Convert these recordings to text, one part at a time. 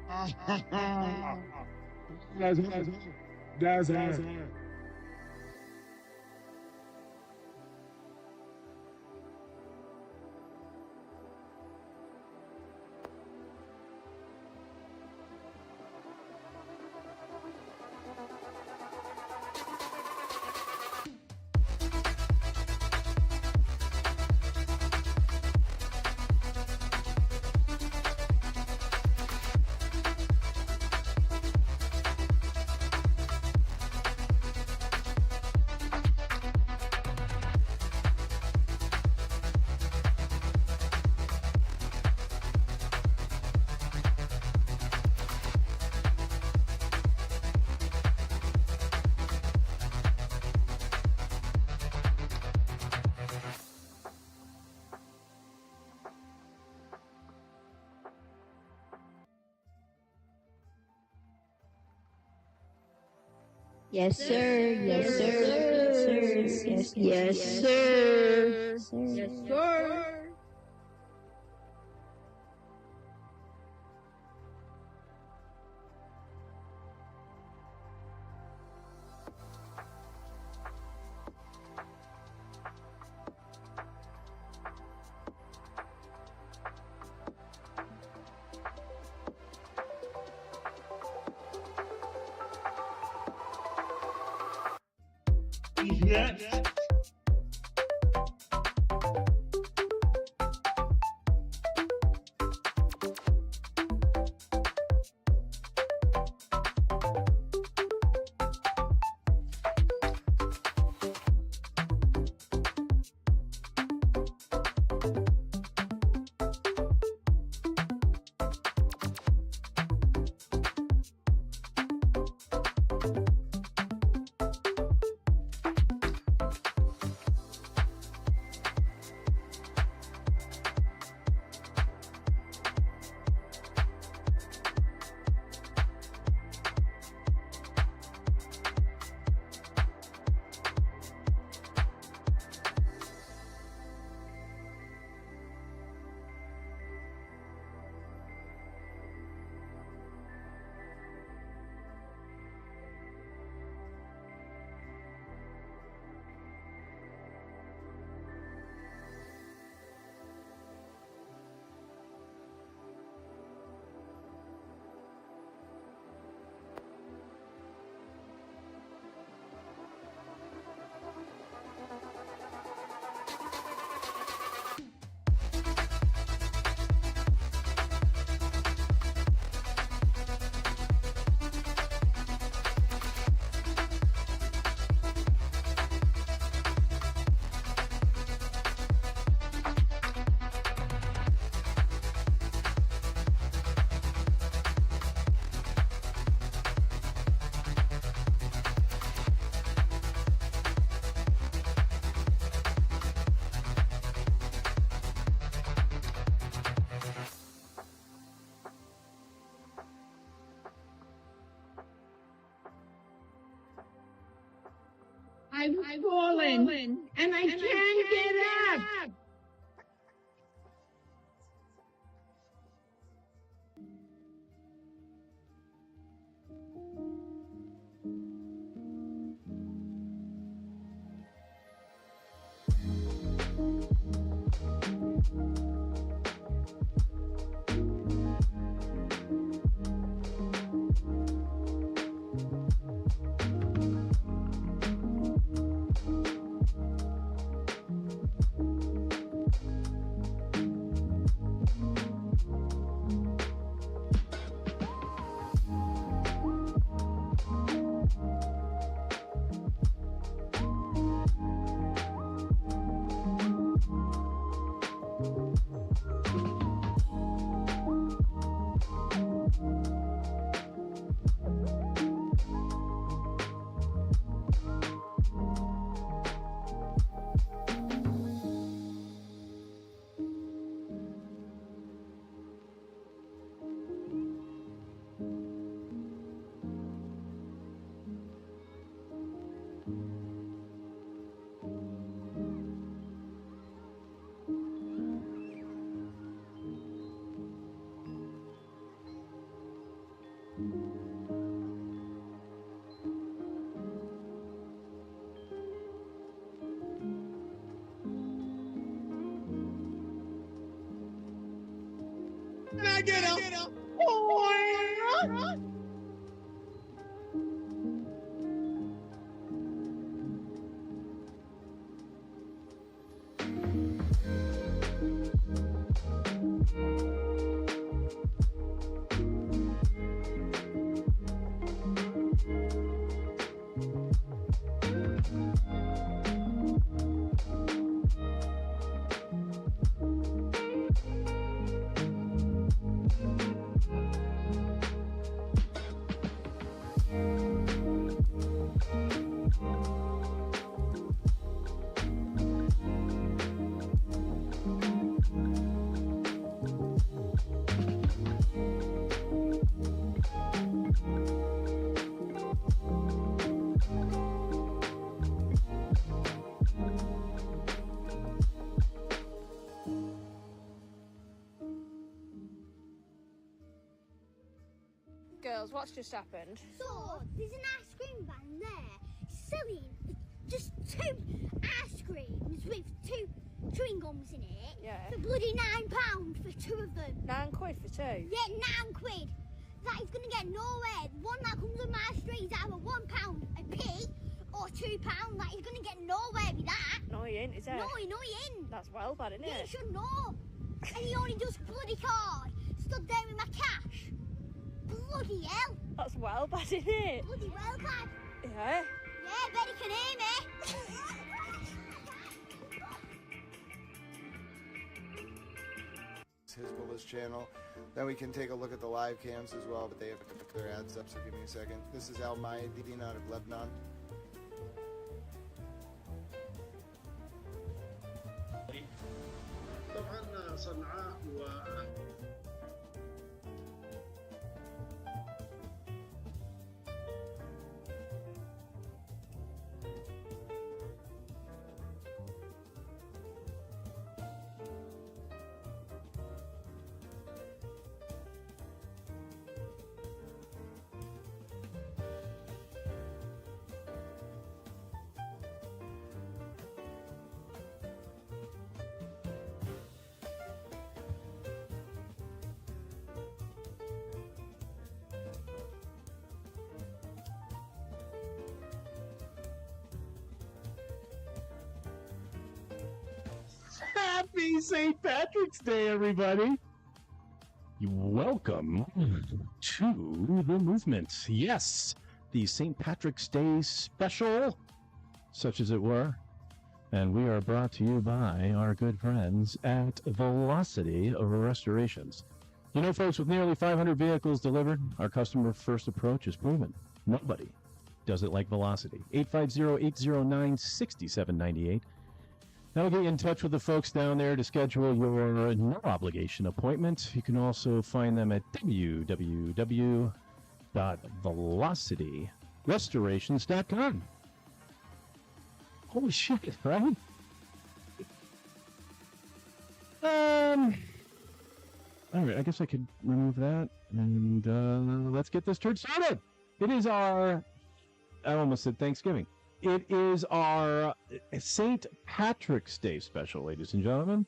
That's hard. That's hard. Yes, sir. Yes, sir. Yes, yes, sir. Yes, sir. Yes. I've fallen and I can't get up. Can I get a Girls, what's just happened? So, there's an ice cream van there selling just 2 ice creams with 2 chewing gums in it. Yeah. For bloody £9 for 2 of them. £9 for 2? Yeah, £9. That is going to get nowhere. The one that comes on my street is either £1 a p or £2. That is going to get nowhere with that. No, he ain't, is it? No, he ain't. That's well bad, isn't Yeah, it? you should know. And he only does bloody card. Stood there with my cash. Bloody hell. That's well bad, isn't it? Bloody well bad. Yeah. Yeah, bet he can hear me. Hezbollah's channel. Then we can take a look at the live cams as well, but they have to put their ads up, so give me a second. This is Al Mayadeen out of Lebanon. طبعا صنعاء Happy St. Patrick's Day, everybody! Welcome to the movement. Yes, the St. Patrick's Day special, such as it were. And we are brought to you by our good friends at Velocity Restorations. You know, folks, with nearly 500 vehicles delivered, our customer first approach is proven. Nobody does it like Velocity. 850-809-6798. That'll get you in touch with the folks down there to schedule your no-obligation appointment. You can also find them at www.velocityrestorations.com. Holy shit, right? All right, I guess I could remove that, and let's get this turd started. It is our, I almost said Thanksgiving. It is our St. Patrick's Day special, ladies and gentlemen,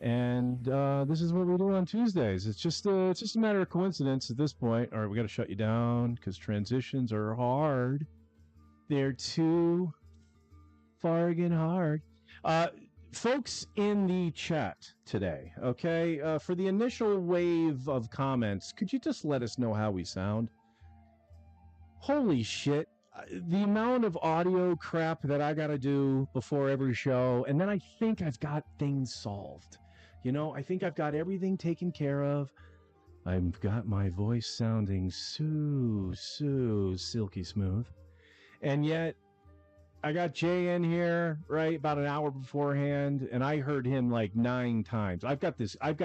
and this is what we do on Tuesdays. It's just a matter of coincidence at this point. All right, we got to shut you down because transitions are hard. They're too fargin' hard. Folks in the chat today, okay, for the initial wave of comments, could you just let us know how we sound? Holy shit. The amount of audio crap that I got to do before every show, and then I think I've got things solved. You know, I think I've got everything taken care of. I've got my voice sounding so silky smooth. And yet, I got Jay in here, right, about an hour beforehand, and I heard him like 9 times. I've got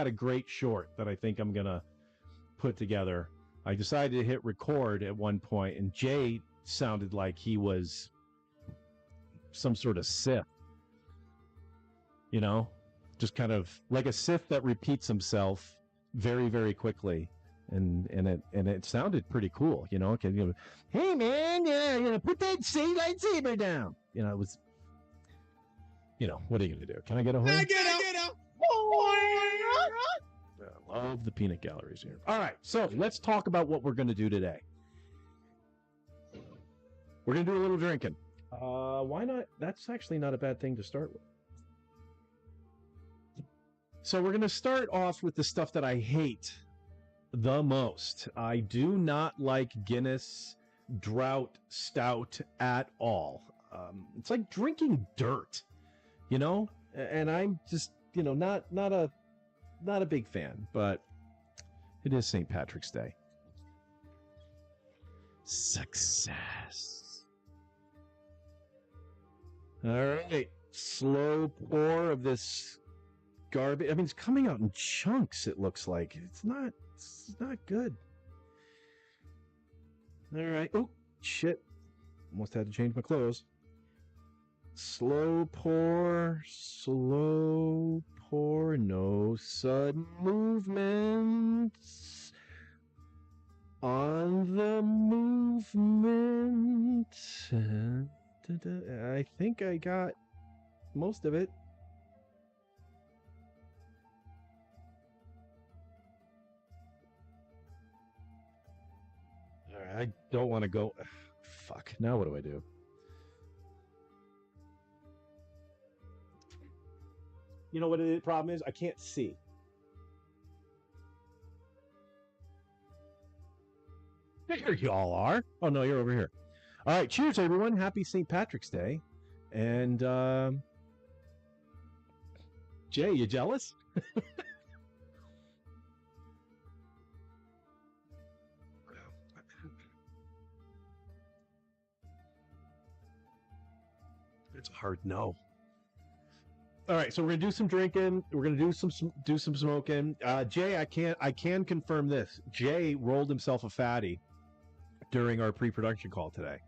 a great short that I think I'm going to put together. I decided to hit record at one point, and Jay sounded like he was some sort of Sith, you know, just kind of like a Sith that repeats himself very, very quickly. and it sounded pretty cool, you know. Okay, you know, hey man, put that lightsaber down. You know, it was, you know, what are you gonna do? Can I get a horn? I love the peanut galleries here. All right, so let's talk about what we're gonna do today. We're gonna do a little drinking. Why not? That's actually not a bad thing to start with. So we're gonna start off with the stuff that I hate the most. I do not like Guinness Drought Stout at all. It's like drinking dirt, you know. And I'm just, you know, not a big fan. But it is St. Patrick's Day. Success. All right, slow pour of this garbage. I mean, it's coming out in chunks. It looks like it's not good. All right. Oh shit! Almost had to change my clothes. Slow pour. No sudden movements. On the movement. I think I got most of it. All right, I don't want to go. Fuck. Now what do I do? You know what the problem is? I can't see. There y'all are. Oh, no, you're over here. All right, cheers, everyone. Happy St. Patrick's Day. And, Jay, you jealous? It's a hard no. All right, so we're gonna do some drinking. We're gonna do some smoking. Jay, I can confirm this. Jay rolled himself a fatty during our pre-production call today.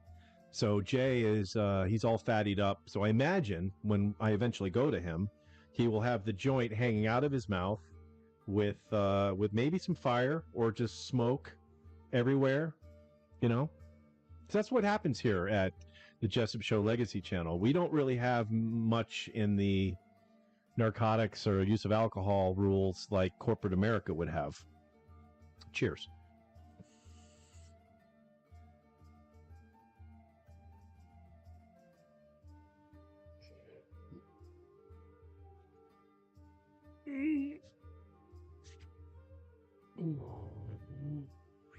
So Jay is he's all fattied up. So I imagine when I eventually go to him, he will have the joint hanging out of his mouth with maybe some fire or just smoke everywhere, you know. So that's what happens here at the Jessup Show Legacy channel. We don't really have much in the narcotics or use of alcohol rules like corporate America would have. Cheers.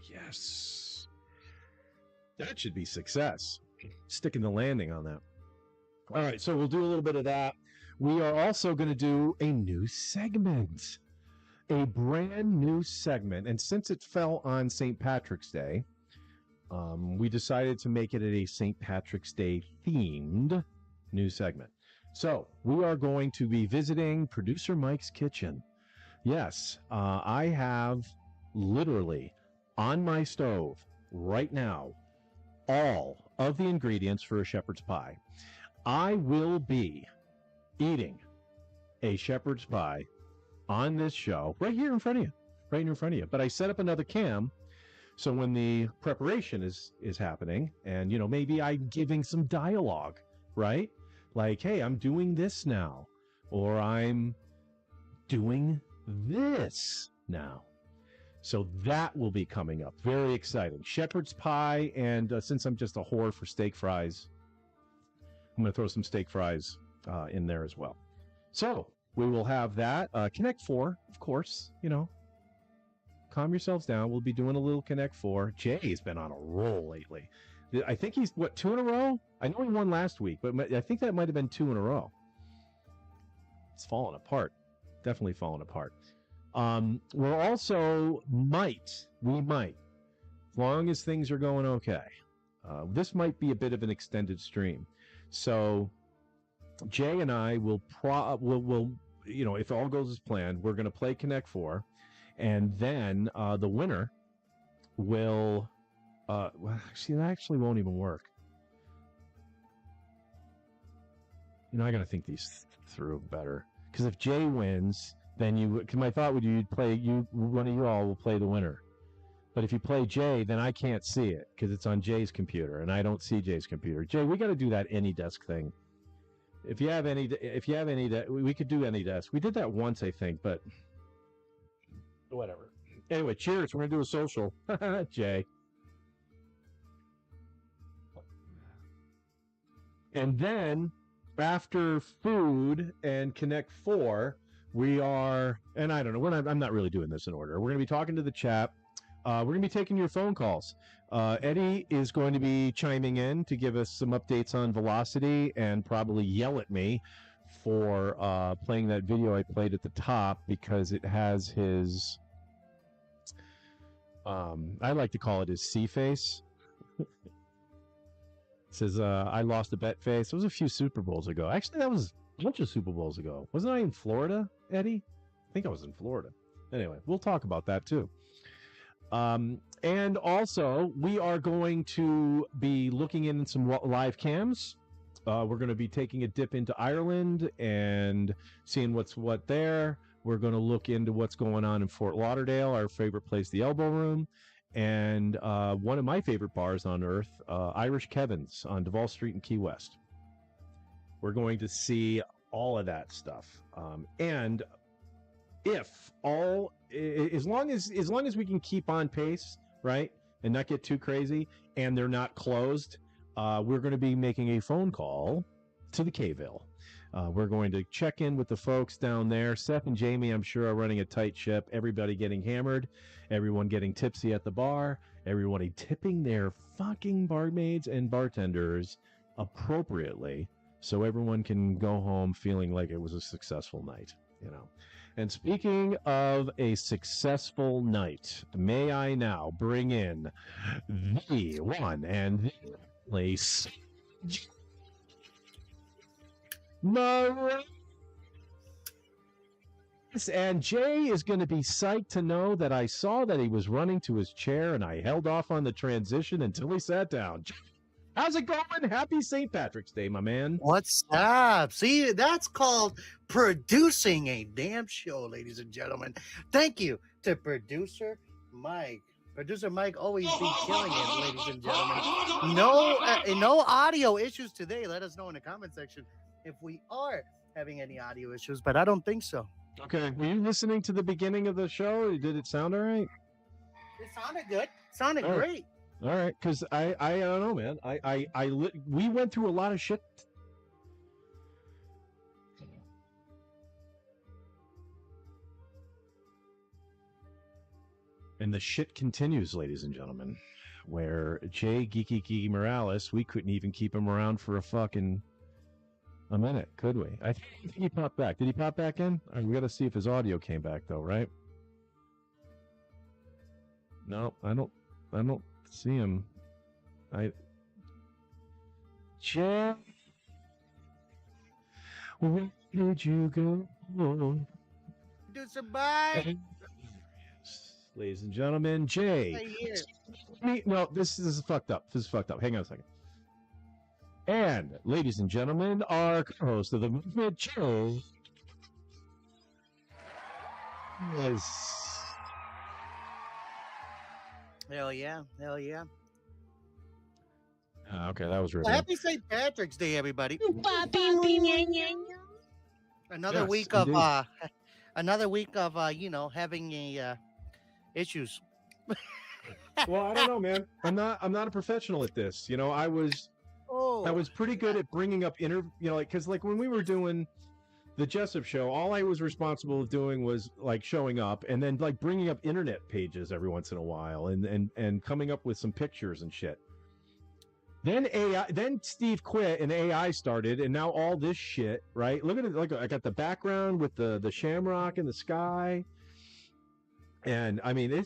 Yes. That should be success. Sticking the landing on that. All right, so we'll do a little bit of that. We are also going to do a new segment, a brand new segment. And since it fell on St. Patrick's Day, we decided to make it a St. Patrick's Day themed new segment. So we are going to be visiting Producer Mike's kitchen. Yes, I have literally on my stove right now all of the ingredients for a shepherd's pie. I will be eating a shepherd's pie on this show right here in front of you, But I set up another cam so when the preparation is happening, and, you know, maybe I'm giving some dialogue, right? Like, hey, I'm doing this now, or I'm doing this now. So that will be coming up. Very exciting. Shepherd's pie, and since I'm just a whore for steak fries, I'm going to throw some steak fries in there as well. So we will have that. Connect 4, of course, you know. Calm yourselves down. We'll be doing a little Connect 4. Jay's been on a roll lately. I think he's, 2 in a row? I know he won last week, but I think that might have been 2 in a row. It's falling apart. Definitely falling apart. We're also we might, as long as things are going okay. This might be a bit of an extended stream. So Jay and I will you know, if all goes as planned, we're going to play Connect 4, and then the winner will well, actually, that actually won't even work. You know, I got to think these through better, because if Jay wins, then because my thought would you'd play, one of you all will play the winner. But if you play Jay, then I can't see it because it's on Jay's computer, and I don't see Jay's computer. Jay, we got to do that AnyDesk thing. If you have any, we could do AnyDesk. We did that once, I think, but whatever. Anyway, cheers. We're gonna do a social, Jay. And then after food and Connect 4, we are, and I don't know, I'm not really doing this in order. We're going to be talking to the chat. We're going to be taking your phone calls. Eddie is going to be chiming in to give us some updates on Velocity and probably yell at me for playing that video I played at the top because it has his, I like to call it his C face. It says, I lost a bet face. It was a few Super Bowls ago. Actually, that was a bunch of Super Bowls ago. Wasn't I in Florida, Eddie? I think I was in Florida. Anyway, we'll talk about that too. And also, we are going to be looking in some live cams. We're going to be taking a dip into Ireland and seeing what's what there. We're going to look into what's going on in Fort Lauderdale, our favorite place, the Elbow Room, and one of my favorite bars on earth, Irish Kevin's on Duval Street in Key West. We're going to see all of that stuff. And if all, as long as we can keep on pace, right, and not get too crazy, and they're not closed, we're going to be making a phone call to the K-Ville. We're going to check in with the folks down there. Seth and Jamie, I'm sure, are running a tight ship. Everybody getting hammered, everyone getting tipsy at the bar, everybody tipping their fucking barmaids and bartenders appropriately, so everyone can go home feeling like it was a successful night, you know. And speaking of a successful night, may I now bring in the one and the place, Morales. And Jay is going to be psyched to know that I saw that he was running to his chair and I held off on the transition until he sat down. How's it going? Happy St. Patrick's Day, my man. What's up? See, that's called producing a damn show, ladies and gentlemen. Thank you to producer Mike. Producer Mike always be killing it, ladies and gentlemen. No audio issues today. Let us know in the comment section if we are having any audio issues, but I don't think so. Okay. Were you listening to the beginning of the show? Did it sound all right? It sounded good. Sounded All right. great. All right, because I don't know, man. We went through a lot of shit. And the shit continues, ladies and gentlemen. Where Jay GiGiGi Morales, we couldn't even keep him around for a minute, could we? I think he popped back. Did he pop back in? All right, we got to see if his audio came back, though, right? No, I don't see him. Jay, where did you go? Producer Mike. Ladies and gentlemen, Jay. Right here. No, this is fucked up. This is fucked up. Hang on a second. And, ladies and gentlemen, our co-host of the movement, Jay, is... Hell yeah. Hell yeah. Okay, that was really Well, happy St. Patrick's Day, everybody. Another Yes, week of indeed. having a issues. Well, I don't know, man. I'm not a professional at this. You know, I was pretty good at bringing up because when we were doing the Jessup show, all I was responsible of doing was like showing up and then like bringing up internet pages every once in a while and coming up with some pictures and shit. Then Steve quit and AI started, and now all this shit, right? Look at it, like I got the background with the shamrock in the sky. And I mean,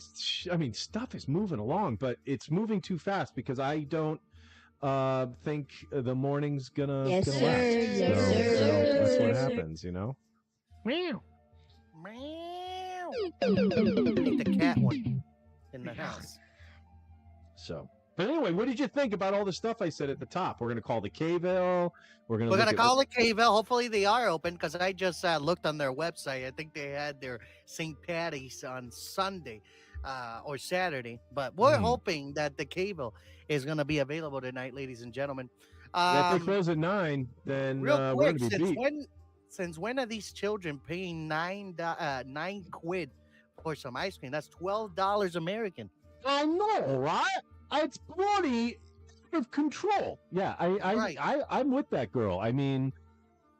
stuff is moving along, but it's moving too fast because I don't think the morning's gonna Yes, last. sir. Yes, sir. That's what happens, you know. Meow. Meow. I think the cat one in the house. So, but anyway, what did you think about all the stuff I said at the top? We're gonna call the K-Ville. We're gonna call it K-Ville. Hopefully they are open because I just looked on their website. I think they had their St. Paddy's on Sunday. or Saturday. But we're Mhm. hoping that the cable is going to be available tonight, ladies and gentlemen. If they close at 9, then Real we're quick, going to be beat. since when are these children paying nine quid for some ice cream? That's $12 American. I know, right? It's bloody out of control. Yeah, Right. I'm with that girl. I mean,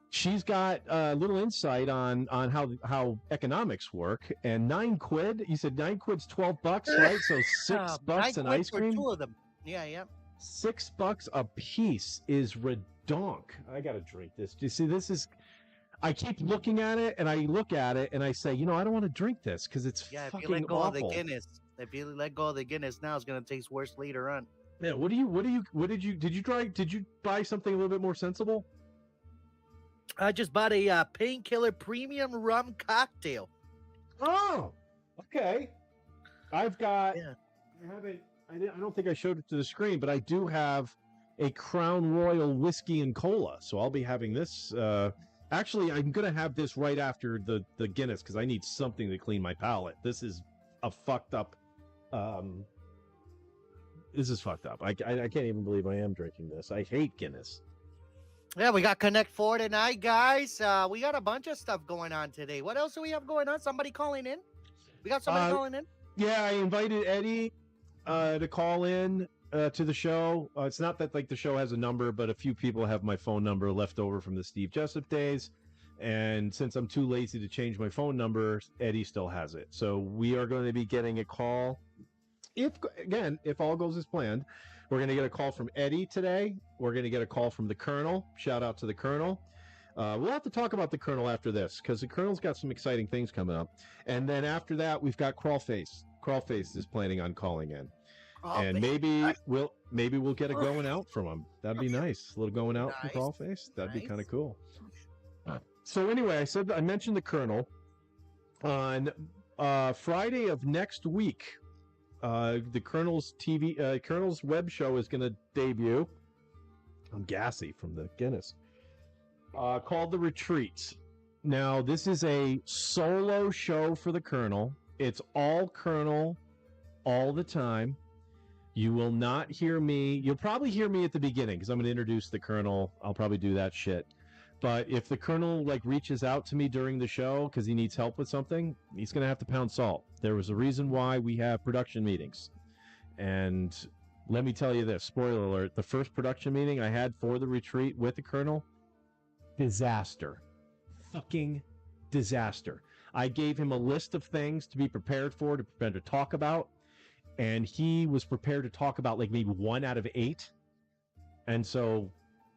she's got a little insight on how economics work. And 9 quid. You said 9 quid's $12, right? So $6 an 9 quid ice for cream. 2 of them. Yeah. $6 a piece is redonk. I gotta drink this. Do you see? This is. I keep looking at it, and I look at it, and I say, I don't want to drink this because it's Yeah, if fucking you let go awful. of the Guinness, now, it's gonna taste worse later on. Yeah, what did you buy something a little bit more sensible? I just bought a painkiller premium rum cocktail. Oh, okay. I've got. Yeah. I don't think I showed it to the screen, but I do have a Crown Royal whiskey and cola, so I'll be having this. Actually, I'm gonna have this right after the Guinness because I need something to clean my palate. This is a fucked up. This is fucked up. I can't even believe I am drinking this. I hate Guinness. Yeah, we got Connect 4 tonight, guys. We got a bunch of stuff going on today. What else do we have going on? Somebody calling in? We got somebody calling in? Yeah, I invited Eddie to call in to the show. It's not that like the show has a number, but a few people have my phone number left over from the Steve Jessup days. And since I'm too lazy to change my phone number, Eddie still has it. So we are going to be getting a call. If all goes as planned, we're going to get a call from Eddie today. We're going to get a call from the Colonel. Shout out to the Colonel. We'll have to talk about the Colonel after this because the Colonel's got some exciting things coming up. And then after that, we've got Crawlface. Crawlface is planning on calling in. And maybe we'll get a going out from him. That'd be nice. A little going out from Crawlface. That'd be kind of cool. So anyway, I mentioned the Colonel on Friday of next week. The Colonel's web show is going to debut. I'm gassy from the Guinness. Called The Retreats. Now, this is a solo show for the Colonel. It's all Colonel all the time. You will not hear me. You'll probably hear me at the beginning because I'm going to introduce the Colonel. I'll probably do that shit. But if the Colonel reaches out to me during the show because he needs help with something, he's going to have to pound salt. There was a reason why we have production meetings. And let me tell you this, spoiler alert, the first production meeting I had for the retreat with the Colonel, disaster. Fucking disaster. I gave him a list of things to be prepared for, to prepare to talk about, and he was prepared to talk about maybe 1 out of 8. And so,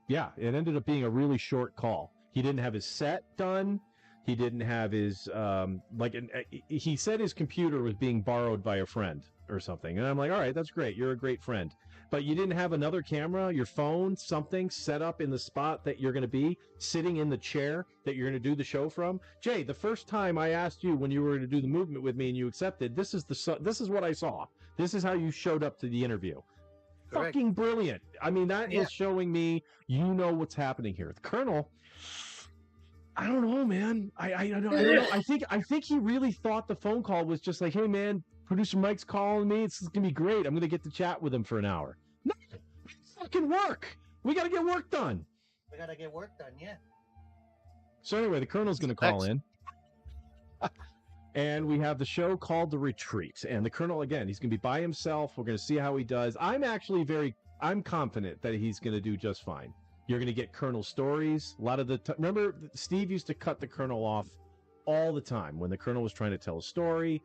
yeah, it ended up being a really short call. He didn't have his set done. He didn't have his, he said his computer was being borrowed by a friend or something. And I'm like, all right, that's great. You're a great friend. But you didn't have another camera, your phone, something set up in the spot that you're going to be, sitting in the chair that you're going to do the show from. Jay, the first time I asked you when you were going to do the movement with me and you accepted, this is what I saw. This is how you showed up to the interview. Correct. Fucking brilliant. I mean, that is showing me you know what's happening here. The Colonel, I don't know, man. I don't know. I think he really thought the phone call was just like, hey, man, producer Mike's calling me. It's going to be great. I'm going to get to chat with him for an hour. No, fucking work. We got to get work done. Yeah. So anyway, the Colonel's going to call in. And we have the show called The Retreat. And the Colonel, again, he's going to be by himself. We're going to see how he does. I'm confident that he's going to do just fine. You're going to get Colonel stories. A lot of remember, Steve used to cut the Colonel off all the time when the Colonel was trying to tell a story.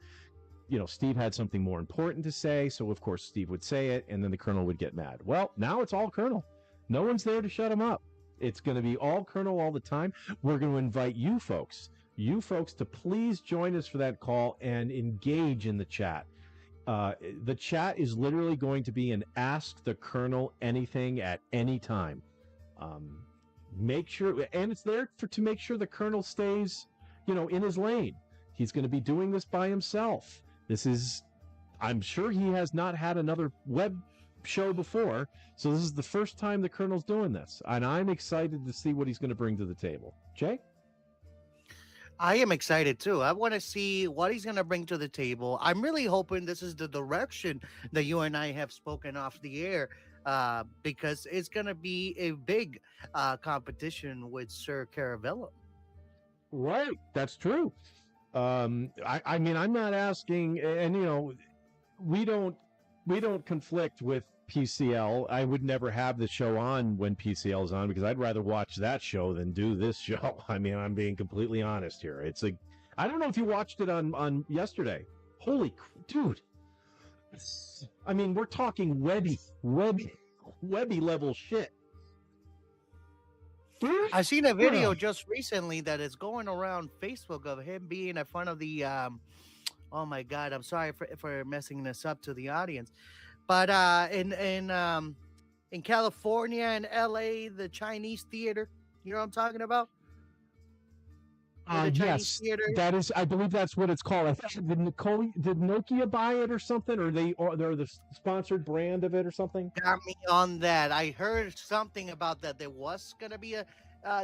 Steve had something more important to say. So, of course, Steve would say it, and then the Colonel would get mad. Well, now it's all Colonel. No one's there to shut him up. It's going to be all Colonel all the time. We're going to invite you folks to please join us for that call and engage in the chat. The chat is literally going to be an Ask the Colonel Anything at any time. Make sure, and it's there to make sure the Colonel stays, in his lane. He's going to be doing this by himself. I'm sure he has not had another web show before, so this is the first time the Colonel's doing this, and I'm excited to see what he's going to bring to the table. Jay? I am excited too. I want to see what he's going to bring to the table. I'm really hoping this is the direction that you and I have spoken off the air, because it's going to be a big competition with Sir Caravello. Right, that's true. I mean, I'm not asking, and you know, we don't conflict with PCL. I would never have the show on when PCL is on because I'd rather watch that show than do this show. I mean, I'm being completely honest here. It's like, I don't know if you watched it on yesterday. Holy dude! I mean, we're talking Webby level shit. I seen a video just recently that is going around Facebook of him being in front of the oh my god, I'm sorry for messing this up to the audience. But in California and LA, the Chinese theater, you know what I'm talking about? Yes, that is. I believe that's what it's called. Did Nokia buy it or something, or they're the sponsored brand of it or something? Got me on that. I heard something about that. There was gonna be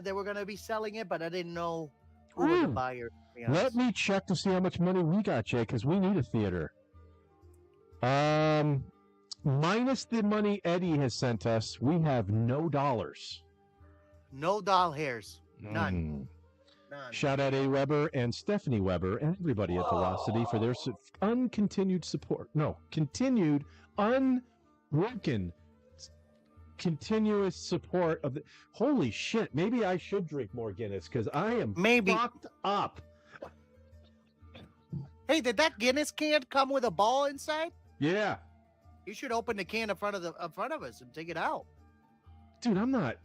they were gonna be selling it, but I didn't know who was the buyer. Let me check to see how much money we got, Jay, because we need a theater. Minus the money Eddie has sent us, we have no dollars. No doll hairs. None. None. Shout out A. Weber and Stephanie Weber and everybody at Velocity for their continued support. No, continued, unbroken, continuous support of the. Holy shit! Maybe I should drink more Guinness because I am fucked up. Hey, did that Guinness can come with a ball inside? Yeah. You should open the can in front of us and take it out. Dude, I'm not.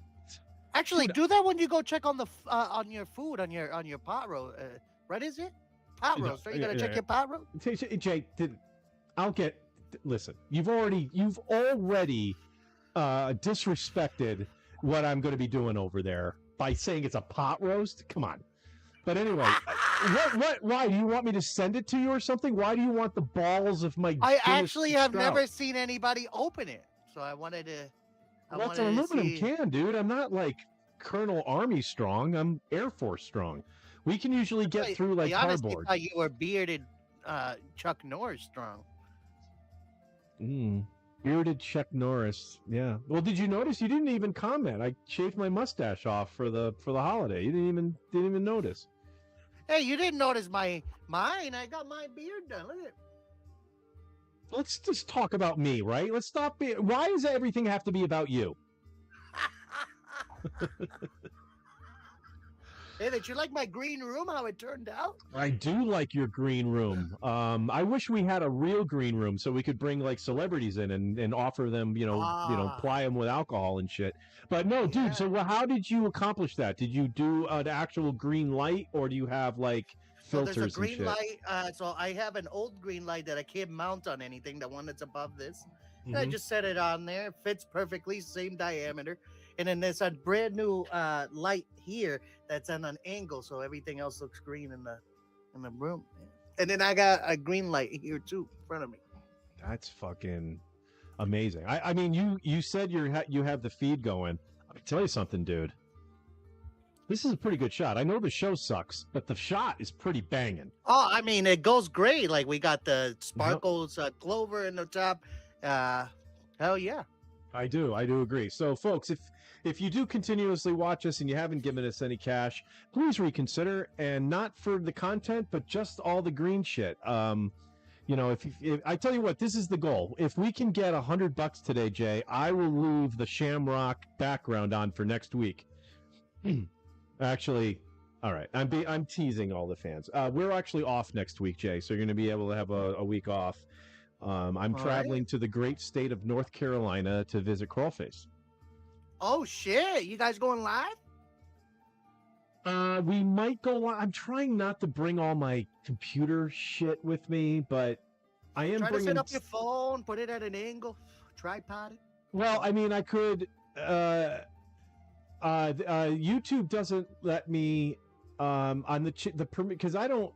Actually, do that when you go check on the on your food on your pot roast. What is it? Pot roast. Are you gonna check your pot roast? Jay, listen. You've already disrespected what I'm going to be doing over there by saying it's a pot roast. Come on. But anyway, why do you want me to send it to you or something? Why do you want the balls of my? I actually have never seen anybody open it, so I wanted to. Well, it's an aluminum can, dude. I'm not like Colonel Army strong. I'm Air Force strong. We can usually get through like cardboard. I thought you were bearded Chuck Norris strong. Bearded Chuck Norris. Yeah. Well, did you notice? You didn't even comment. I shaved my mustache off for the holiday. You didn't even notice. Hey, you didn't notice mine. I got my beard done. Look at it. Let's just talk about me, right? Let's stop being. Why does everything have to be about you? Hey, did you like my green room? How it turned out? I do like your green room. I wish we had a real green room so we could bring like celebrities in and offer them, ply them with alcohol and shit. But no, dude. Yeah. So how did you accomplish that? Did you do an actual green light, or do you have like filters? So there's a green and shit? light. So I have an old green light that I can't mount on anything. The one that's above this. And I just set it on there. It fits perfectly, same diameter. And then there's a brand new light here that's on an angle, so everything else looks green in the room. And then I got a green light here too in front of me. That's fucking amazing. I mean, you said you have the feed going. I'll tell you something, dude. This is a pretty good shot. I know the show sucks, but the shot is pretty banging. Oh, I mean, it goes great. Like we got the sparkles clover in the top. Hell yeah. I do agree. So, folks, if you do continuously watch us and you haven't given us any cash, please reconsider, and not for the content, but just all the green shit. If I tell you what, this is the goal. If we can get $100 today, Jay, I will leave the Shamrock background on for next week. Actually, all right. I'm teasing all the fans. We're actually off next week, Jay, so you're going to be able to have a week off. I'm traveling to the great state of North Carolina to visit Crawlface. Oh shit! You guys going live? We might go live. I'm trying not to bring all my computer shit with me, but I am trying to set up your phone, put it at an angle, tripod it. Well, I mean, I could. YouTube doesn't let me on the permit because I don't.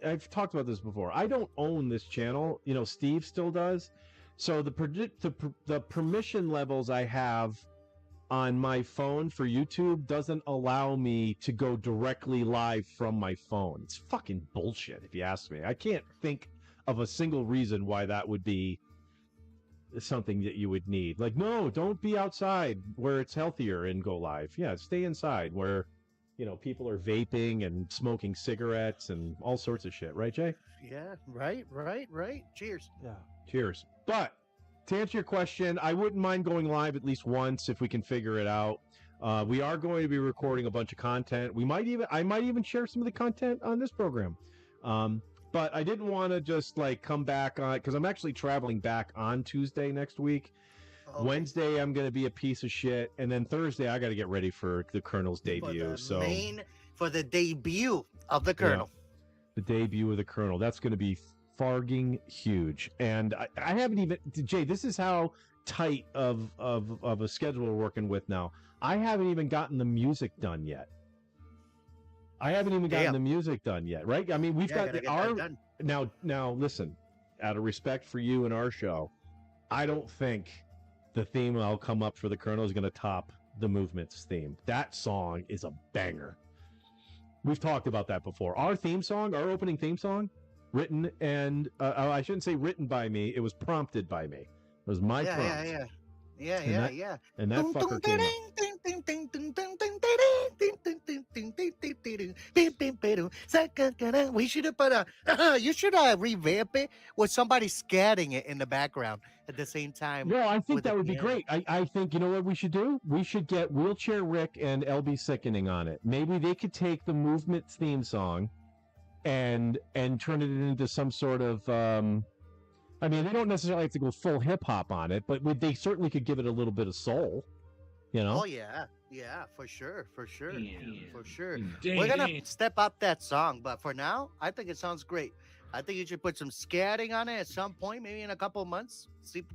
I've talked about this before. I don't own this channel. Steve still does. So the permission levels I have on my phone for YouTube doesn't allow me to go directly live from my phone. It's fucking bullshit, if you ask me. I can't think of a single reason why that would be something that you would need. Like, no, don't be outside where it's healthier and go live. Yeah, stay inside where, people are vaping and smoking cigarettes and all sorts of shit. Right, Jay? Yeah, right. Cheers. Yeah. Cheers. But to answer your question, I wouldn't mind going live at least once if we can figure it out. We are going to be recording a bunch of content. I might even share some of the content on this program. But I didn't want to just come back on, because I'm actually traveling back on Tuesday next week. Okay. Wednesday, I'm going to be a piece of shit. And then Thursday, I got to get ready for the Colonel's debut. For the debut of the Colonel. Yeah, the debut of the Colonel. That's going to be farging huge. And I haven't even, Jay, this is how tight of a schedule we're working with now. I haven't even gotten the music done yet. Right? I mean, we've got now listen, out of respect for you and our show, I don't think the theme I'll come up for the Colonel is going to top the Movement's theme. That song is a banger. We've talked about that before. Our opening theme song, written and I shouldn't say written by me. It was prompted by me. It was my prompt. Yeah. And that fucker came up. We should have put you should revamp it with somebody scatting it in the background at the same time. No, I think that would be great. I think, you know what we should do? We should get Wheelchair Rick and LB Sickening on it. Maybe they could take the Movement theme song and turn it into some sort of I mean, they don't necessarily have to go full hip hop on it, but they certainly could give it a little bit of soul, Oh yeah, for sure. We're gonna step up that song, but for now, I think it sounds great. I think you should put some scatting on it at some point, maybe in a couple of months.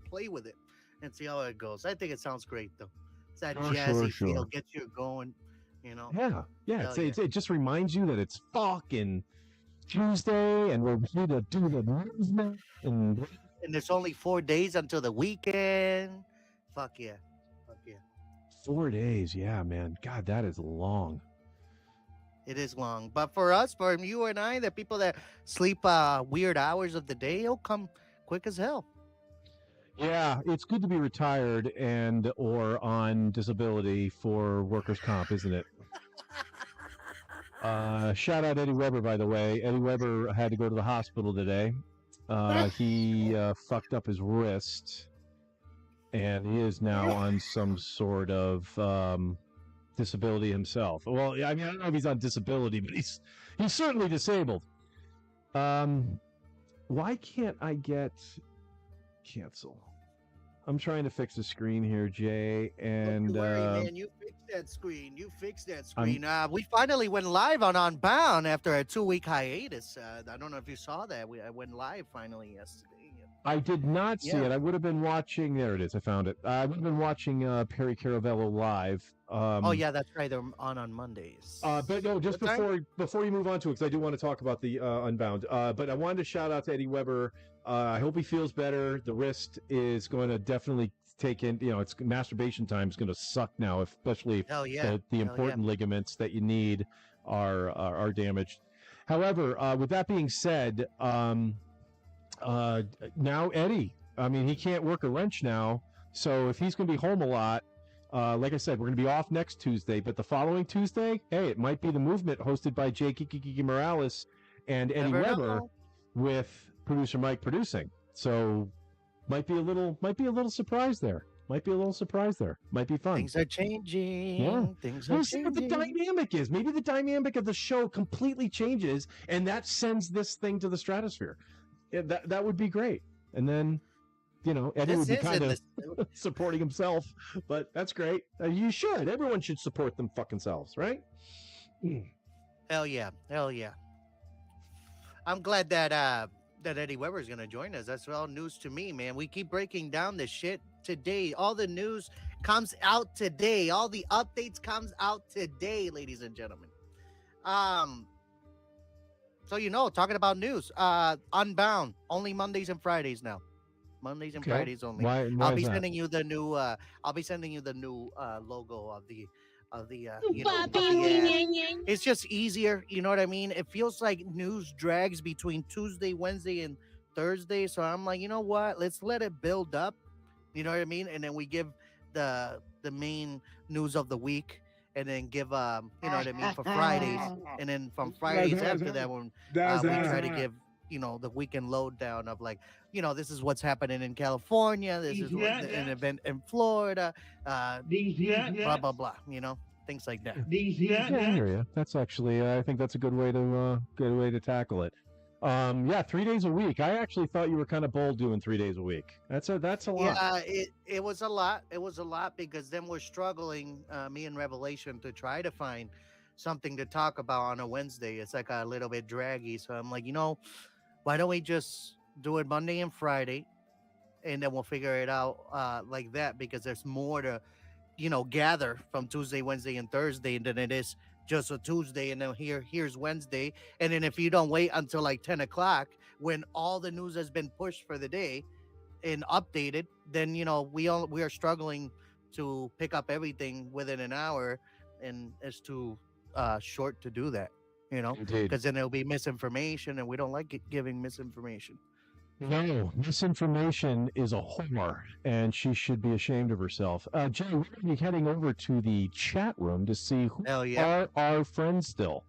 Play with it and see how it goes. I think it sounds great though. It's that jazzy feel, gets you going. Yeah. It just reminds you that it's fucking Tuesday and we're ready to do the movement, and there's only 4 days until the weekend. Fuck yeah. 4 days, yeah, man. God, that is long. It is long, but for us, for you and I, the people that sleep weird hours of the day, it'll come quick as hell. Yeah, it's good to be retired and or on disability for workers' comp, isn't it? Shout out Eddie Weber, by the way. Eddie Weber had to go to the hospital today. He fucked up his wrist, and he is now on some sort of disability himself. Well, I mean, I don't know if he's on disability, but he's certainly disabled. Why can't I get cancel? I'm trying to fix the screen here, Jay, and don't worry, man. You fixed that screen. We finally went live on Unbound after a 2-week hiatus. I don't know if you saw that. I went live finally yesterday. I did not see it. I would have been watching. There it is. I found it. I would have been watching Perry Caravello live. Oh yeah, that's right. They're on Mondays. But no, just before you move on to it, because I do want to talk about the Unbound. But I wanted to shout out to Eddie Weber. I hope he feels better. The wrist is going to definitely take in. It's masturbation time is going to suck now, especially if the important ligaments that you need are damaged. However, with that being said, now Eddie, I mean, he can't work a wrench now. So if he's going to be home a lot, like I said, we're going to be off next Tuesday, but the following Tuesday, hey, it might be the Movement hosted by Jay GiGiGi Morales and Eddie Weber with producer Mike producing. So might be a little surprise there. Might be fun. Things are changing. Yeah. Things are changing. What the dynamic is. Maybe the dynamic of the show completely changes, and that sends this thing to the stratosphere. That would be great. And then, Eddie would be kind of supporting himself, but that's great. You should. Everyone should support them fucking selves, right? Hell yeah. I'm glad that Eddie Weber is going to join us. That's all news to me, man. We keep breaking down this shit today. All the news comes out today. All the updates comes out today, ladies and gentlemen. So talking about news, Unbound, only Mondays and Fridays now. Mondays and Okay. Fridays only. Why I'll is be that? sending you the new. I'll be sending you the new logo of the of the ad. It's just easier. You know what I mean? It feels like news drags between Tuesday, Wednesday, and Thursday. So I'm like, you know what? Let's let it build up. You know what I mean? And then we give the main news of the week, and then give you know what I mean, for Fridays, and then from Fridays after that one, we try to give the weekend lowdown of like, this is what's happening in California, this is an event in Florida, blah blah blah, things like that. Yeah, I hear you. That's actually, I think that's a good way to tackle it. 3 days a week. I actually thought you were kind of bold doing 3 days a week. That's a lot. Yeah, it was a lot. It was a lot because then we're struggling, me and Revelation, to try to find something to talk about on a Wednesday. It's like a little bit draggy. So I'm like, why don't we just do it Monday and Friday, and then we'll figure it out like that, because there's more to, gather from Tuesday, Wednesday, and Thursday than it is just a Tuesday, and then here's Wednesday. And then if you don't wait until like 10 o'clock when all the news has been pushed for the day and updated, then we are struggling to pick up everything within an hour, and it's too short to do that, Indeed. because then there'll be misinformation, and we don't like giving misinformation. No, misinformation is a whore, and she should be ashamed of herself. Jay, we're going to be heading over to the chat room to see who Hell yeah. are our friends still.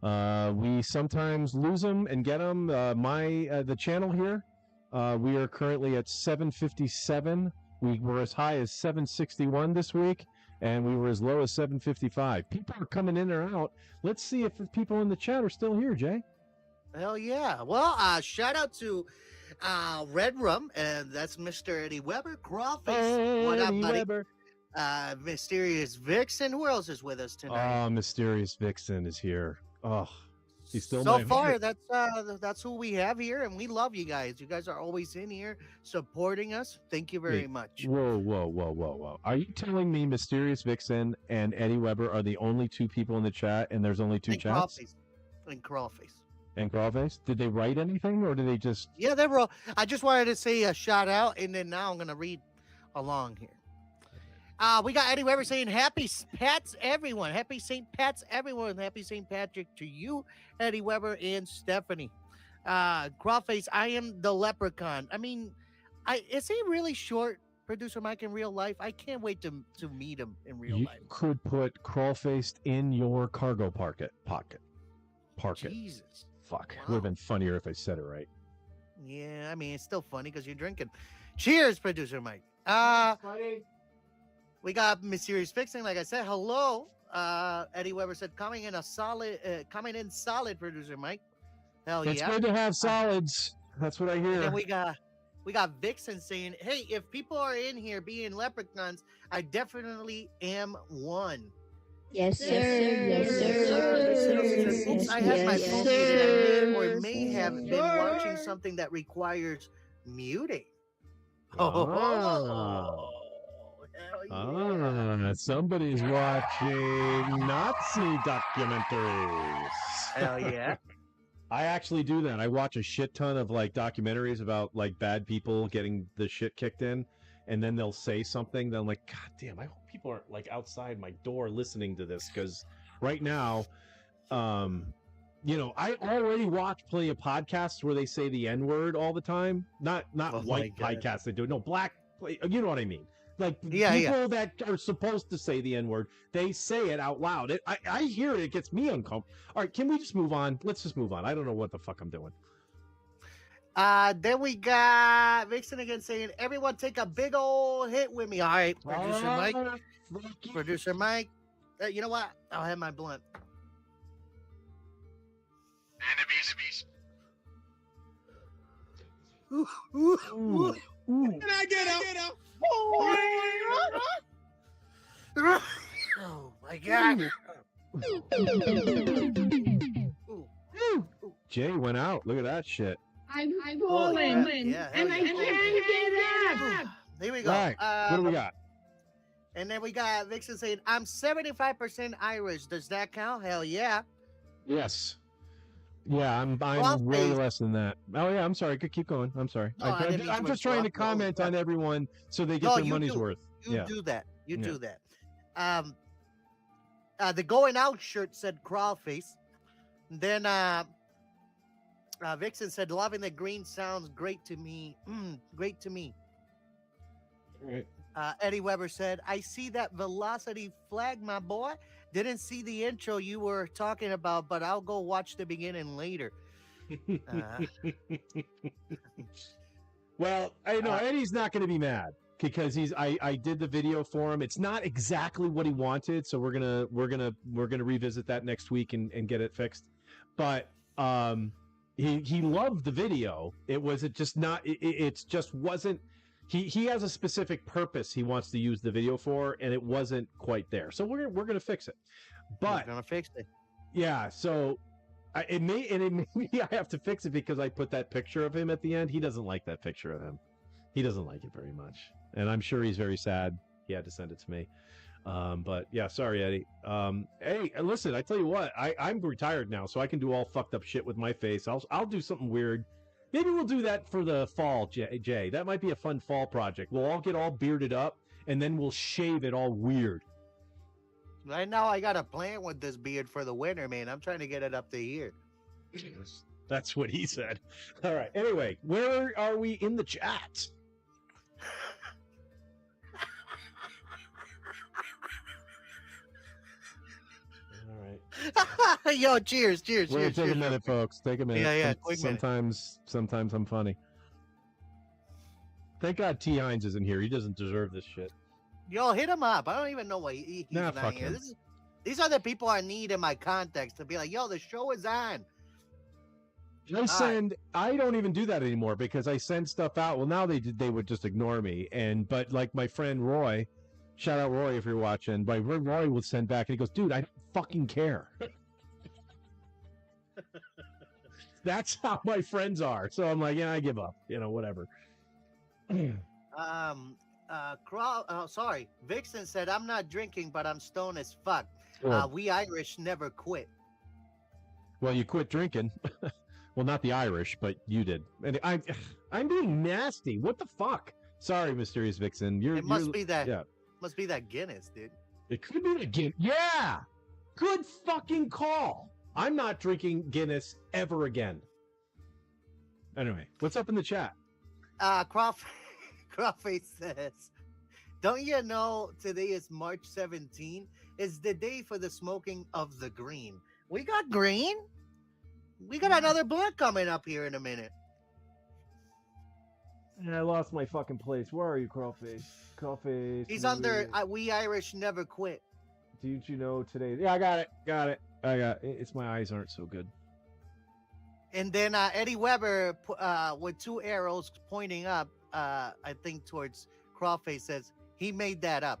We sometimes lose them and get them. The channel here, we are currently at 757. We were as high as 761 this week, and we were as low as 755. People are coming in or out. Let's see if the people in the chat are still here, Jay. Hell yeah. Well, shout out to Red Rum, and that's Mr. Eddie Weber. Crawfish, what up, Eddie buddy? Weber. Mysterious Vixen. Who else is with us tonight? Oh, Mysterious Vixen is here. Oh, he's still so my far. favorite. That's who we have here, and we love you guys. You guys are always in here supporting us. Thank you very much. Whoa. Are you telling me Mysterious Vixen and Eddie Weber are the only two people in the chat, and there's only two chats? And Crawfish. And Crawface? Did they write anything, or did they just... Yeah, they were. I just wanted to say a shout out, and then now I'm going to read along here. We got Eddie Weber saying, Happy Pats, everyone. Happy St. Pat's, everyone. Happy St. Patrick to you, Eddie Weber and Stephanie. Crawface, I am the leprechaun. I mean, is he really short, Producer Mike, in real life? I can't wait to meet him in real life. You could put Crawface in your cargo pocket. Jesus. Fuck. Wow. Would have been funnier if I said it right. Yeah, I mean, it's still funny because you're drinking. Cheers, Producer Mike. We got Mysterious Fixing, like I said. Hello. Eddie Weber said, coming in solid, Producer Mike. Hell It's yeah. good to have solids. That's what I hear. And then we got Vixen saying, hey, if people are in here being leprechauns, I definitely am one. Yes, sir. Yes, sir. Oops, I have my phone muted. I may have been watching something that requires muting. Ah. Hell yeah. Somebody's watching Nazi documentaries. Hell yeah. I actually do that. I watch a shit ton of like documentaries about like bad people getting the shit kicked in, and then they'll say something. Then I'm like, God damn, I hope people aren't like outside my door listening to this, because right now, I already watch plenty of podcasts where they say the N-word all the time. Not white podcasts that do it. No, black. You know what I mean? Like people that are supposed to say the N-word, they say it out loud. I hear it. It gets me uncomfortable. All right, can we just move on? Let's just move on. I don't know what the fuck I'm doing. Then we got Vixen again saying, everyone take a big old hit with me. All right, Producer Mike. Producer Mike. You know what? I'll have my blunt. Enemies. Ooh. Can I get up? Oh my God. Jay went out. Look at that shit. I'm falling, Yeah, and I can't get up. Here we go. All right, what do we got? And then we got Vixen saying, I'm 75% Irish. Does that count? Hell yeah. Yes. Yeah, I'm way less than that. Oh yeah, I'm sorry. Keep going. I'm sorry. No, I didn't mean I'm to just trying to interrupt. No, comment on everyone so they get No, their you money's do. worth. You Yeah. do that. You Yeah. do that. The going out shirt said crawl face. Then Vixen said, loving the green sounds great to me. Great to me. All right. Eddie Weber said, I see that velocity flag, my boy. Didn't see the intro you were talking about, but I'll go watch the beginning later. Well, I know Eddie's not going to be mad because I did the video for him. It's not exactly what he wanted, so we're gonna revisit that next week and get it fixed. But he loved the video. It just wasn't. He has a specific purpose he wants to use the video for, and it wasn't quite there. So we're gonna fix it. But we're gonna fix it. Yeah. So it may I have to fix it because I put that picture of him at the end. He doesn't like that picture of him. He doesn't like it very much, and I'm sure he's very sad. He had to send it to me. But yeah, sorry, Eddie. Hey, listen, I tell you what, I'm retired now, so I can do all fucked up shit with my face. I'll do something weird. Maybe we'll do that for the fall, Jay. That might be a fun fall project. We'll all get all bearded up, and then we'll shave it all weird. Right now, I got a plan with this beard for the winter, man. I'm trying to get it up to here. That's what he said. All right. Anyway, where are we in the chat? All right. Yo, cheers. Wait, take a minute, folks. Take a minute. Yeah. Sometimes I'm funny. Thank God T. Hines isn't here. He doesn't deserve this shit. Yo, hit him up. I don't even know why he's not fuck here. him. These are the people I need in my context to be like, yo, the show is on. I don't even do that anymore because I send stuff out. Well, now they would just ignore me. But like my friend Roy, shout out Roy if you're watching. But Roy would send back and he goes, dude, I don't fucking care. That's how my friends are. So I'm like, yeah, I give up. Whatever. Sorry. Vixen said, I'm not drinking, but I'm stoned as fuck. Sure. We Irish never quit. Well, you quit drinking. Well, not the Irish, but you did. And I'm being nasty. What the fuck? Sorry, Mysterious Vixen. Must be that Guinness, dude. It could be the Guinness. Yeah. Good fucking call. I'm not drinking Guinness ever again. Anyway, what's up in the chat? Crawface says, don't you know today is March 17? It's the day for the smoking of the green. We got green? We got another blunt coming up here in a minute. And I lost my fucking place. Where are you, Crawface? Crawface. He's under We Irish Never Quit. Did you know today? Yeah, I got it. It's my eyes aren't so good. And then Eddie Weber with two arrows pointing up, I think towards Crawface, says he made that up.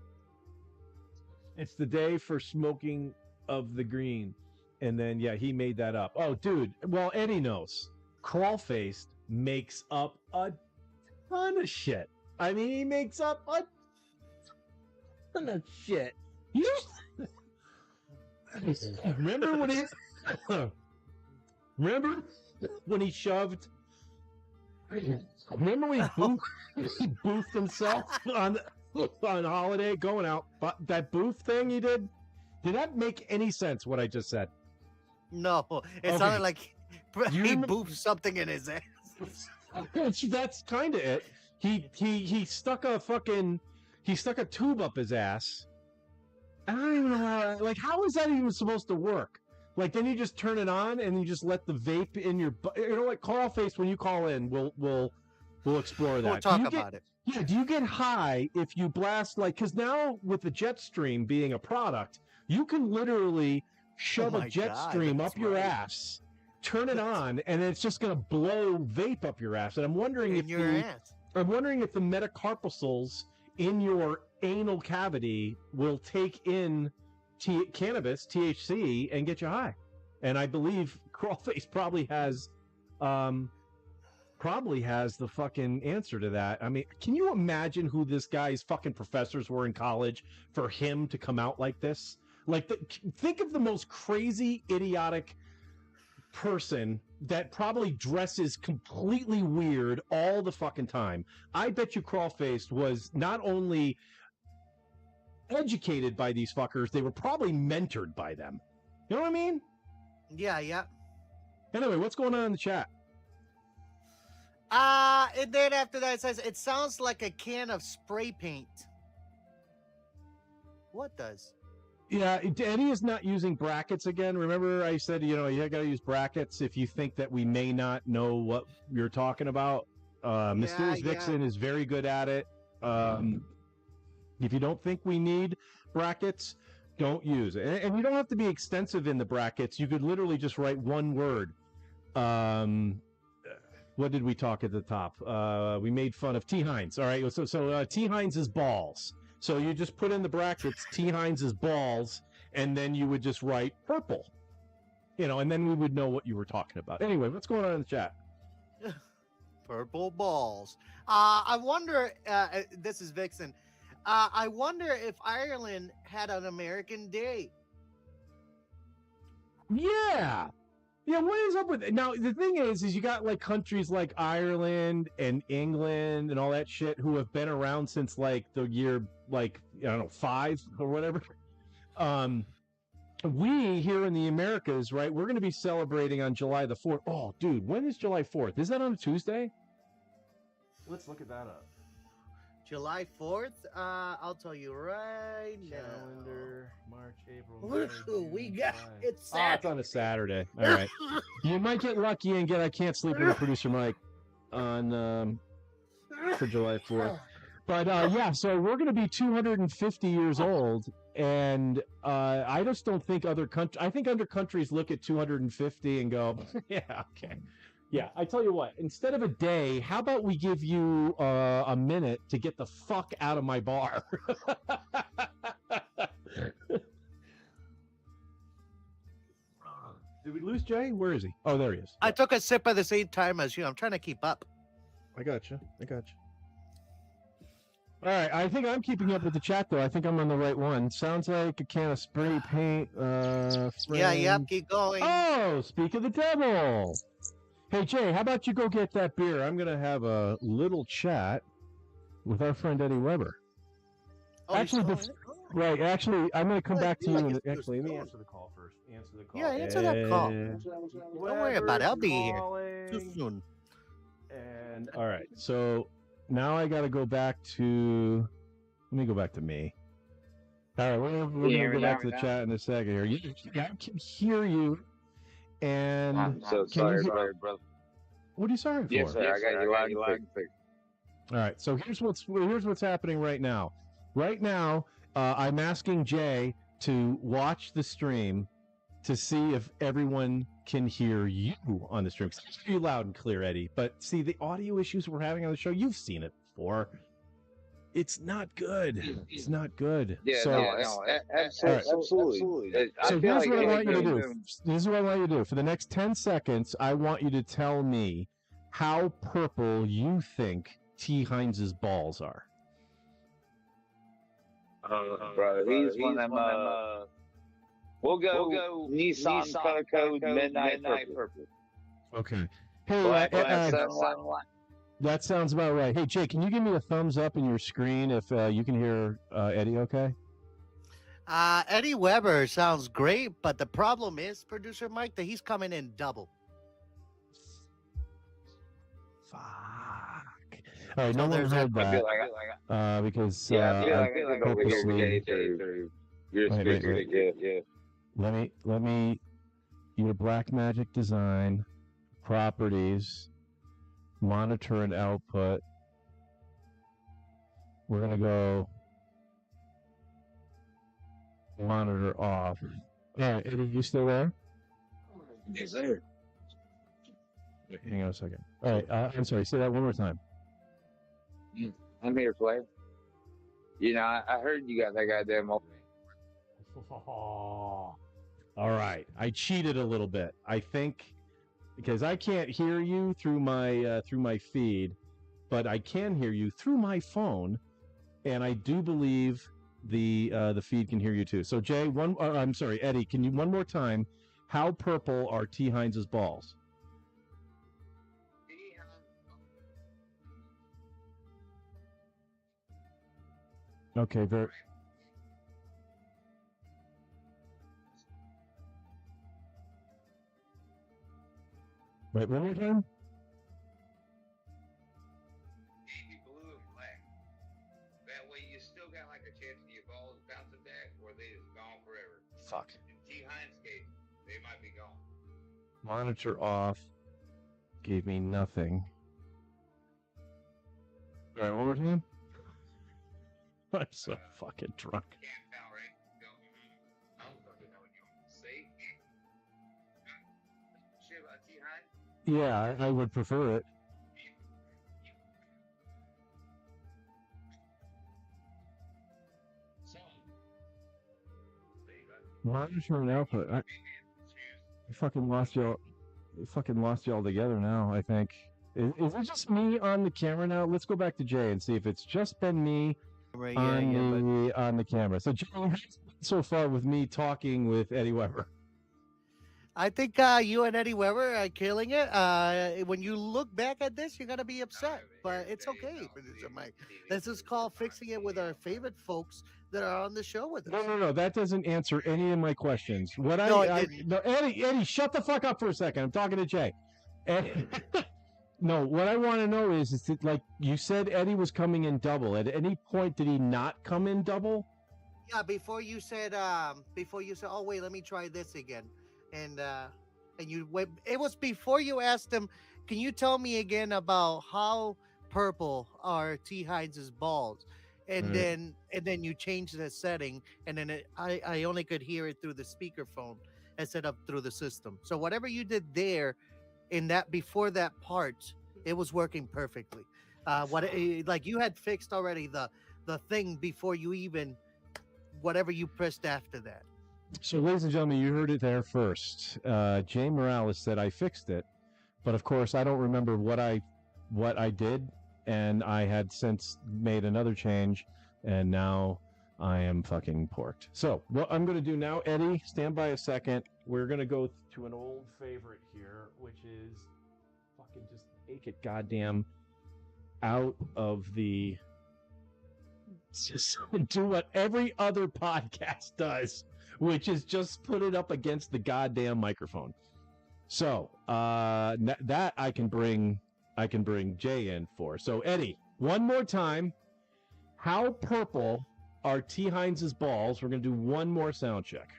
It's the day for smoking of the green. And then, yeah, he made that up. Oh, dude. Well, Eddie knows. Crawface makes up a ton of shit. I mean, he makes up a ton of shit. Remember when he shoved? Remember when he boofed himself on holiday going out? But that boof thing he did? Did that make any sense? What I just said? No, it sounded like he boofed something in his ass. That's kind of it. He stuck a tube up his ass. I don't even know how is that even supposed to work? Like, then you just turn it on and you just let the vape in your butt. Crawface, when you call in, we'll explore that. We'll talk about it. Yeah, do you get high if you blast, because now with the jet stream being a product, you can literally shove a jet stream up your ass, turn it on, and it's just going to blow vape up your ass. And I'm wondering if the metacarpals in your anal cavity will take in cannabis, THC, and get you high. And I believe Crawface probably has the fucking answer to that. I mean, can you imagine who this guy's fucking professors were in college for him to come out like this? Think of the most crazy, idiotic person that probably dresses completely weird all the fucking time. I bet you Crawlfaced was not only educated by these fuckers, they were probably mentored by them. You know what I mean? Yeah. Anyway, what's going on in the chat? And then after that, it says, it sounds like a can of spray paint. What does? Yeah, Eddie is not using brackets again. Remember I said, you got to use brackets if you think that we may not know what you're talking about. Mysterious Vixen is very good at it. If you don't think we need brackets, don't use it. And you don't have to be extensive in the brackets. You could literally just write one word. What did we talk at the top? We made fun of T. Hines. All right. So T. Hines is balls. So you just put in the brackets T. Hines is balls, and then you would just write purple. And then we would know what you were talking about. Anyway, what's going on in the chat? Purple balls. I wonder, this is Vixen. I wonder if Ireland had an American Day. Yeah. Yeah, what is up with it? Now, the thing is you got like countries like Ireland and England and all that shit who have been around since like the year, like, I don't know, 5 or whatever. We here in the Americas, right, we're going to be celebrating on July the 4th. Oh, dude, when is July 4th? Is that on a Tuesday? Let's look at that up. July 4th? I'll tell you right Calendar, March, April, Look May, who June, we got. July. It's Oh, it's on a Saturday. All right. You might get lucky and get I Can't Sleep with Producer Mike on for July 4th. But yeah, so we're going to be 250 years old, and I just don't think other countries. I think other countries look at 250 and go, "Yeah, okay, yeah." I tell you what, instead of a day, how about we give you a minute to get the fuck out of my bar? Did we lose Jay? Where is he? Oh, there he is. I took a sip at the same time as you. I'm trying to keep up. I got you. All right, I think I'm keeping up with the chat, though. I think I'm on the right one. Sounds like a can of spray paint. Yep, keep going. Oh, speak of the devil. Hey, Jay, how about you go get that beer? I'm going to have a little chat with our friend Eddie Weber. Oh, Actually, actually, I'm going to come back to you. Like Actually, let me answer the call first. Answer the call. Yeah, answer that call. Don't worry about it. I'll be here too soon. And all right, so now I got to go back to. Let me go back to me. All right, we're going to go back to the chat in a second here. I can hear you. And I'm so sorry, brother. What are you sorry for? Yes, sir. I got you loud and clear. All right, so here's what's happening right now. Right now, I'm asking Jay to watch the stream to see if everyone can hear you on the stream. I hear you loud and clear, Eddie. But see, the audio issues we're having on the show, you've seen it before. It's not good. It's not good. Yeah, so, absolutely. So here's what I want you to do. This is what I want you to do. For the next 10 seconds, I want you to tell me how purple you think T. Hines's balls are. Brother, he's one of them. We'll go Nissan color code midnight purple. Okay. Hey, that sounds about right. Hey, Jay, can you give me a thumbs up in your screen if you can hear Eddie okay? Eddie Weber sounds great, but the problem is, Producer Mike, that he's coming in double. Fuck. All right, no one heard that because I purposely... Wait. Let me. Your Black Magic Design, properties, monitor and output. We're gonna go monitor off. All right, Eddie, you still there? Yes, sir. Wait, hang on a second. All right, I'm sorry. Say that one more time. I'm here, player. I heard you got that goddamn open. All right, I cheated a little bit. I think because I can't hear you through my feed, but I can hear you through my phone, and I do believe the feed can hear you too. So Jay, I'm sorry, Eddie, can you one more time? How purple are T. Heinz's balls? Okay, very. Wait, one more time? Navy blue and black. That way you still got like a chance of your balls bouncing back, or they just gone forever. Fuck. In T. Heinz case, they might be gone. Monitor off. Gave me nothing. All right, one more time? I'm so fucking drunk. Can't tell, right? Go, I don't fucking know what you want to say. Shit about T. Heinz? Yeah, I would prefer it. Monitor and output. I fucking lost y'all. I fucking lost y'all together now, I think. Is it just me on the camera now? Let's go back to Jay and see if it's just been me on the camera. So Jay, so far with me talking with Eddie Weber. I think you and Eddie Weber are killing it. When you look back at this, you're gonna be upset, but it's okay, producer Mike. This is called fixing it with our favorite folks that are on the show with us. No, that doesn't answer any of my questions. What No, Eddie, shut the fuck up for a second. I'm talking to Jay. Eddie, no, what I want to know is that, like you said, Eddie was coming in double. At any point, did he not come in double? Yeah, before you said, oh wait, let me try this again, and you went. It was before you asked him. Can you tell me again about how purple are T. Heinz's balls? And then you changed the setting, and then I only could hear it through the speakerphone instead of through the system. So whatever you did there, in that before that part, it was working perfectly. Like you had fixed already the thing before you even whatever you pressed after that. So, ladies and gentlemen, you heard it there first. Jay Morales said I fixed it, but of course I don't remember what I did. And I had since made another change, and now I am fucking porked. So, what I'm going to do now, Eddie, stand by a second. We're going to go to an old favorite here, which is fucking just take it goddamn out of the... Just do what every other podcast does, which is just put it up against the goddamn microphone. So, that I can bring Jay in for. So, Eddie, one more time. How purple are T. Heinz's balls? We're going to do one more sound check.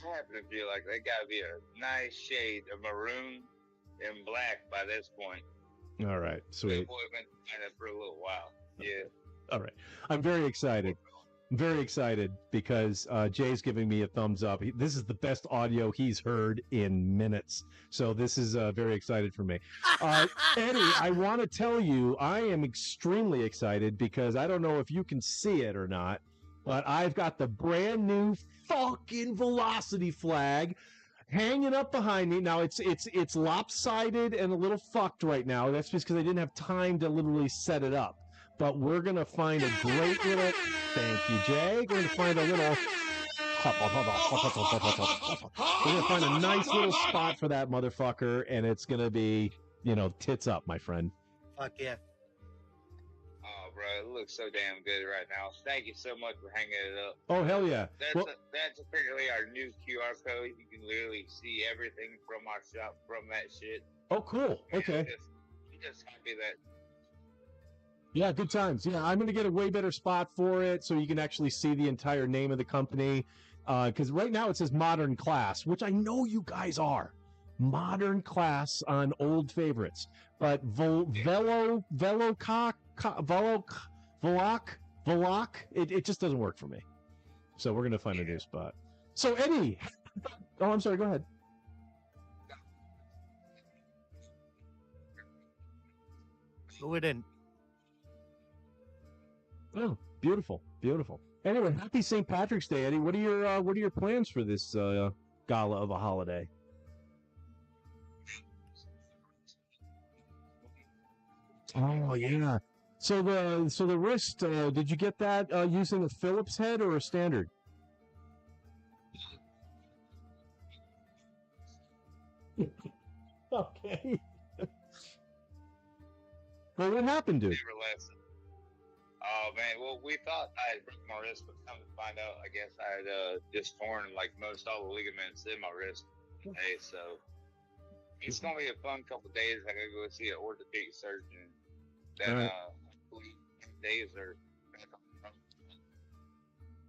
I happen to feel like they got to be a nice shade of maroon and black by this point. All right, sweet. Boy, been playing it for a little while. Yeah. All right. I'm very excited. Very excited because Jay's giving me a thumbs up. This is the best audio he's heard in minutes. So this is very excited for me. Eddie, I want to tell you, I am extremely excited because I don't know if you can see it or not, but I've got the brand new fucking Velocity flag hanging up behind me. Now it's lopsided and a little fucked right now. That's just because I didn't have time to literally set it up. But we're going to find a great little... Thank you, Jay. We're going to find a little... We're going to find a nice little spot for that motherfucker, and it's going to be, tits up, my friend. Fuck yeah. Oh, bro, it looks so damn good right now. Thank you so much for hanging it up. Oh, hell yeah. That's apparently our new QR code. You can literally see everything from our shop from that shit. Oh, cool. Okay. Just happy that... Yeah, good times. Yeah, I'm going to get a way better spot for it so you can actually see the entire name of the company. Because right now it says Modern Class, which I know you guys are. Modern Class on old favorites. But Veloc, it just doesn't work for me. So we're going to find a new spot. So, Eddie. Oh, I'm sorry. Go ahead. Go in. Oh, beautiful, beautiful. Anyway, happy St. Patrick's Day, Eddie. What are your plans for this gala of a holiday? Oh yeah. So the wrist, did you get that using a Phillips head or a standard? Okay. Well, what happened, dude? Never lesson. Oh man, well we thought I had broken my wrist, but come to find out, I guess I had just torn like most all the ligaments in my wrist. Hey, so it's gonna be a fun couple of days. I gotta go see an orthopedic surgeon. Then All right. 2 days are back on the front.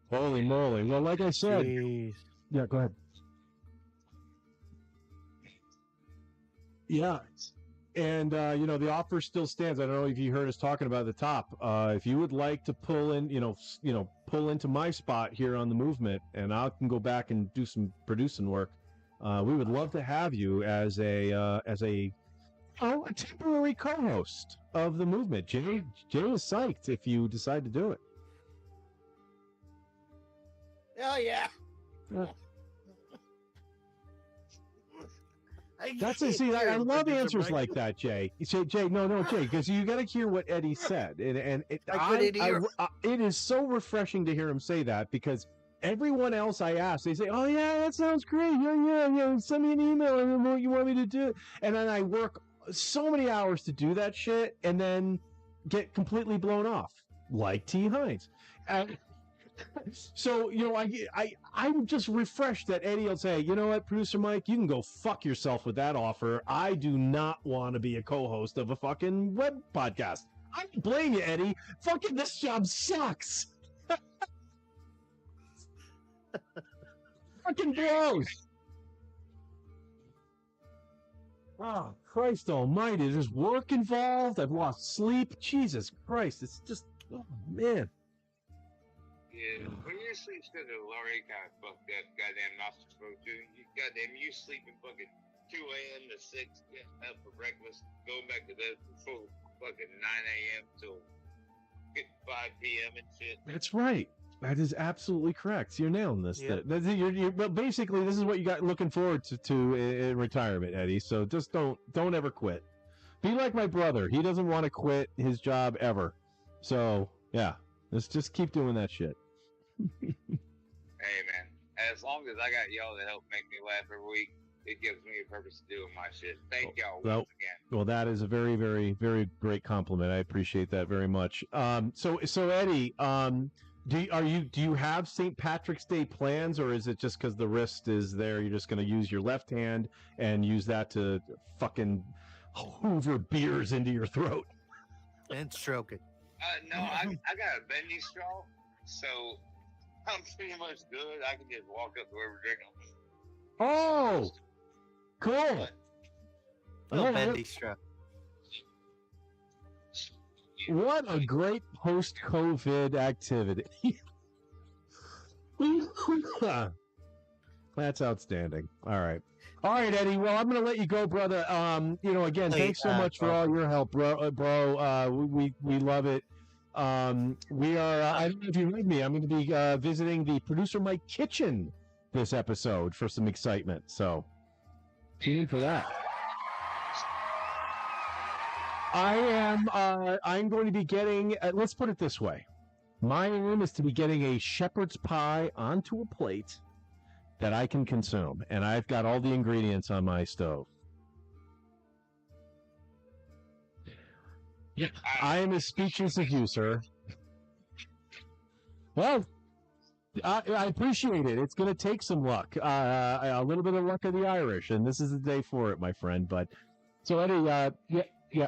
Holy moly! Well, like I said, Jeez. yeah. Go ahead. Yeah. And the offer still stands. I don't know if you heard us talking about at the top. If you would like to pull in, pull into my spot here on the movement, and I can go back and do some producing work. We would love to have you as a temporary co-host of the movement. Jay is psyched if you decide to do it. Hell yeah. That's it. See, I love answers like that, Jay. You say, Jay, no, Jay, because you got to hear what Eddie said, and it is so refreshing to hear him say that, because everyone else I ask, they say, "Oh yeah, that sounds great. Yeah. Send me an email and what you want me to do." And then I work so many hours to do that shit, and then get completely blown off, like T. Hines. So I'm just refreshed that Eddie will say, "You know what, Producer Mike, you can go fuck yourself with that offer. I do not want to be a co-host of a fucking web podcast." I don't blame you, Eddie. Fucking this job sucks. Fucking blows. Oh, Christ almighty. There's work involved. I've lost sleep. Jesus Christ. It's just, oh, man. Yeah, when you sleep still the already kind of fucked up, goddamn not supposed to. You sleeping fucking 2 a.m. to 6, getting up for breakfast, going back to bed before fucking 9 a.m. till 5 p.m. and shit. That's right. That is absolutely correct. You're nailing this. Yep. But basically, this is what you got looking forward to in retirement, Eddie. So just don't ever quit. Be like my brother. He doesn't want to quit his job ever. So yeah, let's just keep doing that shit. Hey man, as long as I got y'all to help make me laugh every week, it gives me a purpose to doing my shit. Thank y'all once again. Well, that is a very, very, very great compliment. I appreciate that very much. So Eddie, do you have St. Patrick's Day plans, or is it just because the wrist is there, you're just going to use your left hand and use that to fucking hoover beers into your throat and stroke it? No, I got a bendy straw, so I'm pretty much good. I can just walk up to wherever drink them. Oh, cool. Little bendy straw. What a great post-COVID activity. That's outstanding. All right, Eddie. Well, I'm going to let you go, brother. Again, thanks so much for all your help, bro. We love it. We are. I don't know if you heard me. I'm going to be visiting the Producer Mike kitchen this episode for some excitement. So tune in for that. I'm going to be getting, let's put it this way. My aim is to be getting a shepherd's pie onto a plate that I can consume. And I've got all the ingredients on my stove. Yeah. I am as speechless as you, sir. Well, I appreciate it. It's going to take some luck. A little bit of luck of the Irish. And this is the day for it, my friend. But, so Eddie, yeah.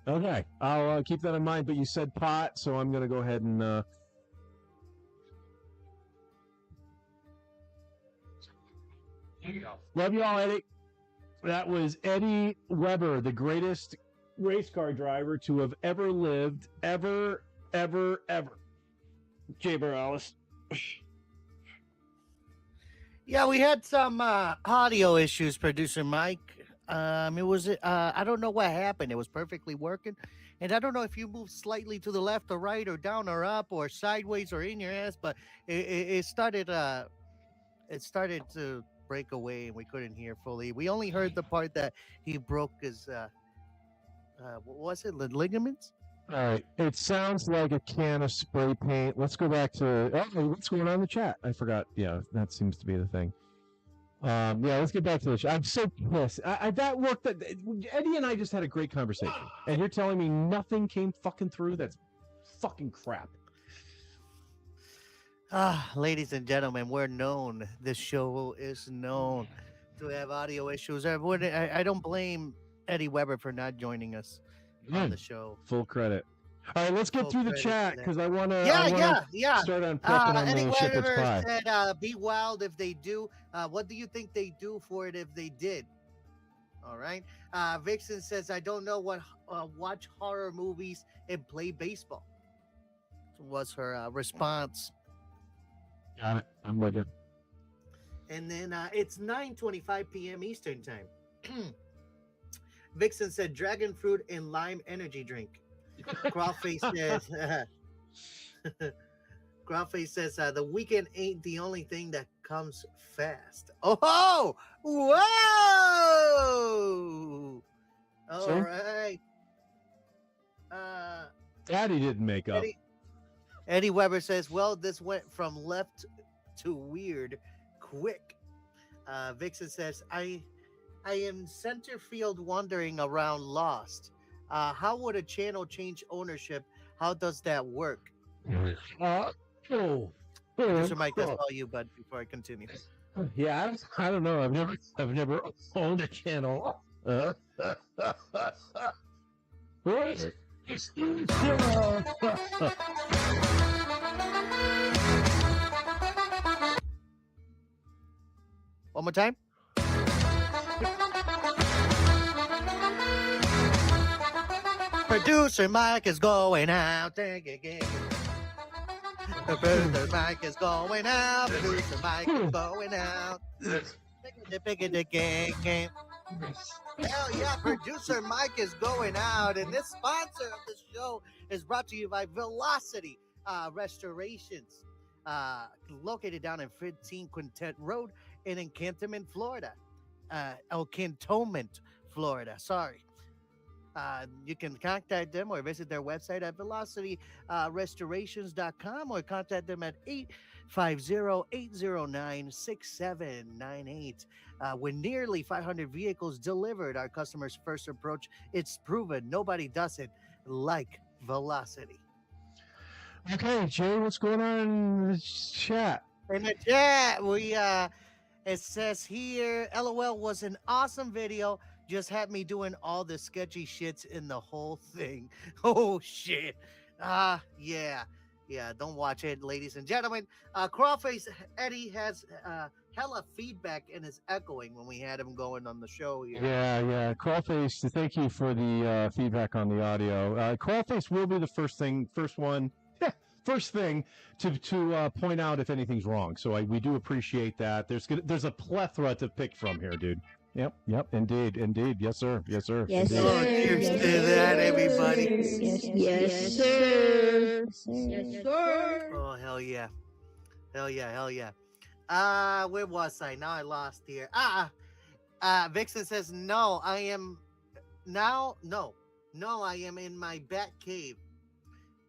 Okay, I'll keep that in mind, but you said pot, so I'm going to go ahead and... Love you all, Eddie. That was Eddie Weber, the greatest race car driver to have ever lived, ever. Jay Morales. Yeah, we had some audio issues, Producer Mike. It was I don't know what happened. It was perfectly working, and I don't know if you moved slightly to the left or right or down or up or sideways or in your ass, but it started to break away, and we couldn't hear fully. We only heard the part that he broke his what was it, the ligaments? All right. It sounds like a can of spray paint. Let's go back to what's going on in the chat. I forgot. Yeah, that seems to be the thing. Yeah, let's get back to the chat. I'm so pissed. That worked. Eddie and I just had a great conversation, and you're telling me nothing came fucking through. That's fucking crap. Ladies and gentlemen, we're known. This show is known to have audio issues. I don't blame Eddie Weber for not joining us on the show. Full credit. All right, let's get Full through the credit chat for that. because I want to. Yeah. Start on prepping on Eddie the shepherd's Weber pie. said, "Be wild if they do." What do you think they do for it if they did? All right. Vixen says, "I don't know what watch horror movies and play baseball." Was her response. Got it. I'm with you. And then it's 9:25 p.m. Eastern time. Vixen said, "Dragon fruit and lime energy drink." Crawface says, Crawface says, "The weekend ain't the only thing that comes fast." Oh, whoa! All See? right. Daddy didn't make up. Eddie Weber says, "Well, this went from left to weird quick." Vixen says, I am center field wandering around lost. How would a channel change ownership? How does that work?" Mr. Mike, that's all you, bud, before I continue. Yeah, I don't know. I've never owned a channel. One more time. Producer Mike is going out. Producer Mike is going out. Producer Mike is going out. Hell yeah, Producer Mike is going out. And this sponsor of the show is brought to you by Velocity Restorations, located down in 15 Quintet Road in Cantonment, Florida. Cantonment, Florida. Sorry. You can contact them or visit their website at velocityrestorations.com or contact them at 850-809-6798. With nearly 500 vehicles delivered, our customers' first approach, it's proven nobody does it like Velocity. Okay, Jay, what's going on in the chat? In the chat, it says here, LOL was an awesome video. Just had me doing all the sketchy shits in the whole thing. Oh shit. Yeah. Don't watch it, ladies and gentlemen. Crawface Eddie has hella feedback and is echoing when we had him going on the show here. Yeah. Crawface, thank you for the feedback on the audio. Crawface will be the first thing to point out if anything's wrong. So we do appreciate that. There's a plethora to pick from here, dude. Yep, indeed. Yes, sir. Yes, indeed. sir. Cheers to that, everybody. Yes, sir. Yes, sir. Oh, hell yeah. Where was I? Now I lost here. Vixen says, no, I am in my bat cave.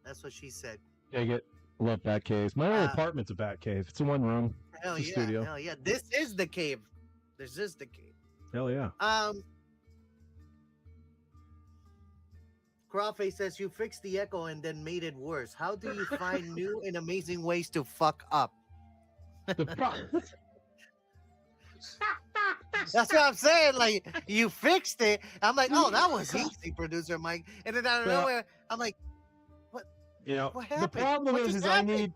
That's what she said. Dig it. Love bat caves. My old apartment's a bat cave. It's a one room. Hell it's a yeah. studio. Hell yeah. This is the cave. Hell yeah. Crawface says, you fixed the echo and then made it worse. How do you find new and amazing ways to fuck up? That's what I'm saying. Like, you fixed it. I'm like, oh, that was easy, Producer Mike. And then out of nowhere, I'm like, what? What happened? The problem is I need.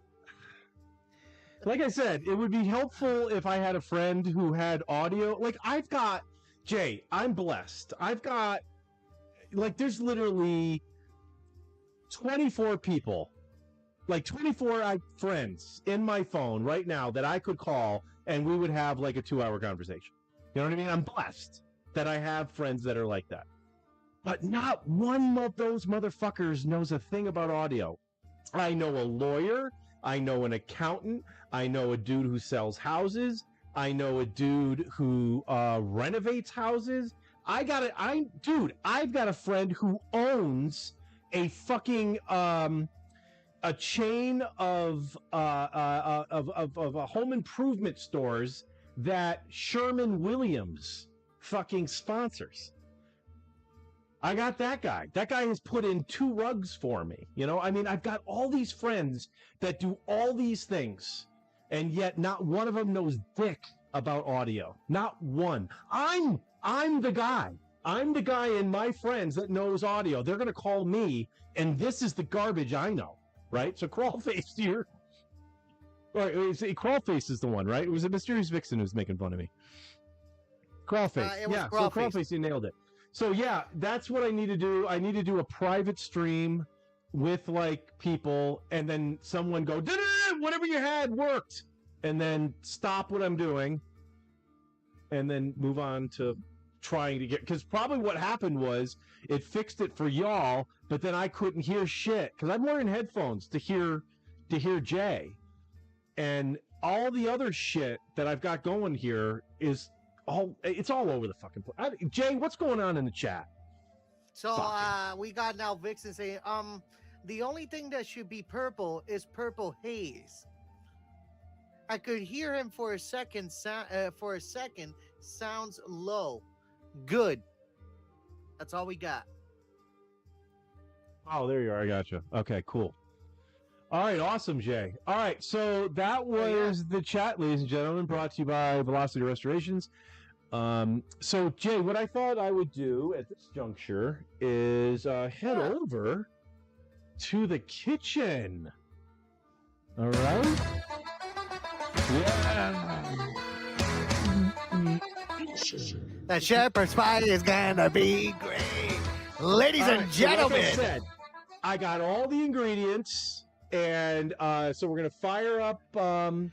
Like I said, it would be helpful if I had a friend who had audio. Like Jay, I'm blessed. There's literally 24 people, 24 friends in my phone right now that I could call and we would have a 2-hour conversation. You know what I mean? I'm blessed that I have friends that are like that. But not one of those motherfuckers knows a thing about audio. I know a lawyer. I know an accountant. I know a dude who sells houses. I know a dude who renovates houses. I've got a friend who owns a fucking a chain of home improvement stores that Sherman Williams fucking sponsors. I got that guy. That guy has put in 2 rugs for me. You know, I mean, I've got all these friends that do all these things, and yet not one of them knows dick about audio. Not one. I'm the guy. I'm the guy in my friends that knows audio. They're going to call me, and this is the garbage I know, right? So Crawlface here. Or Crawlface is the one, right? It was a Mysterious Vixen who was making fun of me. Crawlface. It was yeah, Crawlface. So Crawlface, you nailed it. So yeah, that's what I need to do. I need to do a private stream with like people, and then someone go, whatever you had worked, and then stop what I'm doing, and then move on to trying to get, because probably what happened was it fixed it for y'all, but then I couldn't hear shit because I'm wearing headphones to hear Jay, and all the other shit that I've got going here is it's all over the fucking place. Jay, what's going on in the chat? So we got now Vixen saying, the only thing that should be purple is purple haze. I could hear him for a second. Sounds low. Good. That's all we got. Oh, there you are. I gotcha. Okay, cool. All right, awesome, Jay. All right, so that was the chat, ladies and gentlemen, brought to you by Velocity Restorations. So, Jay, what I thought I would do at this juncture is head over to the kitchen. All right? Yeah. The shepherd's pie is gonna be great. Ladies and gentlemen. So like I said, I got all the ingredients, and so we're gonna fire up all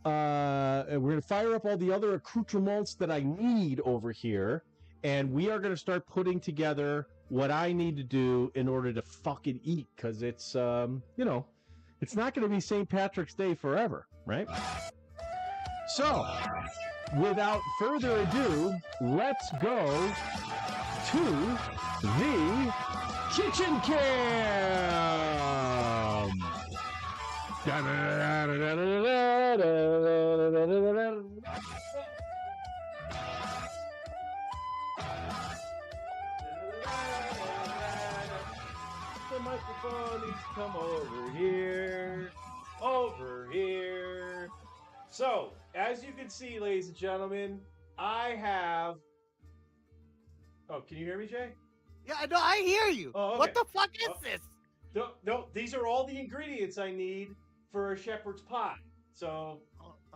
the other accoutrements that I need over here, and we are gonna start putting together what I need to do in order to fucking eat, because it's it's not gonna be St. Patrick's Day forever, right? So, without further ado, let's go to the kitchen cam. The microphone needs to come over here. So, as you can see, ladies and gentlemen, I have... Oh, can you hear me, Jay? Yeah, no, I hear you. Oh, okay. What the fuck is this? No, these are all the ingredients I need for a shepherd's pie. So,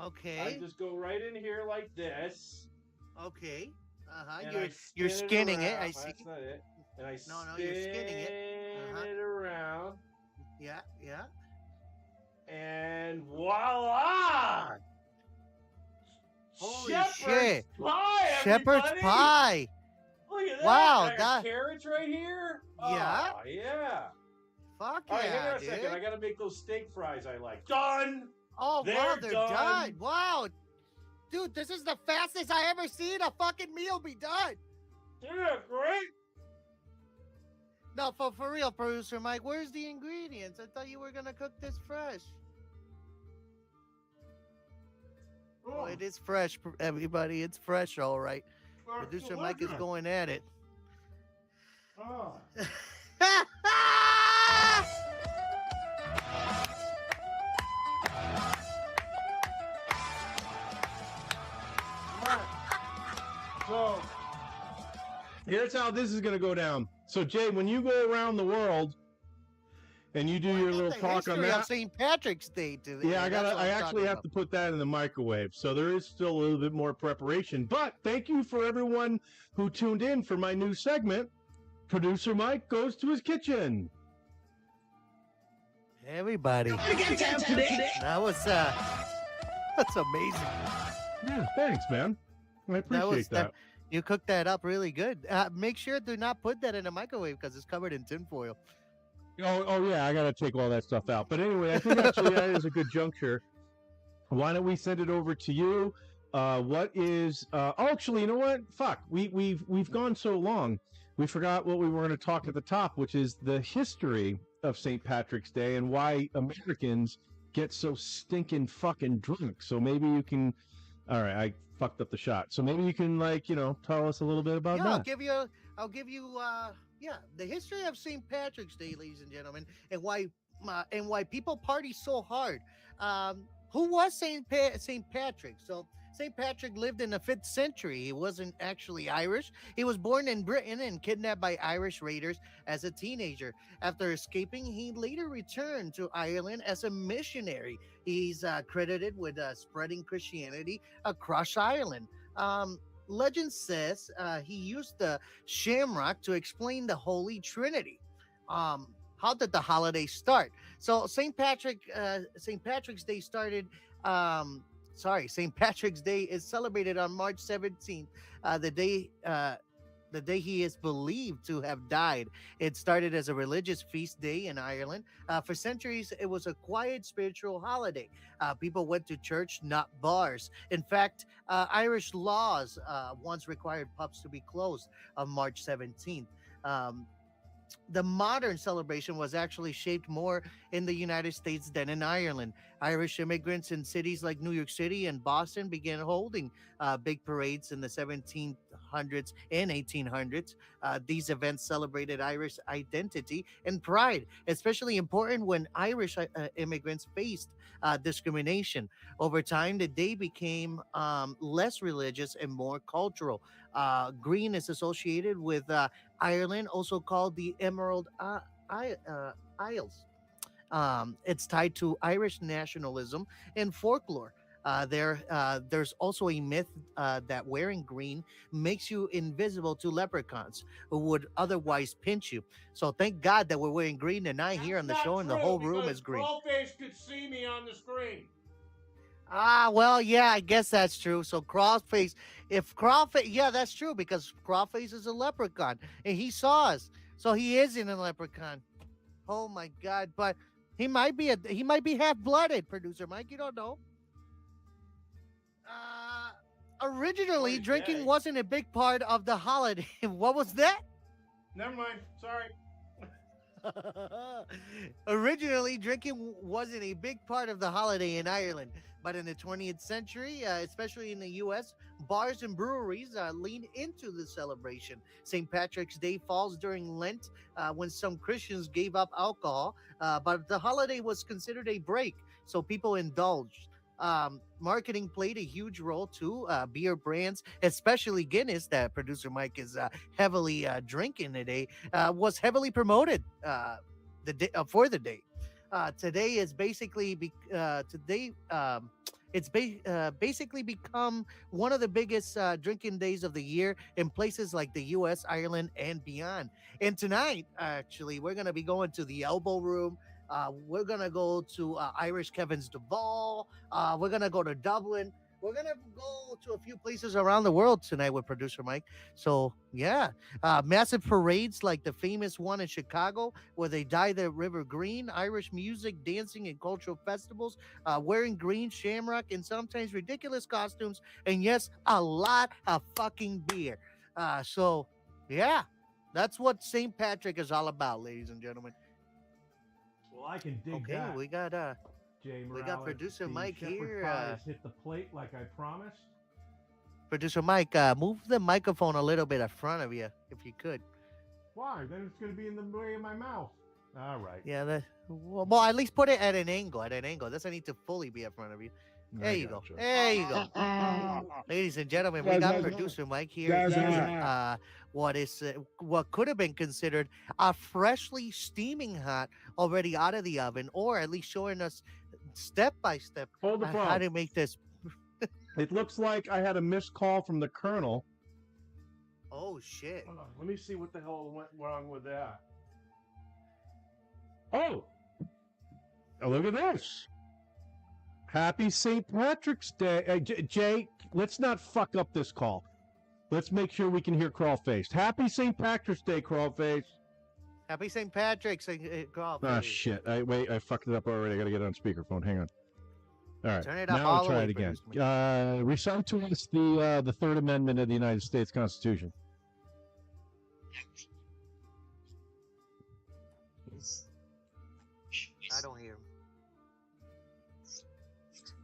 Okay. I just go right in here like this. Okay. And You're skinning it. I around. see. That's not it. And I No, you're skinning it. it around. Yeah. And voila! Holy Shepherd's shit. pie, Shepherd's everybody! pie. Look at that. Wow, I got carrots right here. Yeah? Oh, yeah. Fuck All right, yeah, hang on a dude. second. I gotta make those steak fries I like. Done. Oh, wow, they're done. done. Wow. Dude, this is the fastest I ever seen a fucking meal be done. Yeah, great. No, for real, producer Mike, where's the ingredients? I thought you were gonna cook this fresh. Oh, it is fresh, everybody. It's fresh, all right. Producer Mike is going at it. Oh. So, here's how this is going to go down. So, Jay, when you go around the world and you do your little talk on that, St. Patrick's Day today. yeah, I actually have to put that in the microwave. So there is still a little bit more preparation. But thank you for everyone who tuned in for my new segment. Producer Mike goes to his kitchen. Everybody. That was that's amazing. Yeah, thanks, man. I appreciate that. You cooked that up really good. Make sure to not put that in a microwave because it's covered in tinfoil. Oh yeah, I gotta take all that stuff out. But anyway, I think actually that is a good juncture. Why don't we send it over to you? What is? Actually, you know what? Fuck, we've gone so long. we forgot what we were going to talk at the top, which is the history of St. Patrick's Day and why Americans get so stinking fucking drunk. So maybe you can. All right, I fucked up the shot. So maybe you can, like, tell us a little bit about Yeah, that. I'll give you, the history of St. Patrick's Day, ladies and gentlemen, and why people party so hard. Who was St. Patrick? So St. Patrick lived in the 5th century. He wasn't actually Irish. He was born in Britain and kidnapped by Irish raiders as a teenager. After escaping, he later returned to Ireland as a missionary. He's credited with spreading Christianity across Ireland. Legend says he used the shamrock to explain the Holy Trinity. How did the holiday start? So St. Patrick's Day started. St. Patrick's Day is celebrated on March 17th, the day he is believed to have died. It started as a religious feast day in Ireland. For centuries, it was a quiet spiritual holiday. People went to church, not bars. In fact, Irish laws once required pubs to be closed on March 17th. The modern celebration was actually shaped more in the United States than in Ireland. Irish immigrants in cities like New York City and Boston began holding big parades in the 1700s and 1800s. These events celebrated Irish identity and pride, especially important when Irish immigrants faced discrimination. Over time, the day became less religious and more cultural. Green is associated with Ireland, also called the Emerald Isles. It's tied to Irish nationalism and folklore. There's also a myth that wearing green makes you invisible to leprechauns who would otherwise pinch you. So thank God that we're wearing green tonight here on the show, and the whole room is green. Crawfish could see me on the screen. Well, yeah, I guess that's true. So Crawface, yeah, that's true, because Crawface is a leprechaun and he saw us, so he isn't a leprechaun. Oh my God! But he might be half-blooded. Producer Mike, you don't know. Originally, drinking wasn't a big part of the holiday. What was that? Never mind. Sorry. Originally, drinking wasn't a big part of the holiday in Ireland, but in the 20th century, especially in the U.S., bars and breweries leaned into the celebration. St. Patrick's Day falls during Lent, when some Christians gave up alcohol, but the holiday was considered a break, so people indulged. Marketing played a huge role too. Beer brands, especially Guinness, that producer Mike is heavily drinking today, was heavily promoted for the day. Today is basically basically become one of the biggest drinking days of the year in places like the U.S., Ireland, and beyond. And tonight, actually, we're gonna be going to the Elbow Room. We're gonna go to Irish Kevin's Duval. We're gonna go to Dublin. We're gonna go to a few places around the world tonight with producer Mike. So yeah, massive parades like the famous one in Chicago where they dye the river green. Irish music, dancing, and cultural festivals. Wearing green, shamrock, and sometimes ridiculous costumes. And yes, a lot of fucking beer. So yeah, that's what St. Patrick is all about, ladies and gentlemen. Well, I can dig Okay, that. we got Jay we got Morales, producer the Mike shepherd here. pie has hit the plate like I promised. Producer Mike, move the microphone a little bit in front of you, if you could. Why? Then it's going to be in the way of my mouth. All right. Yeah, well, at least put it at an angle. It doesn't need to fully be in front of you. There you go. gotcha. There you go. Ladies and gentlemen, we got producer Mike here. What could have been considered a freshly steaming hot, already out of the oven, or at least showing us step by step Hold the how phone. to make this. It looks like I had a missed call from the Colonel. Oh shit! Hold on, let me see what the hell went wrong with that. Oh, look at this. Happy St. Patrick's Day. Jay, let's not fuck up this call. Let's make sure we can hear Crawlface. Happy St. Patrick's Day, Crawlface. Happy St. Patrick's. Oh, shit. I fucked it up already. I got to get it on speakerphone. Hang on. All right. Turn it up now all I'll the try way, it again. producer Recite to us the Third Amendment of the United States Constitution. I don't hear him.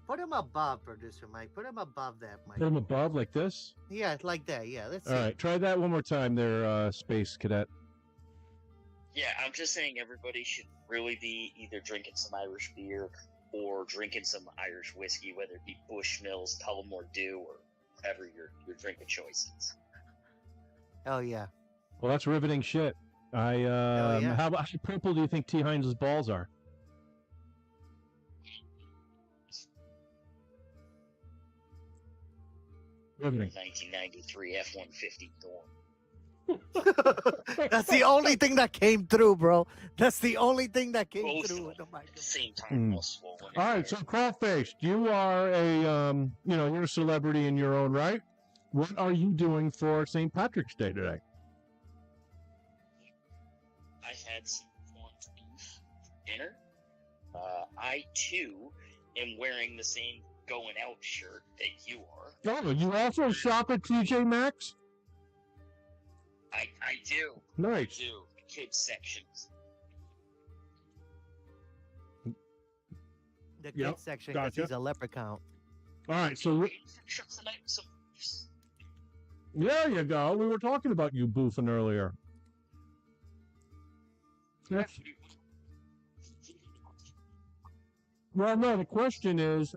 Put him above, producer Mike. Put him above that, Mike. Put him above like this? Yeah, like that. Yeah, let's All see. right, try that one more time there, Space Cadet. Yeah, I'm just saying everybody should really be either drinking some Irish beer or drinking some Irish whiskey, whether it be Bushmills, Tullamore Dew, or whatever your drink of choice is. Oh yeah. Well, that's riveting shit. yeah. How purple do you think T. Hines' balls are? Riveting. 1993 F-150 Thorn. That's the only thing that came through, bro. That's the only thing that came Both through. of them at the same time, almost swollen. All right, so Crawfish, you are a you're a celebrity in your own right. What are you doing for St. Patrick's Day today? I had some corned beef dinner. I too am wearing the same going out shirt that you are. Oh, you also shop at TJ Maxx? I do. Nice. I do. The kids sections. The kids Yep, section because gotcha. he's a leprechaun. All right, so there you go. We were talking about you boofing earlier. That's- Well, no, the question is,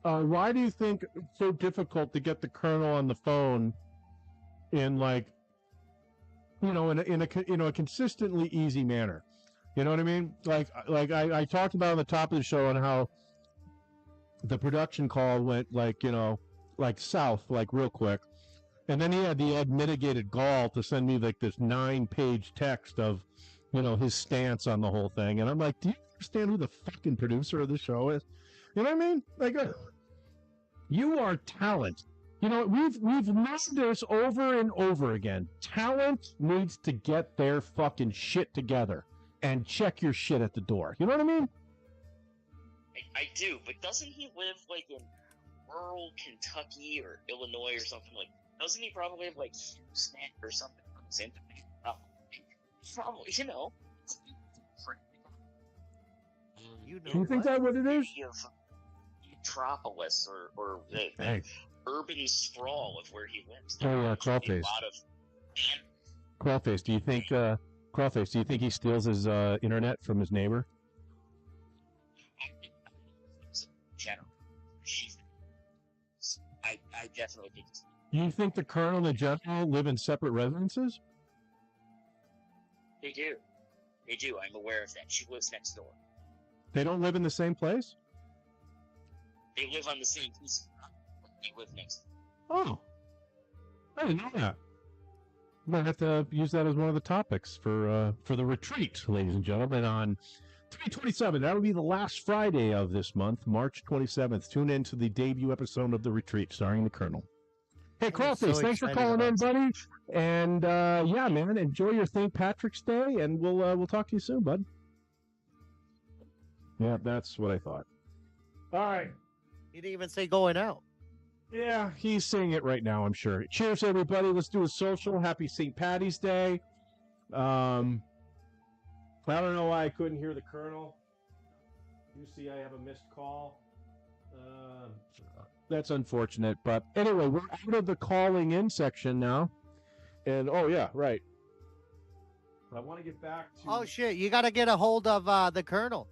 why do you think it's so difficult to get the Colonel on the phone in like, in a consistently easy manner? You know what I mean? Like I talked about on the top of the show on how the production call went like south, like real quick. And then he had the mitigated gall to send me like this 9-page text of, his stance on the whole thing. And I'm like, do you understand who the fucking producer of the show is? You know what I mean? Like, you are talent. We've known this over and over again. Talent needs to get their fucking shit together and check your shit at the door. You know what I mean? I do, but doesn't he live like in rural Kentucky or Illinois or something like? Doesn't he probably have like snack or something comes in? Probably, Do you think that's what it is? Metropolis or the urban sprawl of where he lives. Oh, yeah, Crawface. Crawface, do you think he steals his internet from his neighbor? I definitely think. You think the Colonel and the General live in separate residences? They do. They do. I'm aware of that. She lives next door. They don't live in the same place? They live on the same piece of property. They live next door. Oh. I didn't know that. Might have to use that as one of the topics for the retreat, ladies and gentlemen, on 3/27. That will be the last Friday of this month, March 27th. Tune in to the debut episode of The Retreat, starring the Colonel. Hey, Crawfish, thanks for calling in, buddy. And yeah, man, enjoy your St. Patrick's Day, and we'll talk to you soon, bud. Yeah, that's what I thought. All right. He didn't even say going out. Yeah, he's saying it right now, I'm sure. Cheers, everybody. Let's do a social. Happy St. Paddy's Day. I don't know why I couldn't hear the Colonel. You see I have a missed call. That's unfortunate. But anyway, we're out of the calling in section now. And, oh, yeah, right. I want to get back to... Oh, shit. You got to get a hold of the Colonel.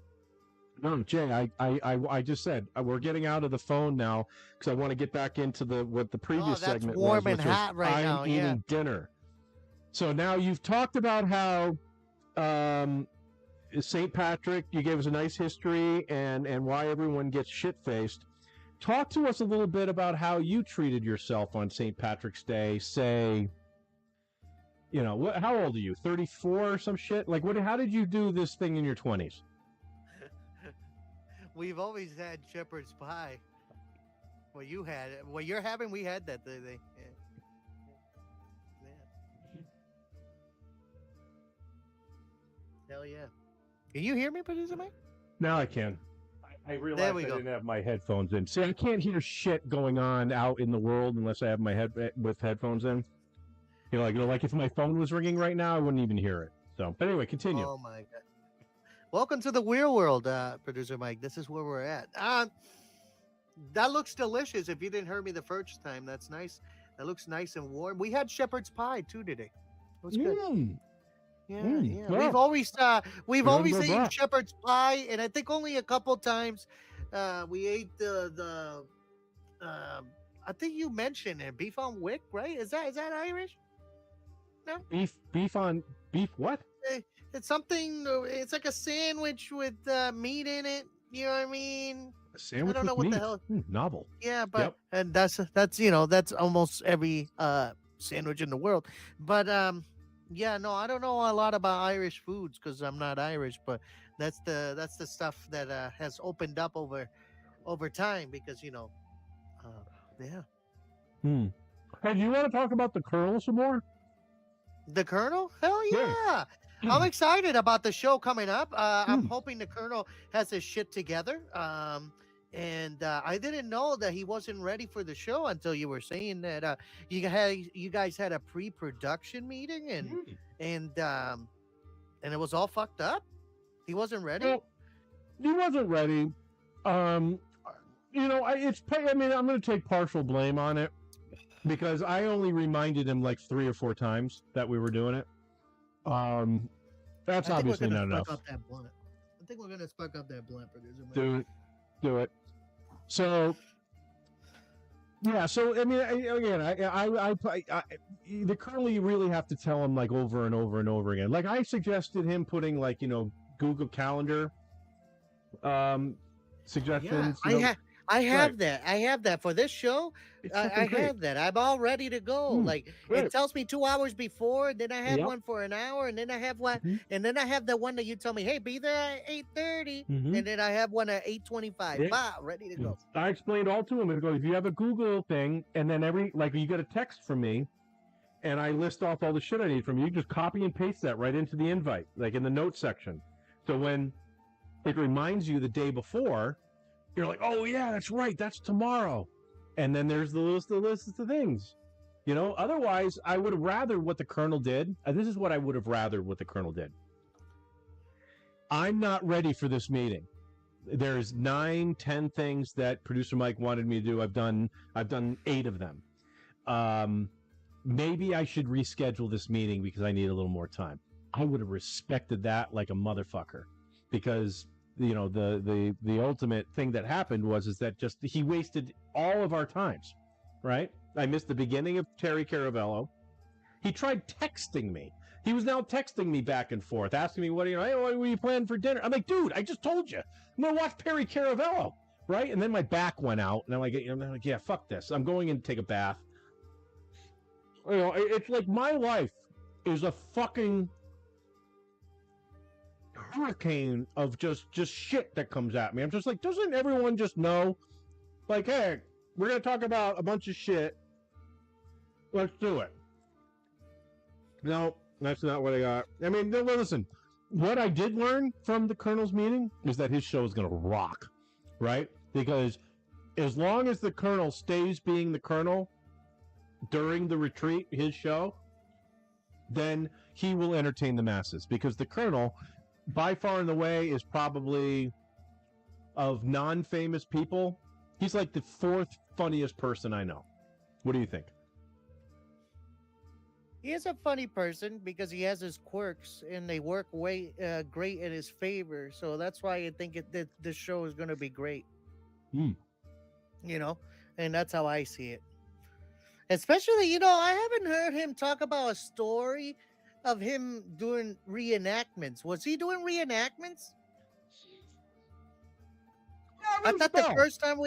No, Jay, I just said we're getting out of the phone now because I want to get back into what the previous segment was. Warm and which was hot right I'm now. eating Yeah. dinner. So now you've talked about how St. Patrick, you gave us a nice history and why everyone gets shit-faced. Talk to us a little bit about how you treated yourself on St. Patrick's Day. Say, how old are you? 34 or some shit? Like, how did you do this thing in your 20s? We've always had shepherd's pie. Well, you had it. What you're having, we had that today. Yeah. Hell yeah. Can you hear me, producer Mike? Now I can. I realized There I we go. didn't have my headphones in. See, I can't hear shit going on out in the world unless I have my with headphones in. Like if my phone was ringing right now, I wouldn't even hear it. So, but anyway, continue. Oh my god! Welcome to the real world, producer Mike. This is where we're at. That looks delicious. If you didn't hear me the first time, that's nice. That looks nice and warm. We had shepherd's pie too today. It was good. Yeah. Wow. We've always go eaten back. shepherd's pie, and I think only a couple times we ate the I think you mentioned it, beef on wick, right? Is that Irish? No, Beef what? it's something. It's like a sandwich with meat in it. You know what I mean? A sandwich I don't know with what the meat. hell. Novel. Yeah, but Yep. and that's almost every sandwich in the world. But yeah, no, I don't know a lot about Irish foods because I'm not Irish, but that's the stuff that has opened up over time because yeah. Hey, do you want to talk about the Colonel some more? The Colonel? Hell Yeah. yeah. I'm excited about the show coming up. I'm hoping the Colonel has his shit together. And I didn't know that he wasn't ready for the show until you were saying that you guys had a pre-production meeting and it was all fucked up. He wasn't ready. Well, he wasn't ready. I'm going to take partial blame on it because I only reminded him like 3 or 4 times that we were doing it. That's obviously not enough. I think we're gonna spark up that blunt, producer. Do it. So, yeah. So I mean, the Colonel, you really have to tell him like over and over and over again. Like I suggested him putting like Google Calendar suggestions. Yeah, I have that for this show. I have that. I'm all ready to go. Like great. it tells me 2 hours before, then I have Yep. one for an hour, and then I have one, and then I have the one that you tell me, hey, be there at 8:30, and then I have one at 8:25. Yeah. Bah, ready to go. I explained all to him. I go, if you have a Google thing, and then you get a text from me, and I list off all the shit I need from you, you just copy and paste that right into the invite, like in the notes section. So when it reminds you the day before, you're like, oh yeah, that's right, that's tomorrow. And then there's the list of things. Otherwise, I would have rather what the Colonel did. This is what I would have rather what the Colonel did. I'm not ready for this meeting. There's 9, 10 things that producer Mike wanted me to do. I've done 8 of them. Maybe I should reschedule this meeting because I need a little more time. I would have respected that like a motherfucker, because the ultimate thing that happened is that just he wasted all of our times, right? I missed the beginning of Terry Caravello. He tried texting me. He was now texting me back and forth, asking me what are you planning for dinner? I'm like, dude, I just told you I'm gonna watch Terry Caravello, right? And then my back went out, and I'm like, yeah, fuck this. I'm going in to take a bath. It's like my life is a fucking hurricane of just shit that comes at me. I'm just like, doesn't everyone just know? Like, hey, we're gonna talk about a bunch of shit. Let's do it. No, that's not what I got. I mean, listen, what I did learn from the Colonel's meeting is that his show is gonna rock, right? Because as long as the Colonel stays being the Colonel during the retreat, his show, then he will entertain the masses. Because the Colonel, by far and away, is probably, of non-famous people, he's like the 4th funniest person I know. What do you think? He is a funny person because he has his quirks and they work great in his favor. So that's why I think that this show is going to be great. And that's how I see it. Especially, I haven't heard him talk about a story of him doing reenactments. Was he doing reenactments? Yeah, I thought the first time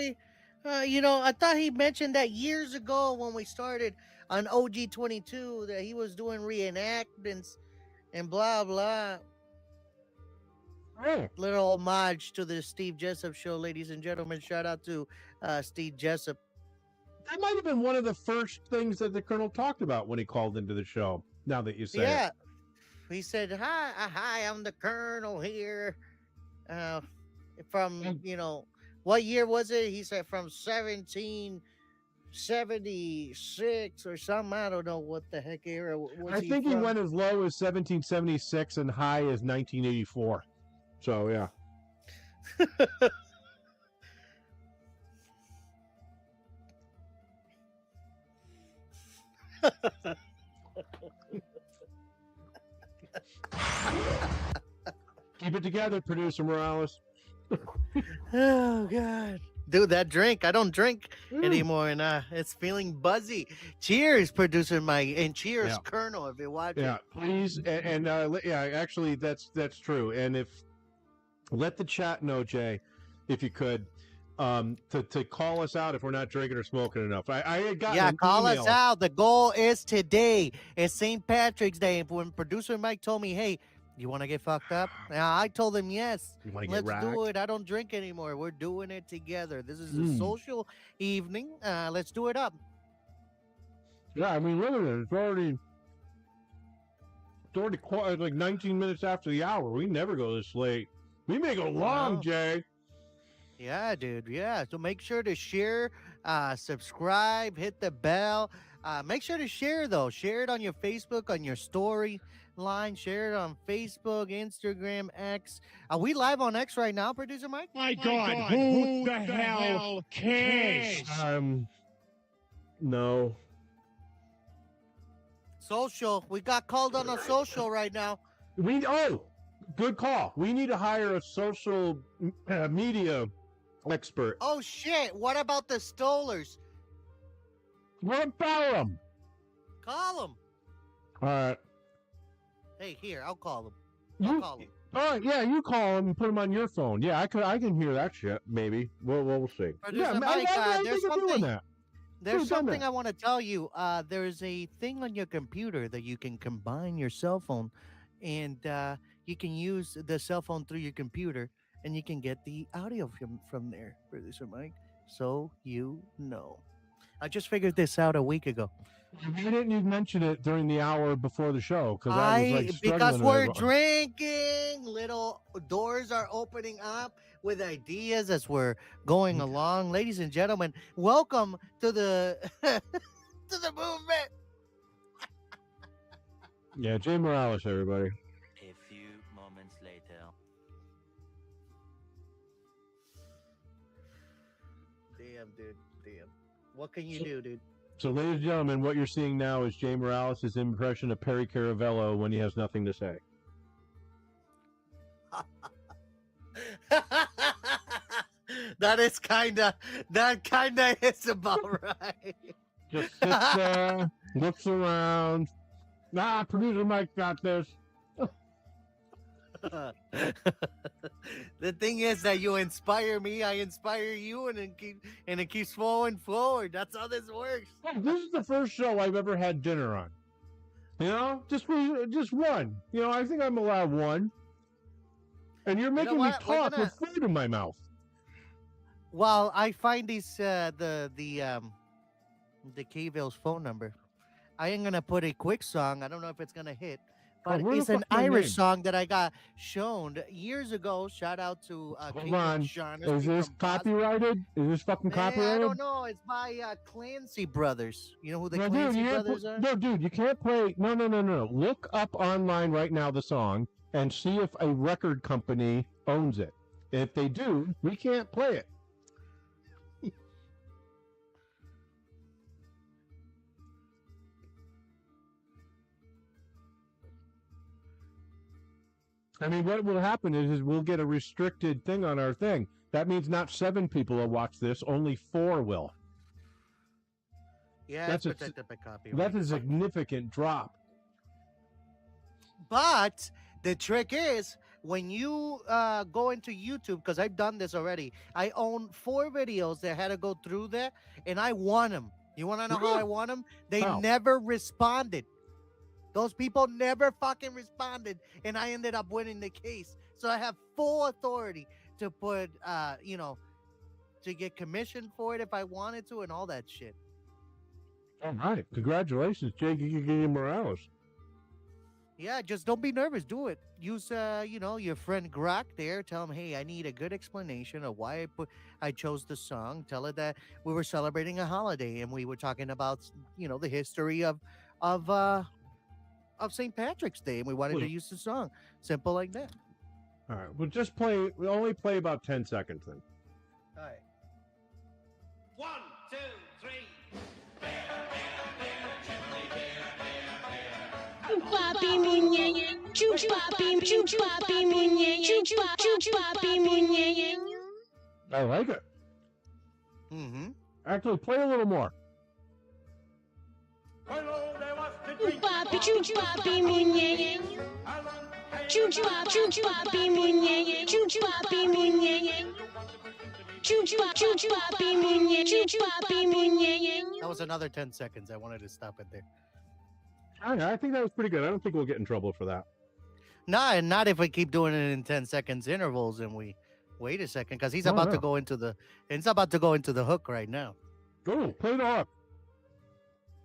I thought he mentioned that years ago when we started on OG22 that he was doing reenactments and blah, blah. Oh. Little homage to the Steve Jessup show, ladies and gentlemen. Shout out to Steve Jessup. That might have been one of the first things that the Colonel talked about when he called into the show, now that you say it. He said, hi, I'm the Colonel here. From, what year was it? He said from 17 76 or something. I don't know what the heck era was I think he from. went as low as 1776 and high as 1984. So yeah. Keep it together, producer Morales. Oh God, dude, that drink. I don't drink anymore, and it's feeling buzzy. Cheers, producer Mike, and cheers, Yeah. Colonel, if you're watching. Yeah, please, and yeah, actually, that's true. And if let the chat know, Jay, if you could, to call us out if we're not drinking or smoking enough. I got call us out. The goal is today. It's St. Patrick's Day. When producer Mike told me, "Hey, you want to get fucked up?" I told him yes. You wanna get Let's do racked? it. I don't drink anymore. We're doing it together. This is a social evening. Let's do it up. Yeah, I mean, look at it. It's already like 19 minutes after the hour. We never go this late. We may go long, Jay. Yeah, dude. Yeah. So make sure to share, subscribe, hit the bell. Make sure to share, though. Share it on your Facebook, on your story line. Share it on Facebook, Instagram, X. Are we live on X right now, producer Mike? My God, who the hell cares? No. Social. We got called on a social right now. Good call. We need to hire a social media expert. Oh, shit. What about the Stolers? What about them? Call them. All right. Hey, here. I'll call them. You, call them. All right, yeah, you call them and put them on your phone. Yeah, I can hear that shit. Maybe we'll see. Producer Yeah, Mike, I there's think of doing something. that. There's Who's done something that? I want to tell you. There's a thing on your computer that you can combine your cell phone, and you can use the cell phone through your computer, and you can get the audio from there, producer Mike. So you know. I just figured this out a week ago. Why didn't you mention it during the hour before the show? Because I was like because struggling we're with it. drinking. Little doors are opening up with ideas as we're going along. Ladies and gentlemen, welcome to the to the movement. Yeah, Jay Morales, everybody. A few moments later. Damn, dude. Damn. What can you do, dude? So, ladies and gentlemen, what you're seeing now is Jay Morales' impression of Perry Caravello when he has nothing to say. That kind of is about right. Just sits there, looks around. Producer Mike got this. The thing is that you inspire me, I inspire you, and it keeps flowing forward. That's how this works. This is the first show I've ever had dinner on. You know, just one. You know, I think I'm allowed one. And you're making me talk with food in my mouth. Well, I find these the K-Ville's phone number. I am gonna put a quick song. I don't know if it's gonna hit, but it's an Irish song that I got shown years ago. Shout out to Hold on. Is this copyrighted? Is this fucking copyrighted? I don't know. It's by Clancy Brothers. You know who the Clancy Brothers are? No, dude, you can't play. No. Look up online right now the song and see if a record company owns it. If they do, we can't play it. I mean, what will happen is we'll get a restricted thing on our thing. That means not 7 people will watch this, only 4 will. Yeah, that's protected by copyright. That's a significant drop. But the trick is when you go into YouTube, because I've done this already. I own 4 videos that had to go through there, and I won them. You want to know how I won them? They never responded. Those people never fucking responded, and I ended up winning the case. So I have full authority to put, to get commission for it if I wanted to, and all that shit. All right, congratulations, Jay GiGiGi Morales. Yeah, just don't be nervous. Do it. Use, your friend Grok there. Tell him, hey, I need a good explanation of why I chose the song. Tell her that we were celebrating a holiday and we were talking about, the history of St. Patrick's Day, and we wanted to use the song. Simple like that. All right, we'll just play. We'll only play about 10 seconds then. All right. 1, 2, 3. Papi Muñe, chupapi, chupapi Muñe, chupapi Muñe. I like it. Mm-hmm. Actually, play a little more. Papi, chupapi Muñe, chupapi Muñe, chupapi Muñe. Chupapi Muñe, chupapi Muñe. That was another 10 seconds. I wanted to stop it there. I think that was pretty good. I don't think we'll get in trouble for that. Nah, and not if we keep doing it in 10 seconds intervals and we wait a second, because he's about to go into the hook right now. Go, play it off.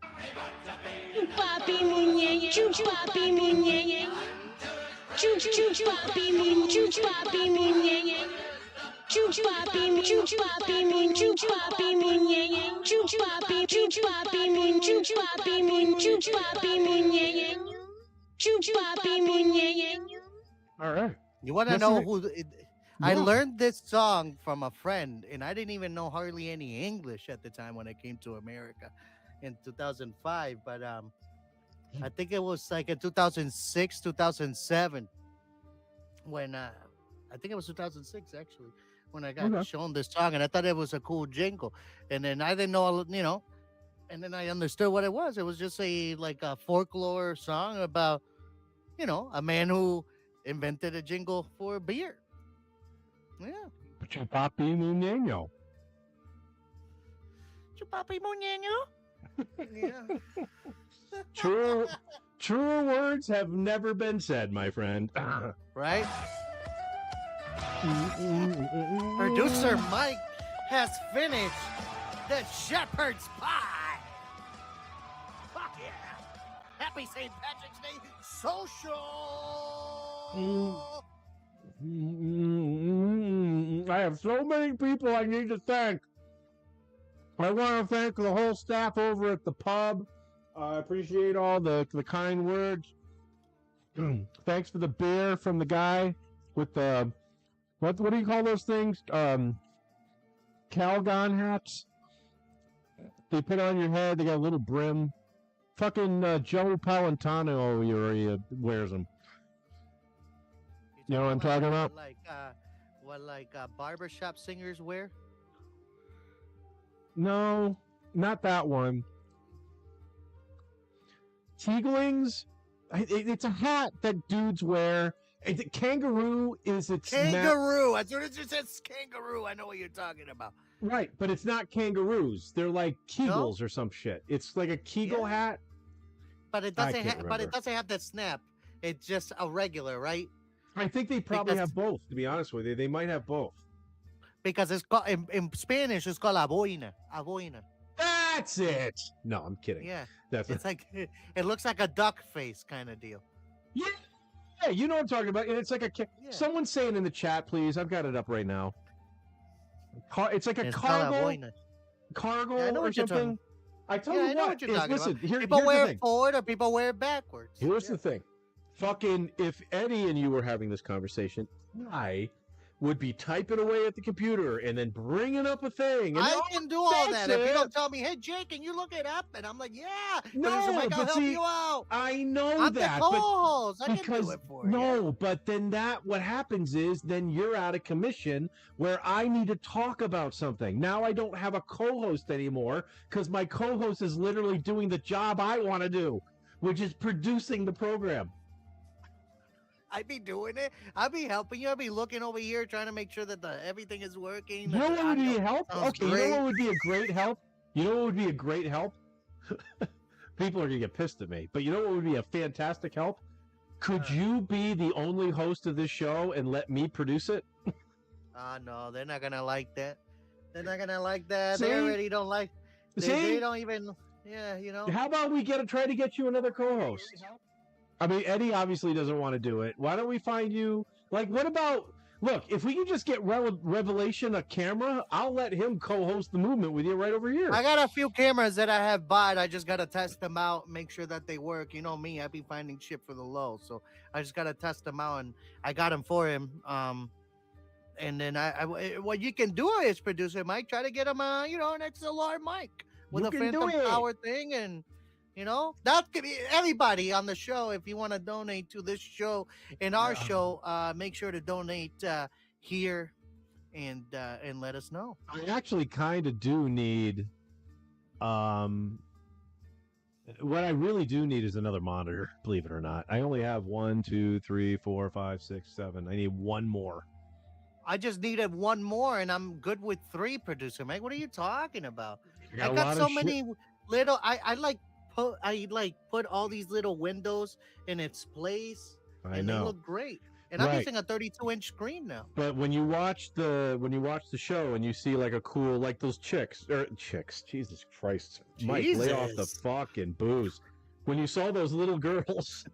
Papi Muñe, chupapi Muñe, chupapi Muñe, chupapi Muñe. Chupapi Muñe, chupapi Muñe, chupapi Muñe, chupapi Muñe, chupapi Muñe, chupapi Muñe. All right. You want to know who? I learned this song from a friend, and I didn't even know hardly any English at the time when I came to America in 2005. But I think it was like in 2006, 2007, when I think it was 2006 actually, when I got shown this song, and I thought it was a cool jingle, and then I didn't know, and then I understood what it was. It was just a folklore song about, a man who invented a jingle for beer. Yeah. Chupapi Muñeño. Chupapi Muñeño. Yeah. Truer words have never been said, my friend. Right? Producer Mike has finished the shepherd's pie. Fuck yeah! Happy St. Patrick's Day social. I have so many people I need to thank. I want to thank the whole staff over at the pub. I appreciate all the kind words. Thanks for the beer from the guy with the what do you call those things? Calgon hats. They put on your head. They got a little brim. Fucking Joe Palantano wears them. You know what I'm talking about? What barbershop singers wear? No, not that one. Tieglings? It's a hat that dudes wear. Kangaroo is its kangaroo. As soon as it says kangaroo, I know what you're talking about. Right, but it's not kangaroos. They're like Kegels or some shit. It's like a Kegel hat. But it doesn't have that snap. It's just a regular, right? I think they probably have both, to be honest with you. They might have both. Because it's called in Spanish, it's called a boina. A boina. That's it. No, I'm kidding. Yeah. It's like it looks like a duck face kind of deal. Yeah. Yeah, you know what I'm talking about. And it's like someone saying in the chat, please. I've got it up right now. It's like a cargo or something. I tell you what. Listen, here's people wear the it thing. forward or people wear it backwards. Here's the thing. Fucking, if Eddie and you were having this conversation, I would be typing away at the computer and then bringing up a thing. And I can do all that. If you don't tell me, hey, Jake, can you look it up? And I'm like, yeah. No, Mike, I'll help you out. I know I'm that. The co-host. I can do it for you. No, but then what happens is then you're out of commission where I need to talk about something. Now I don't have a co-host anymore because my co-host is literally doing the job I want to do, which is producing the program. I'd be doing it. I'd be helping you. I'd be looking over here trying to make sure that everything is working. You know what would be help? Okay, you know what would be a great help? You know what would be a great help? People are going to get pissed at me. But you know what would be a fantastic help? Could you be the only host of this show and let me produce it? No, they're not going to like that. They're not going to like that. See? They already don't like. They don't even. How about we try to get you another co-host? I mean, Eddie obviously doesn't want to do it. Why don't we find you? Like, what about? Look, if we can just get Revelation a camera, I'll let him co-host the movement with you right over here. I got a few cameras that I have bought. I just gotta test them out, make sure that they work. You know me, I be finding shit for the low, so I just gotta test them out, and I got them for him. And then what you can do is producer Mike, try to get him an XLR mic with a phantom power thing, and that could be everybody on the show. If you want to donate to this show and our show, make sure to donate here and let us know. I actually kind of do need what I really do need is another monitor, believe it or not. I only have 1, 2, 3, 4, 5, 6, 7. I need one more. I just needed one more, and I'm good with 3, producer Mike. What are you talking about? I got so many little. I put all these little windows in its place, and they look great. And I'm using a 32-inch screen now. But when you watch the show and you see like a cool, like those chicks, Jesus Christ, Mike, lay off the fucking booze. When you saw those little girls,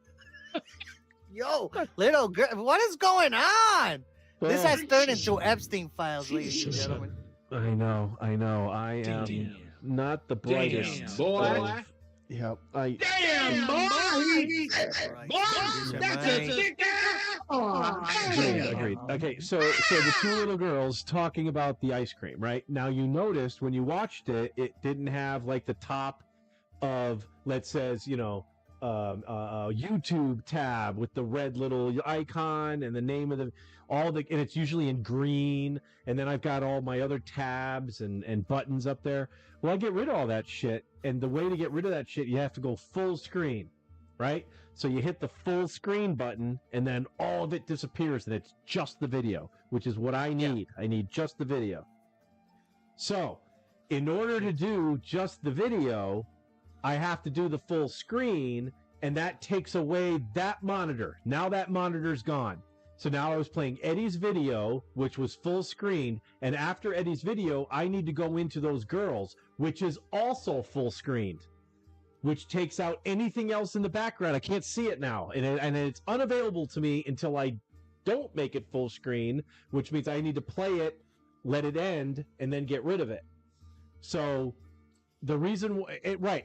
yo, little girl, what is going on? This has turned into Epstein files, ladies and gentlemen. I know. I am not the brightest. Boy. Yep. Damn, boy! That's a stick Agreed. Okay, so the 2 little girls talking about the ice cream, right? Now you noticed when you watched it, it didn't have like the top of, let's says, YouTube tab with the red little icon and the name of and it's usually in green, and then I've got all my other tabs and buttons up there. Well, I get rid of all that shit, and the way to get rid of that shit, you have to go full screen, right? So you hit the full screen button, and then all of it disappears, and it's just the video, which is what I need. I need just the video. So, in order to do just the video, I have to do the full screen, and that takes away that monitor. Now that monitor's gone. So now I was playing Eddie's video, which was full screen, and after Eddie's video, I need to go into those girls, which is also full screened, which takes out anything else in the background. I can't see it now, and it's unavailable to me until I don't make it full screen, which means I need to play it, let it end, and then get rid of it. So the reason, right,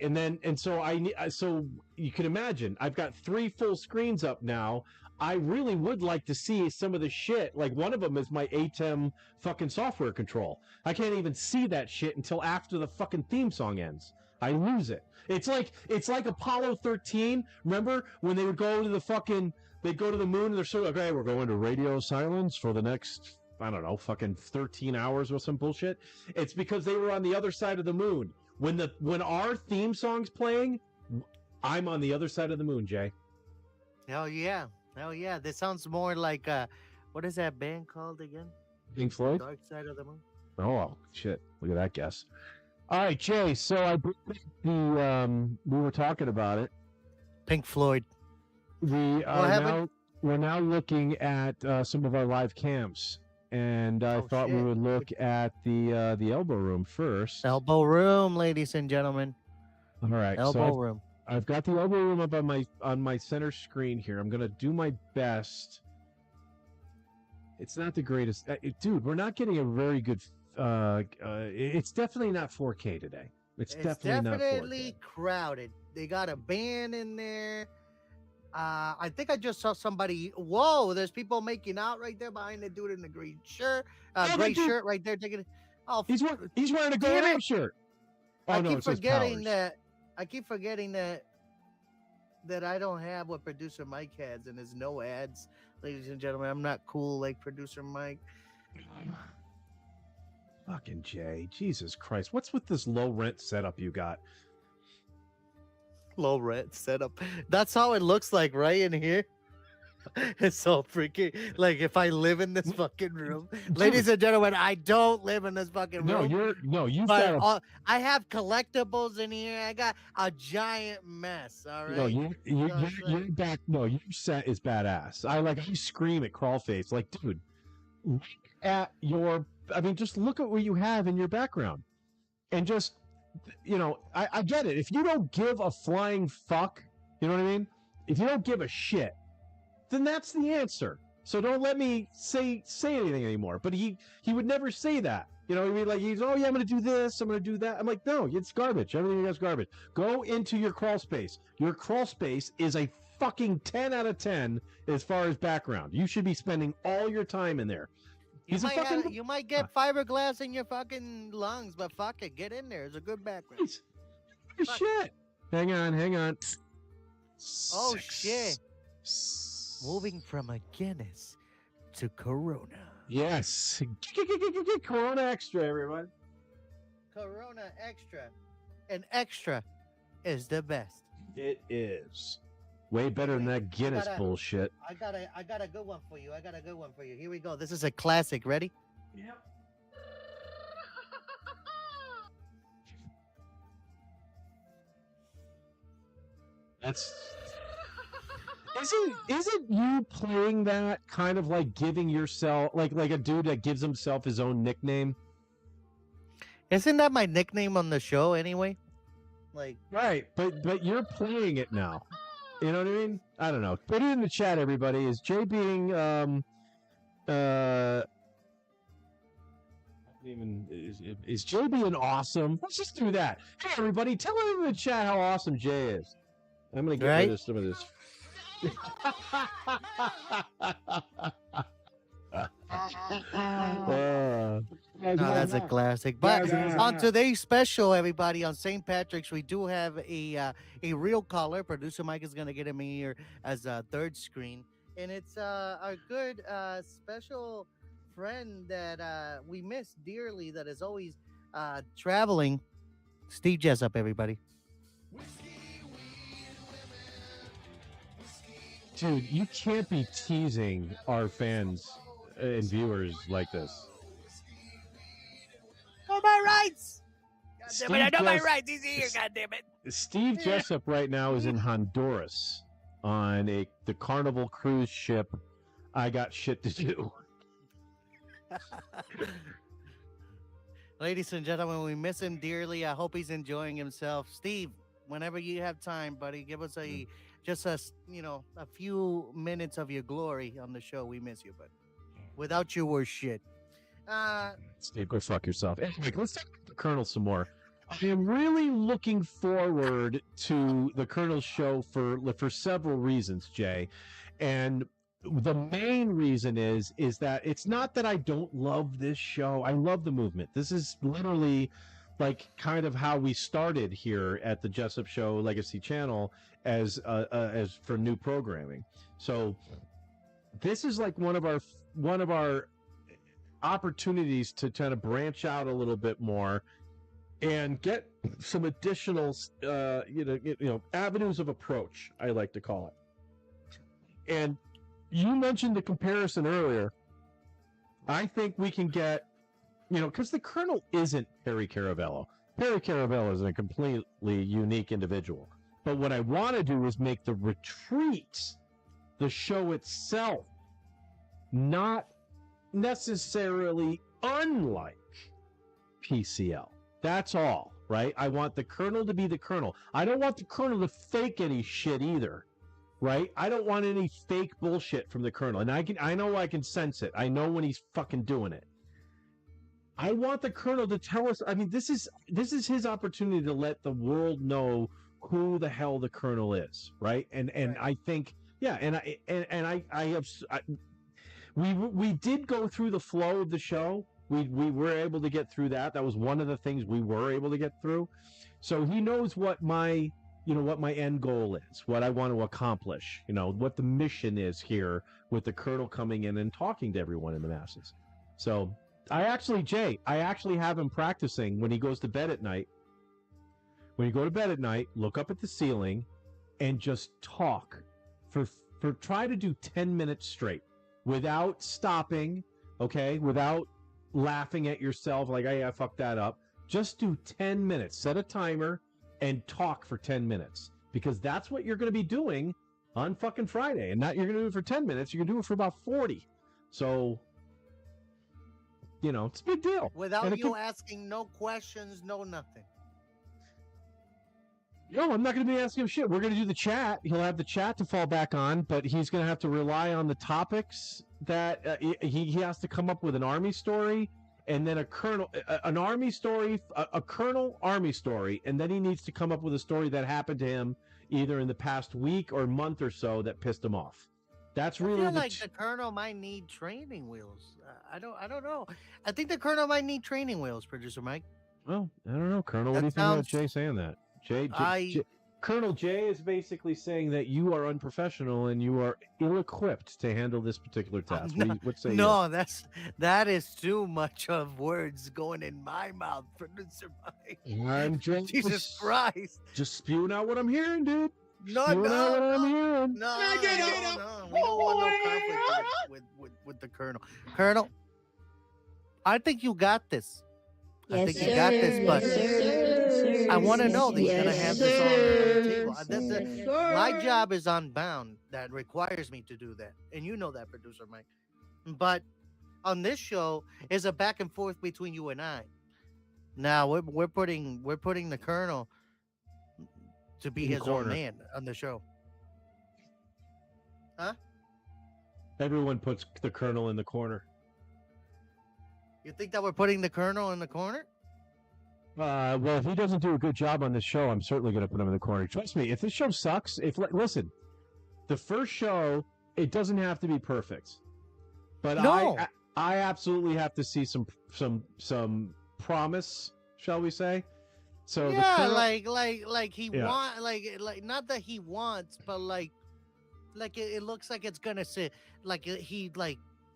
so you can imagine, I've got 3 full screens up now. I really would like to see some of the shit. Like, one of them is my ATEM fucking software control. I can't even see that shit until after the fucking theme song ends. I lose it. It's like Apollo 13. Remember when they would go to they'd go to the moon and they're so, okay, we're going to radio silence for the next, I don't know, fucking 13 hours or some bullshit. It's because they were on the other side of the moon. When our theme song's playing, I'm on the other side of the moon, Jay. Hell yeah. This sounds more like what is that band called again? Pink Floyd? Dark Side of the Moon. Oh shit! Look at that guess. All right, Jay. So we were talking about it. Pink Floyd. We're now looking at some of our live cams, and I thought we would look at the elbow room first. Elbow room, ladies and gentlemen. All right, elbow room. I've got the elbow room up on my center screen here. I'm gonna do my best. It's not the greatest, dude. We're not getting a very good. It's definitely not 4K today. It's definitely not 4K. Crowded. They got a band in there. I think I just saw somebody. Whoa! There's people making out right there behind the dude in the green shirt. Gray shirt right there. Taking it. Oh, he's wearing a gray shirt. Oh, I keep forgetting that. I keep forgetting that I don't have what producer Mike has, and there's no ads, ladies and gentlemen. I'm not cool like producer Mike. Fucking Jay, Jesus Christ! What's with this low rent setup you got? Low rent setup. That's how it looks like right in here. It's so freaking like if I live in this fucking room, ladies and gentlemen, I don't live in this fucking room. I have collectibles in here. I got a giant mess. All right. No, you're back. No, your set is badass. I scream at Crawlface, like, dude, look at just look at what you have in your background, and just, I get it. If you don't give a flying fuck, you know what I mean? If you don't give a shit, then that's the answer. So don't let me say anything anymore. But he would never say that. You know, he'd be like, oh yeah, I'm going to do this, I'm going to do that. I'm like, no, it's garbage. Everything is garbage. Go into your crawl space. Your crawl space is a fucking 10 out of 10 as far as background. You should be spending all your time in there. You might get fiberglass in your fucking lungs, but fuck it, get in there. It's a good background. Shit. Hang on. Oh shit. Moving from a Guinness to Corona. Yes. Corona Extra, everyone. Corona Extra. And extra is the best. It is. Way better than that Guinness bullshit. I got a good one for you. Here we go. This is a classic. Ready? Yep. That's isn't you playing that kind of like giving yourself like a dude that gives himself his own nickname? Isn't that my nickname on the show anyway? Like right, but you're playing it now. You know what I mean? I don't know. Put it in the chat, everybody. Is Jay being is Jay being awesome? Let's just do that. Hey, everybody, tell him in the chat how awesome Jay is. I'm gonna get rid of some of this. No, that's a classic. But on today's special, everybody, on St. Patrick's, we do have a real caller. Producer Mike is gonna get him here as a third screen, and it's our good special friend that we miss dearly. That is always traveling. Steve Jessup, everybody. Dude, you can't be teasing our fans and viewers like this. Know my rights. God damn it, I know my rights. He's here. God damn it. Steve Jessup right now is in Honduras on the Carnival cruise ship. I got shit to do. Ladies and gentlemen, we miss him dearly. I hope he's enjoying himself. Steve, whenever you have time, buddy, give us a few minutes of your glory on the show. We miss you, but without you, we're shit. Steve, go fuck yourself. Anyway, let's talk about the Colonel some more. I am really looking forward to the Colonel's show for several reasons, Jay. And the main reason is that it's not that I don't love this show. I love the movement. This is literally like kind of how we started here at the Jessup Show Legacy Channel as for new programming. So this is like one of our opportunities to kind of branch out a little bit more and get some additional avenues of approach, I like to call it. And you mentioned the comparison earlier. I think we can get, because the Colonel isn't Perry Caravello. Perry Caravello is a completely unique individual. But what I want to do is make the retreats, the show itself, not necessarily unlike PCL. That's all, right? I want the Colonel to be the Colonel. I don't want the Colonel to fake any shit either, right? I don't want any fake bullshit from the Colonel. And I know I can sense it. I know when he's fucking doing it. I want the Colonel to tell us. I mean, this is his opportunity to let the world know who the hell the Colonel is, right? And I think, yeah, we did go through the flow of the show. We were able to get through that. That was one of the things we were able to get through. So he knows what my end goal is, what I want to accomplish, what the mission is here with the Colonel coming in and talking to everyone in the masses. So I actually have him practicing when he goes to bed at night. When you go to bed at night, look up at the ceiling and just talk try to do 10 minutes straight without stopping, okay? Without laughing at yourself like, hey, I fucked that up. Just do 10 minutes. Set a timer and talk for 10 minutes because that's what you're going to be doing on fucking Friday. And not you're going to do it for 10 minutes. You're going to do it for about 40. So, it's a big deal. Without you asking no questions, no nothing. No, I'm not going to be asking him shit. We're going to do the chat. He'll have the chat to fall back on, but he's going to have to rely on the topics that he has to come up with an army story and then an army story, a colonel army story, and then he needs to come up with a story that happened to him either in the past week or month or so that pissed him off. That's really I feel like the colonel might need training wheels. I don't know. I think the colonel might need training wheels, producer Mike. Well, I don't know, Colonel. What do you think about Jay saying that? Colonel Jay is basically saying that you are unprofessional and you are ill-equipped to handle this particular task. What say no, that is too much of words going in my mouth, producer Mike. I'm just, Jesus Christ! Just spewing out what I'm hearing, dude. No. We don't want no conflict with the colonel. Colonel, I think you got this. I think you got this, but I want to know that you're gonna have this on the table. My job is unbound. That requires me to do that, and you know that, producer Mike. But on this show is a back and forth between you and I. Now we're putting the colonel to be his own man on the show. Huh? Everyone puts the colonel in the corner. You think that we're putting the colonel in the corner? Well, if he doesn't do a good job on this show, I'm certainly going to put him in the corner. Trust me, if this show sucks, listen, the first show, it doesn't have to be perfect, but no. I absolutely have to see some promise, shall we say? So yeah, the colonel, like he want like not that he wants, but like it looks like it's gonna sit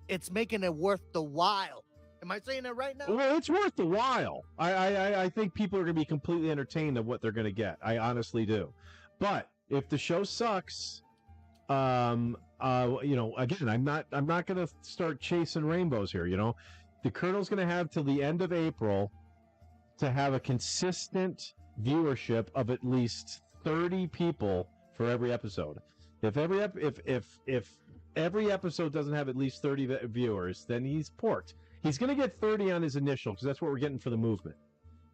it's making it worth the while. Am I saying that right now? Well, it's worth the while. I think people are going to be completely entertained of what they're going to get. I honestly do. But if the show sucks, again, I'm not going to start chasing rainbows here. The colonel's going to have till the end of April to have a consistent viewership of at least 30 people for every episode. If every episode doesn't have at least 30 viewers, then he's porked. He's going to get 30 on his initial because that's what we're getting for the movement,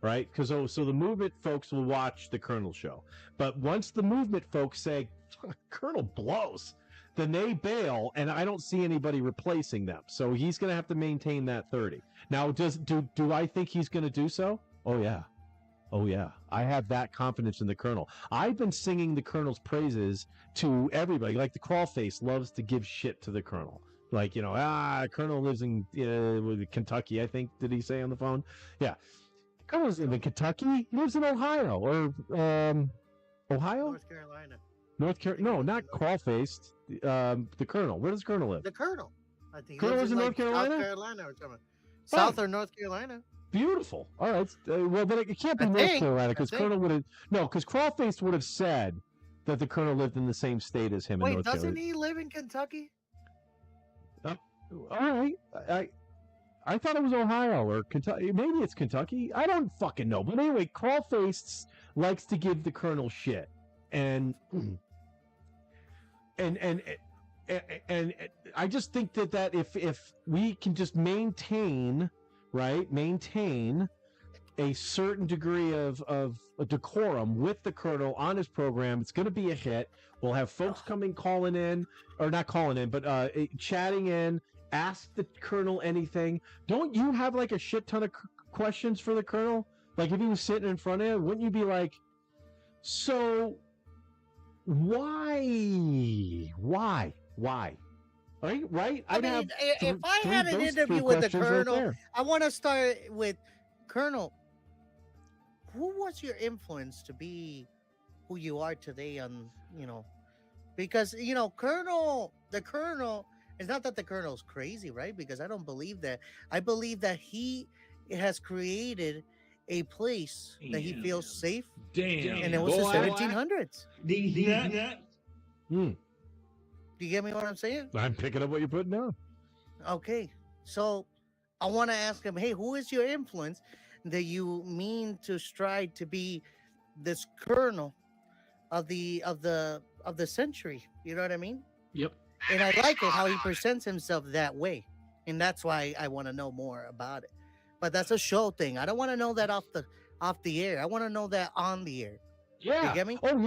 right? So the movement folks will watch the Colonel show. But once the movement folks say, Colonel blows, then they bail, and I don't see anybody replacing them. So he's going to have to maintain that 30. Now, do I think he's going to do so? Oh, yeah. Oh, yeah. I have that confidence in the Colonel. I've been singing the Colonel's praises to everybody. Like the Crawlface loves to give shit to the Colonel. Like, Colonel lives in Kentucky, I think. Did he say on the phone? Yeah. Colonel's in Kentucky. He lives in Ohio or Ohio? North Carolina. No, not Crawlface. The Colonel. Where does the Colonel live? The Colonel. I think Colonel lives in North Carolina? South Carolina or something. South or North Carolina. Beautiful. All right. Well, then it can't be North Carolina because Colonel would have... No, because Crawlface would have said that the Colonel lived in the same state as him in North Carolina. Wait, doesn't he live in Kentucky? All right. I thought it was Ohio or Kentucky. Maybe it's Kentucky. I don't fucking know. But anyway, Crawlface likes to give the Colonel shit, and I just think that if we can just maintain a certain degree of a decorum with the Colonel on his program, it's going to be a hit. We'll have folks calling in, or not calling in, but chatting in. Ask the Colonel anything. Don't you have like a shit ton of questions for the Colonel? Like if he was sitting in front of you, wouldn't you be like, so why? Right? I mean, if I had an interview with the Colonel, right, I want to start with Colonel. Who was your influence to be who you are today? Because the Colonel. It's not that the Colonel's crazy, right? Because I don't believe that. I believe that he has created a place that he feels safe. Damn. And it was the 1700s. Do you get me what I'm saying? I'm picking up what you're putting down. Okay. So I want to ask him, hey, who is your influence that you mean to strive to be this Colonel of the century? You know what I mean? Yep. And I like it how he presents himself that way. And that's why I want to know more about it. But that's a show thing. I don't want to know that off the air. I want to know that on the air. Yeah. You get me? Oh,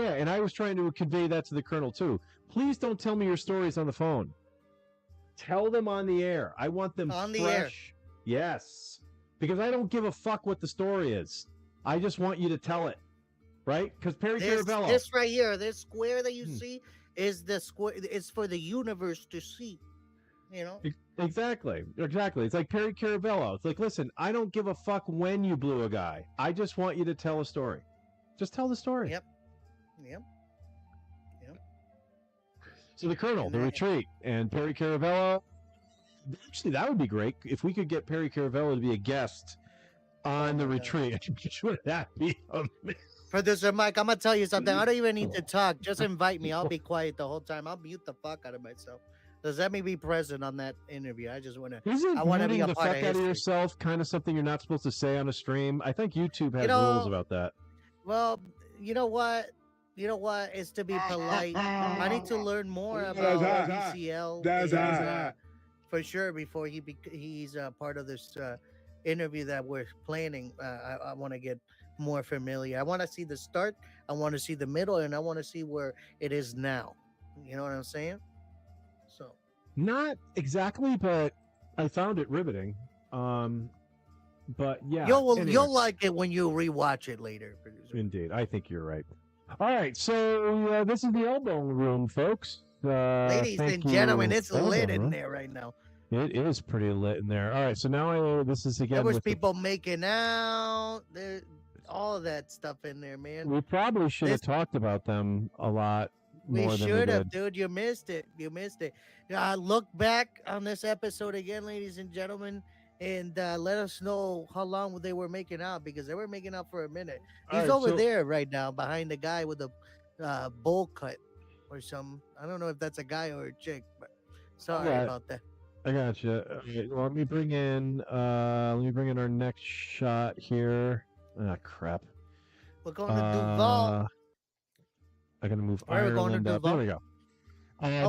yeah. And I was trying to convey that to the Colonel, too. Please don't tell me your stories on the phone. Tell them on the air. I want them On fresh. the air. Yes. Because I don't give a fuck what the story is. I just want you to tell it. Right? Because Perry Caravello. This right here, this square that you see is the square. It's for the universe to see. You know? Exactly. It's like Perry Caravello. It's like, listen, I don't give a fuck when you blew a guy. I just want you to tell a story. Just tell the story. Yep. So the Colonel, the retreat, and Perry Caravello. Actually, that would be great if we could get Perry Caravello to be a guest on the retreat. Would that be amazing? Producer Mike, I'm gonna tell you something. I don't even need to talk. Just invite me. I'll be quiet the whole time. I'll mute the fuck out of myself. Just let me be present on that interview. I just want to. Isn't I want to be a the part fuck of out of history. yourself kind of something you're not supposed to say on a stream? I think YouTube has You know- rules about that. Well, you know what? It's to be polite. I need to learn more about PCL for sure before he's part of this interview that we're planning. I want to get more familiar. I want to see the start. I want to see the middle, and I want to see where it is now. You know what I'm saying? So Not exactly, but I found it riveting. But yeah, anyway. you'll like it when you rewatch it later, producer. Indeed, I think you're right. All right, so this is the elbow room, folks. Ladies thank and gentlemen, you. it's lit Elbow in room. there right now. It is pretty lit in there. All right, so now this is again. There was with the- people making out. There, all of that stuff in there, man. we probably should have talked about them a lot We more than we should have, did. dude. You missed it. Look back on this episode again, ladies and gentlemen, and let us know how long they were making out, because they were making out for a minute. All He's right, over so- there right now behind the guy with the bowl cut or something. I don't know if that's a guy or a chick, but sorry Yeah. about that. I got you. Well, let me bring in our next shot here. Ah, crap. We're going to Duval. I'm gonna move Where are we going to Ireland up. There Duval? we go.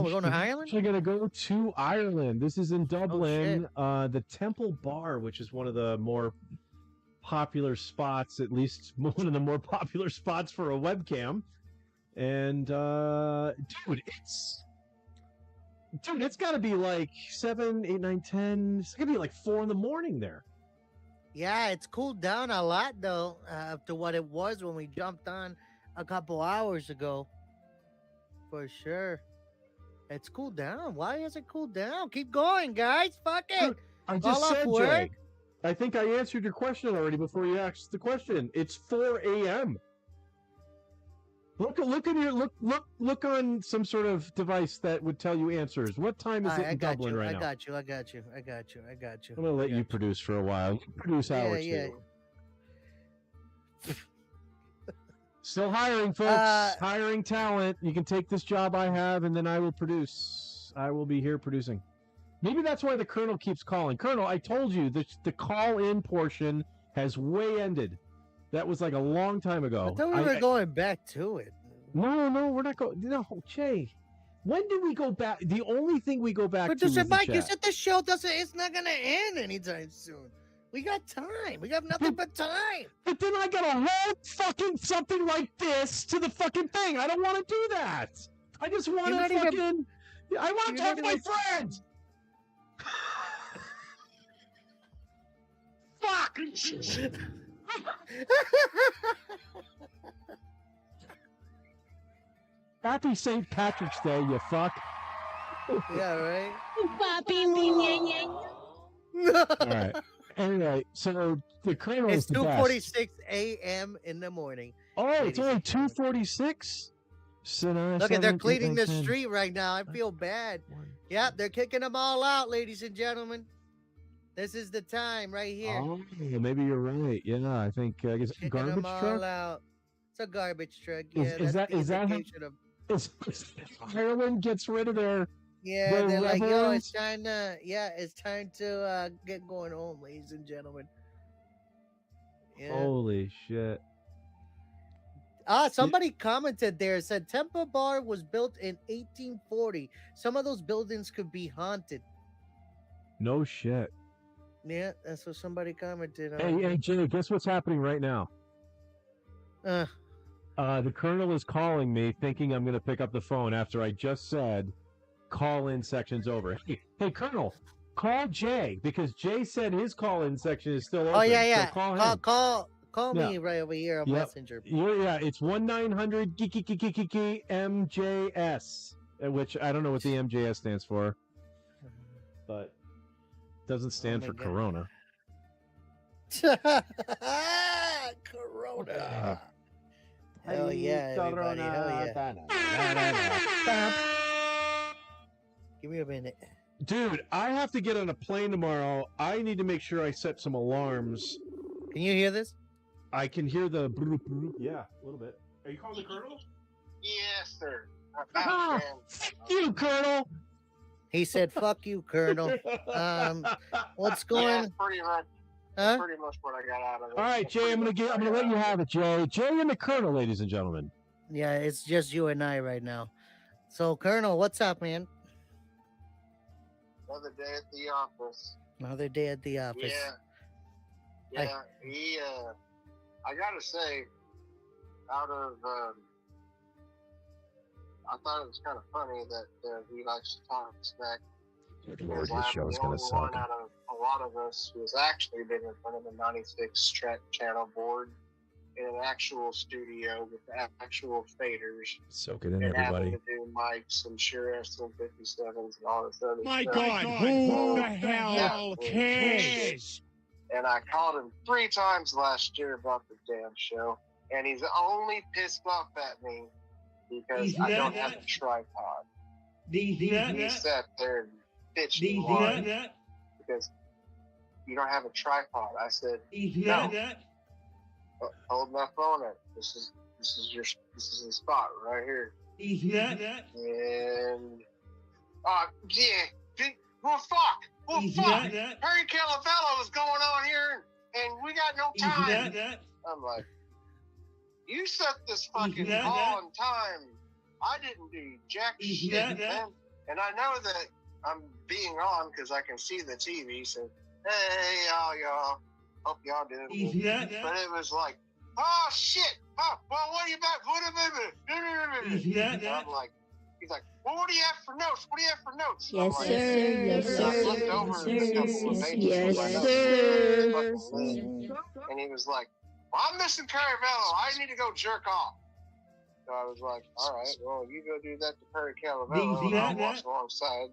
We're going to Ireland? Actually, gonna go to Ireland. This is in Dublin. Oh, The Temple Bar, which is one of the more popular spots, at least one of the more popular spots for a webcam. And dude, it's got to be like 7, 8, 9, 10. It's gonna be like 4 in the morning there. Yeah, it's cooled down a lot though, to what it was when we jumped on a couple hours ago. For sure. It's cooled down. Why has it cooled down? Keep going, guys. Fuck it. I Call just off said, work. Jay. I think I answered your question already before you asked the question. It's 4 a.m. Look on some sort of device that would tell you answers. What time is it in Dublin right now? I got you. I'm gonna let you produce for a while. Produce hour two. Still hiring, folks. Hiring talent. You can take this job I have, and then I will produce. I will be here producing. Maybe that's why the Colonel keeps calling. Colonel, I told you that the call-in portion has way ended. That was like a long time ago. I thought we were going back to it. No, we're not going. No, Jay. When do we go back? The only thing we go back to is Producer the Mike, you chat. said the show it's not gonna end anytime soon. We got time. We got nothing but time. But then I gotta hold fucking something like this to the fucking thing. I don't want to do that. I just want You're to not fucking. even- I want to you're talk to not my even- friends. Fuck. Happy St. Patrick's Day, you fuck. Yeah, right. All right. Anyway, so the Colonel It's is the best. 2:46 a.m. in the morning. Oh, it's ladies only and gentlemen. 2:46. Look at they're cleaning the street right now. I feel bad. Yeah, they're kicking them all out, ladies and gentlemen. This is the time right here. Oh, maybe you're right. Yeah, I think I guess Kicking garbage them all truck. out. It's a garbage truck. Is- Yeah, is that's the that how- indication of. Is Ireland gets rid of their Yeah, their they're like, yo, reverends? it's time to. Yeah, it's time to get going home, ladies and gentlemen. Yeah. Holy shit! Somebody commented there, said Temple Bar was built in 1840. Some of those buildings could be haunted. No shit. Yeah, that's what somebody commented on. Hey, Jay, guess what's happening right now? The Colonel is calling me, thinking I'm going to pick up the phone after I just said call-in section's over. Hey, Colonel, call Jay, because Jay said his call-in section is still open. Oh yeah. So call him. Call me right over here on Messenger. Yeah, it's 1-900 MJS, which I don't know what the MJS stands for, but it doesn't stand for Corona. Corona. Hell yeah, everybody. Hell yeah. Give me a minute. Dude, I have to get on a plane tomorrow. I need to make sure I set some alarms. Can you hear this? I can hear the broop, broop. Yeah, a little bit. Are you calling the Colonel? Yes, sir. Fuck you, Colonel. He said, "Fuck you, Colonel." What's going? Yeah, pretty much. Huh? Pretty much what I got out of it. All right, Jay, I'm gonna let you have it, Jay. Jay and the Colonel, ladies and gentlemen. Yeah, it's just you and I right now. So, Colonel, what's up, man? Another day at the office. Another day at the office. Yeah. I gotta say, out of, I thought it was kind of funny that he likes to talk smack. Lord, this show is gonna suck. Out of a lot of us who has actually been in front of the 96 channel board in an actual studio with actual faders. Soak it in, and everybody. having to do mics and Shure SM57s and all this other My stuff. God, who the hell cares? And I called him 3 times last year about the damn show, and he's only pissed off at me because I don't have a tripod. He sat there and bitched me because you don't have a tripod. I said, no. Hold my phone up. This is the spot right here. And well, fuck. Harry Calavello is going on here, and we got no time. I'm like, you set this fucking call on time. I didn't do jack shit, man. And I know that I'm being on because I can see the TV. So, hey, y'all. Hope y'all did. But it was like, oh shit. Oh, well, what are you about? I'm like, he's like, well, what do you have for notes? What do you have for notes? Yes, like, sir. Yes, I sir. looked over a couple of pages Yes, of my notes, and he was like, well, I'm missing Caravello. I need to go jerk off. So I was like, all right, well, you go do that to Perry Calavello, and I'll watch alongside.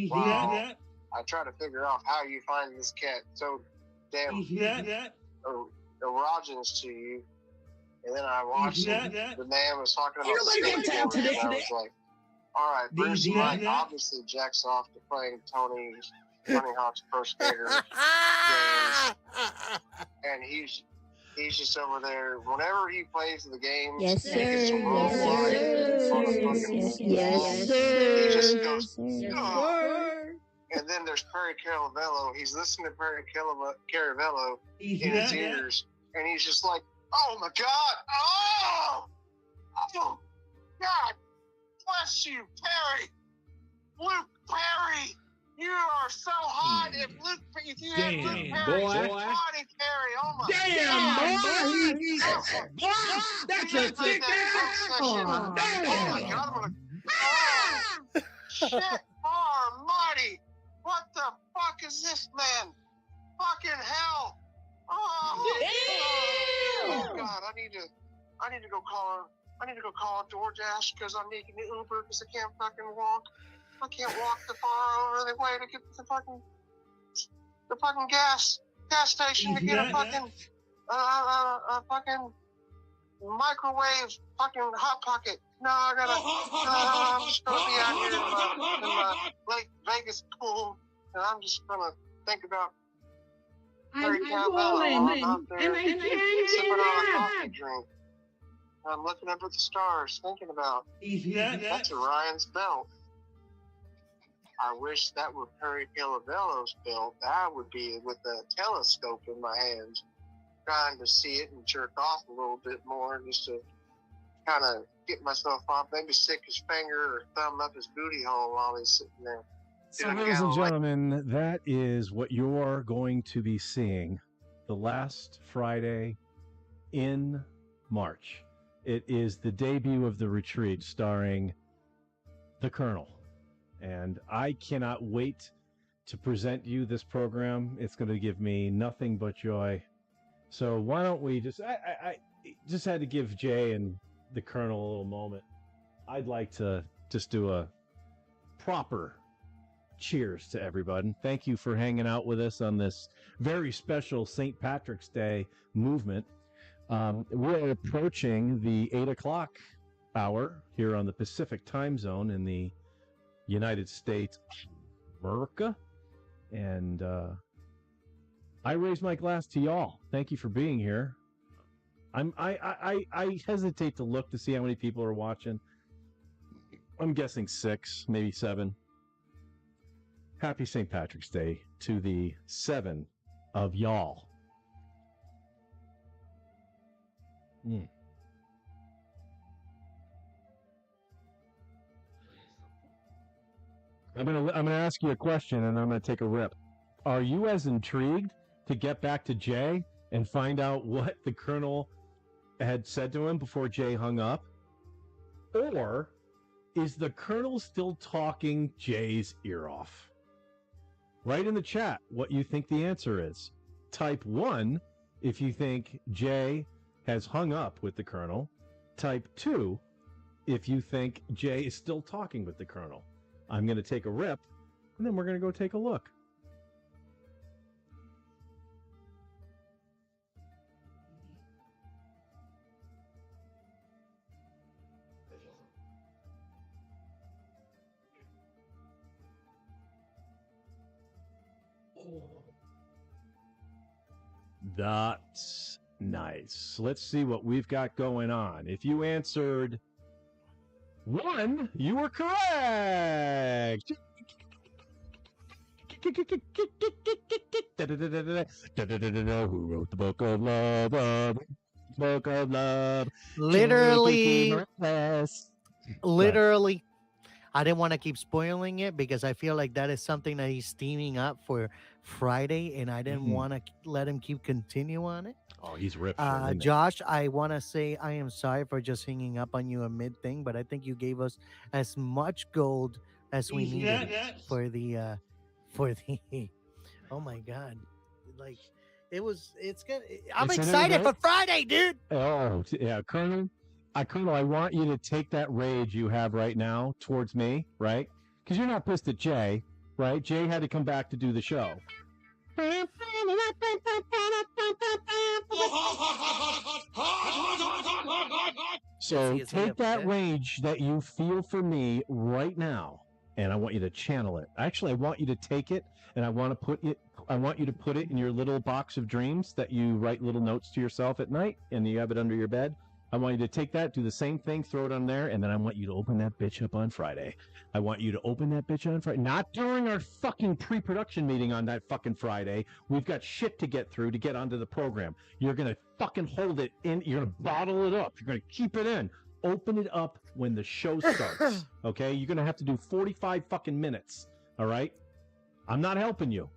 Wow. I try to figure out how you find this cat so damn erogenous to you. And then I watched it. The man was talking about skateboarding, and I was like, all right, Bruce Mike obviously jacks off to playing Tony Hawk's Pro Skater games. And he's just over there. Whenever he plays the game, Yes, he gets sir. some roll Yes, sir. He just goes, oh. And then there's Perry Caravello. He's listening to Perry Caravello in his ears, and he's just like, oh my God! Oh, God! Bless you, Perry! Luke Perry! You are so hot! If you had Luke Perry, body Perry, oh my God! That's a thick ass! Oh my God, I'm gonna... Oh, shit, almighty! What the fuck is this, man? Fucking hell! Oh God! I need to go call DoorDash because I'm making the Uber because I can't fucking walk. I can't walk the far over the way to get the fucking gas station to get a fucking microwave fucking hot pocket. No, I'm just gonna be out here in my Lake Vegas pool, and I'm just gonna think about Harry Calavello. I'm out there sipping on a coffee drink. I'm looking up at the stars, thinking about that's Orion's belt. I wish that were Perry Calavello's belt. I would be with a telescope in my hands, trying to see it and jerk off a little bit more, just to kind of get myself off. Maybe stick his finger or thumb up his booty hole while he's sitting there. So, ladies and gentlemen, that is what you're going to be seeing the last Friday in March. It is the debut of The Retreat starring the Colonel. And I cannot wait to present you this program. It's going to give me nothing but joy. So why don't we just... I just had to give Jay and the Colonel a little moment. I'd like to just do a proper cheers to everybody. Thank you for hanging out with us on this very special St. Patrick's Day movement. We're approaching the 8 o'clock hour here on the Pacific time zone in the United States of America. And I raise my glass to y'all. Thank you for being here. I hesitate to look to see how many people are watching. I'm guessing 6, maybe 7. Happy St. Patrick's Day to the 7 of y'all. I'm gonna ask you a question, and I'm gonna take a rip. Are you as intrigued to get back to Jay and find out what the Colonel had said to him before Jay hung up? Or is the Colonel still talking Jay's ear off? Write in the chat what you think the answer is. Type 1 if you think Jay has hung up with the Colonel. Type 2 if you think Jay is still talking with the Colonel. I'm going to take a rip, and then we're going to go take a look. That's nice. Let's see what we've got going on. If you answered 1, you were correct. Who wrote the Book of Love? Book of Love. Literally. I didn't want to keep spoiling it because I feel like that is something that he's steaming up for Friday, and I didn't want to let him keep continue on it. Oh, he's ripped. Josh, I want to say I am sorry for just hanging up on you amid thing, but I think you gave us as much gold as we needed for the oh my God. Like it's good. I'm excited for Friday, dude. Oh, yeah, Colonel, I want you to take that rage you have right now towards me, right? Because you're not pissed at Jay, right? Jay had to come back to do the show. So take that rage that you feel for me right now, and I want you to channel it. Actually, I want you to take it, and I want you to put it in your little box of dreams that you write little notes to yourself at night, and you have it under your bed. I want you to take that, do the same thing, throw it on there, and then I want you to open that bitch up on Friday. I want you to open that bitch on Friday. Not during our fucking pre-production meeting on that fucking Friday. We've got shit to get through to get onto the program. You're going to fucking hold it in. You're going to bottle it up. You're going to keep it in. Open it up when the show starts, okay? You're going to have to do 45 fucking minutes, all right? I'm not helping you.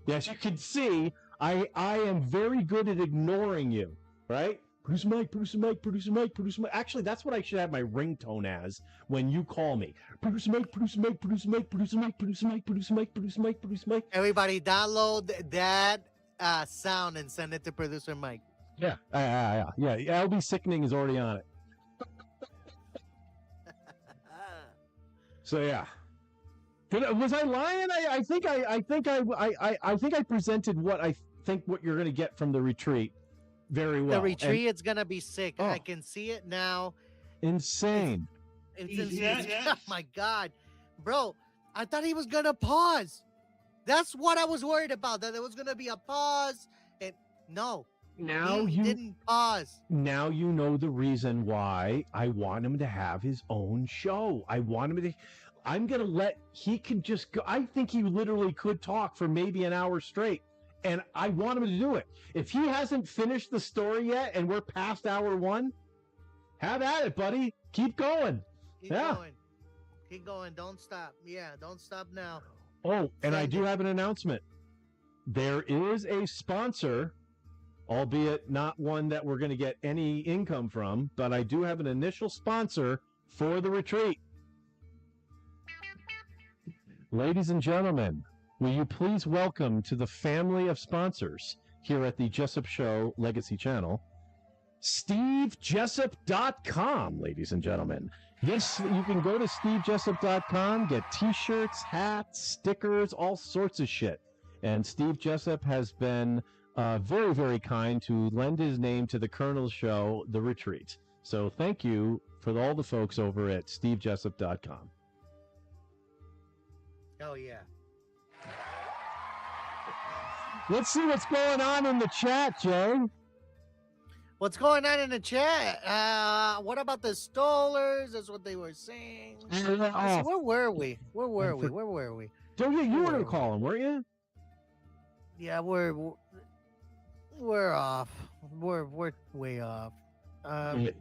As you can see, I am very good at ignoring you, right? Producer Mike, producer Mike, producer Mike, producer Mike. Actually, that's what I should have my ringtone as when you call me. Producer Mike, producer Mike, producer Mike, producer Mike, producer Mike, producer Mike, producer Mike, producer Mike. Everybody download that sound and send it to producer Mike. Yeah. LB Sickening is already on it. So yeah. Was I lying? I think I presented what you're going to get from the retreat very well. The retreat is going to be sick. I can see it now. Insane. It's insane. Oh my God. Bro, I thought he was going to pause. That's what I was worried about, that there was going to be a pause. And no. Now he didn't pause. Now you know the reason why I want him to have his own show. I want him to... I'm going to he can just go. I think he literally could talk for maybe an hour straight. And I want him to do it. If he hasn't finished the story yet and we're past hour 1, have at it, buddy. Keep going. Keep going. Don't stop. Yeah, don't stop now. Oh, and I do have an announcement. There is a sponsor albeit not one that we're going to get any income from, but I do have an initial sponsor for the retreat. Ladies and gentlemen, will you please welcome to the family of sponsors here at the Jessup Show Legacy Channel, SteveJessup.com, ladies and gentlemen. Yes, you can go to SteveJessup.com, get t-shirts, hats, stickers, all sorts of shit. And Steve Jessup has been very, very kind to lend his name to the Colonel's show, The Retreat. So thank you for all the folks over at SteveJessup.com. Oh, yeah. Let's see what's going on in the chat, Jay. What's going on in the chat? What about the Stolers? That's what they were saying. Where were we? Where were we? Oh, yeah, you were going to call him, weren't you? Yeah, we're off. We're way off.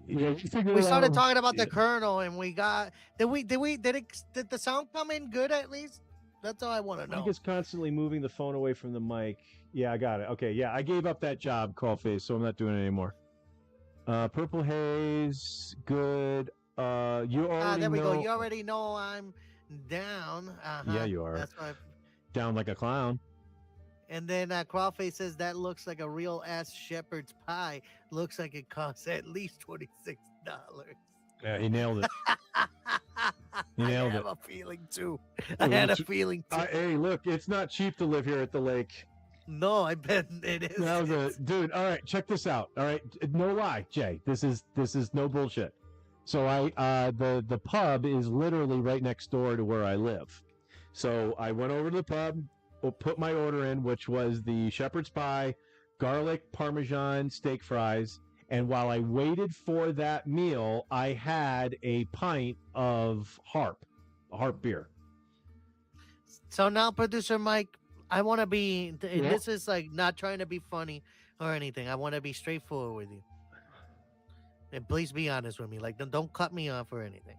We started talking about the Colonel, and we got. Did the sound come in good at least? That's all I want to know. Mike is constantly moving the phone away from the mic. Yeah, I got it. Okay, yeah, I gave up that job, call face, so I'm not doing it anymore. Purple Haze, good. You already there we know... go. You already know I'm down. Yeah, you are. That's why. Down like a clown. And then Crawface says that looks like a real ass shepherd's pie. Looks like it costs at least $26. Yeah, he nailed it. He nailed I it. have a feeling too. I had a feeling too. Hey, look, it's not cheap to live here at the lake. No, I bet it is. That was dude. All right, check this out. All right, no lie, Jay. This is no bullshit. So the pub is literally right next door to where I live. So I went over to the pub, put my order in, which was the shepherd's pie, garlic parmesan steak fries. And while I waited for that meal, I had a pint of a Harp beer. So now, producer Mike, I want to be. This is like not trying to be funny or anything. I want to be straightforward with you. And please be honest with me. Like, don't cut me off or anything.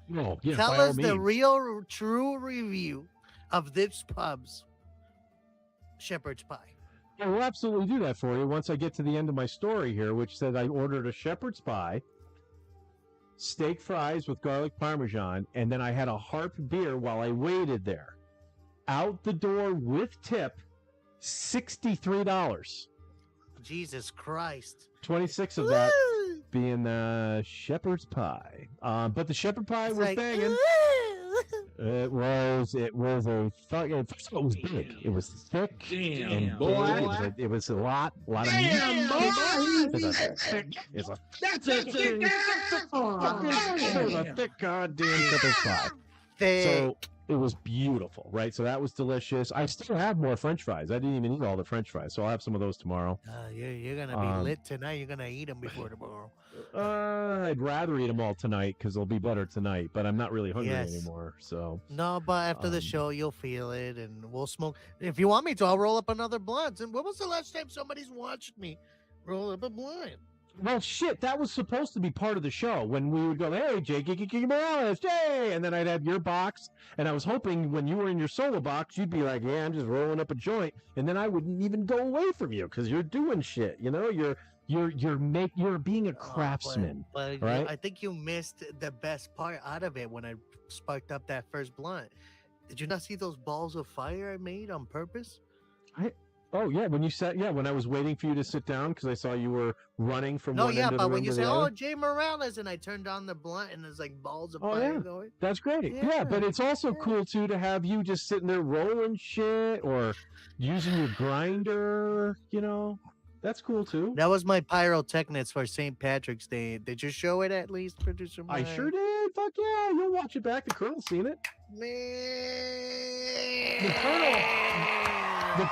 No, yeah, tell us the real, true review of this pub's shepherd's pie. I will absolutely do that for you once I get to the end of my story here, which said I ordered a shepherd's pie, steak fries with garlic parmesan, and then I had a Harp beer while I waited there. Out the door with tip, $63. Jesus Christ. 26 of that being the shepherd's pie. But the shepherd pie was banging. It was a fuck. First of all, it was big. It was thick and boy. It was a lot of meat. It's a thick goddamn shepherd's pie. So it was beautiful, right? So that was delicious. I still have more French fries. I didn't even eat all the French fries, so I'll have some of those tomorrow. You're gonna be lit tonight. You're gonna eat them before tomorrow. I'd rather eat them all tonight because they'll be better tonight. But I'm not really hungry anymore. So no, but after the show, you'll feel it, and we'll smoke. If you want me to, I'll roll up another blunt. And when was the last time somebody's watched me roll up a blunt? Well, shit, that was supposed to be part of the show when we would go, hey, Jay, GiGiGi Morales, Jay, and then I'd have your box, and I was hoping when you were in your solo box, you'd be like, yeah, I'm just rolling up a joint, and then I wouldn't even go away from you because you're doing shit, you know, you're being a craftsman, but right? I think you missed the best part out of it when I sparked up that first blunt. Did you not see those balls of fire I made on purpose? Oh yeah, when I was waiting for you to sit down because I saw you were running from one end of the room to the other. But when you say, "Oh, Jay Morales," and I turned on the blunt and there's like balls of fire going. That's great. Yeah, but it's also cool too to have you just sitting there rolling shit or using your grinder. You know, that's cool too. That was my pyrotechnics for St. Patrick's Day. Did you show it at least, producer Mike? I sure did. Fuck yeah, you'll watch it back. The Colonel's seen it. Man, the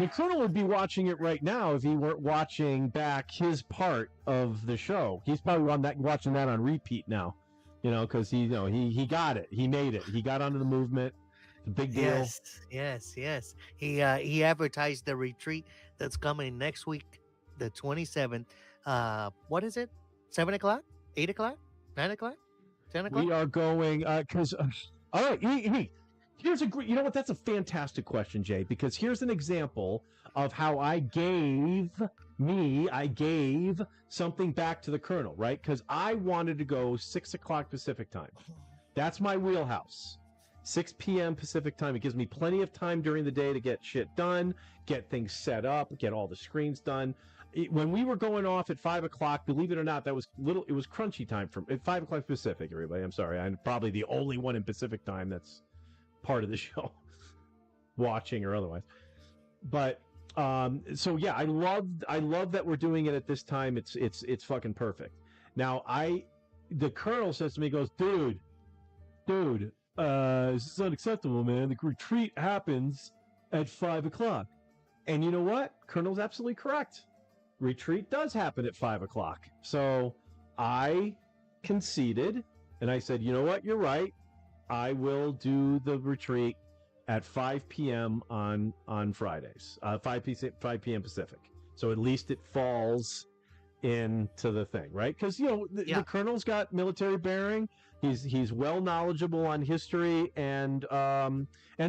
Colonel would be watching it right now if he weren't watching back his part of the show. He's probably watching that on repeat now, you know, because he got it, he made it, he got onto the movement. The big deal. Yes. He advertised the retreat that's coming next week, the 27th. What is it? 7 o'clock? 8 o'clock? 9 o'clock? 10 o'clock? We are going because all right. Here's a great, you know what? That's a fantastic question, Jay, because here's an example of how I gave something back to the Colonel, right? Because I wanted to go 6 o'clock Pacific time. That's my wheelhouse. 6 p.m. Pacific time. It gives me plenty of time during the day to get shit done, get things set up, get all the screens done. When we were going off at 5 o'clock, believe it or not, it was crunchy time for at 5 o'clock Pacific, everybody. I'm sorry. I'm probably the only one in Pacific time that's part of the show, watching or otherwise. But so yeah, I love that we're doing it at this time. It's fucking perfect. Now the Colonel says to me, he goes, dude, this is unacceptable, man. The retreat happens at 5 o'clock. And you know what? Colonel's absolutely correct. Retreat does happen at 5 o'clock. So I conceded and I said, you know what? You're right. I will do the retreat at 5 p.m. on Fridays, 5 p.m. Pacific. So at least it falls into the thing, right? Because, you know, the Colonel's got military bearing. He's well knowledgeable on history and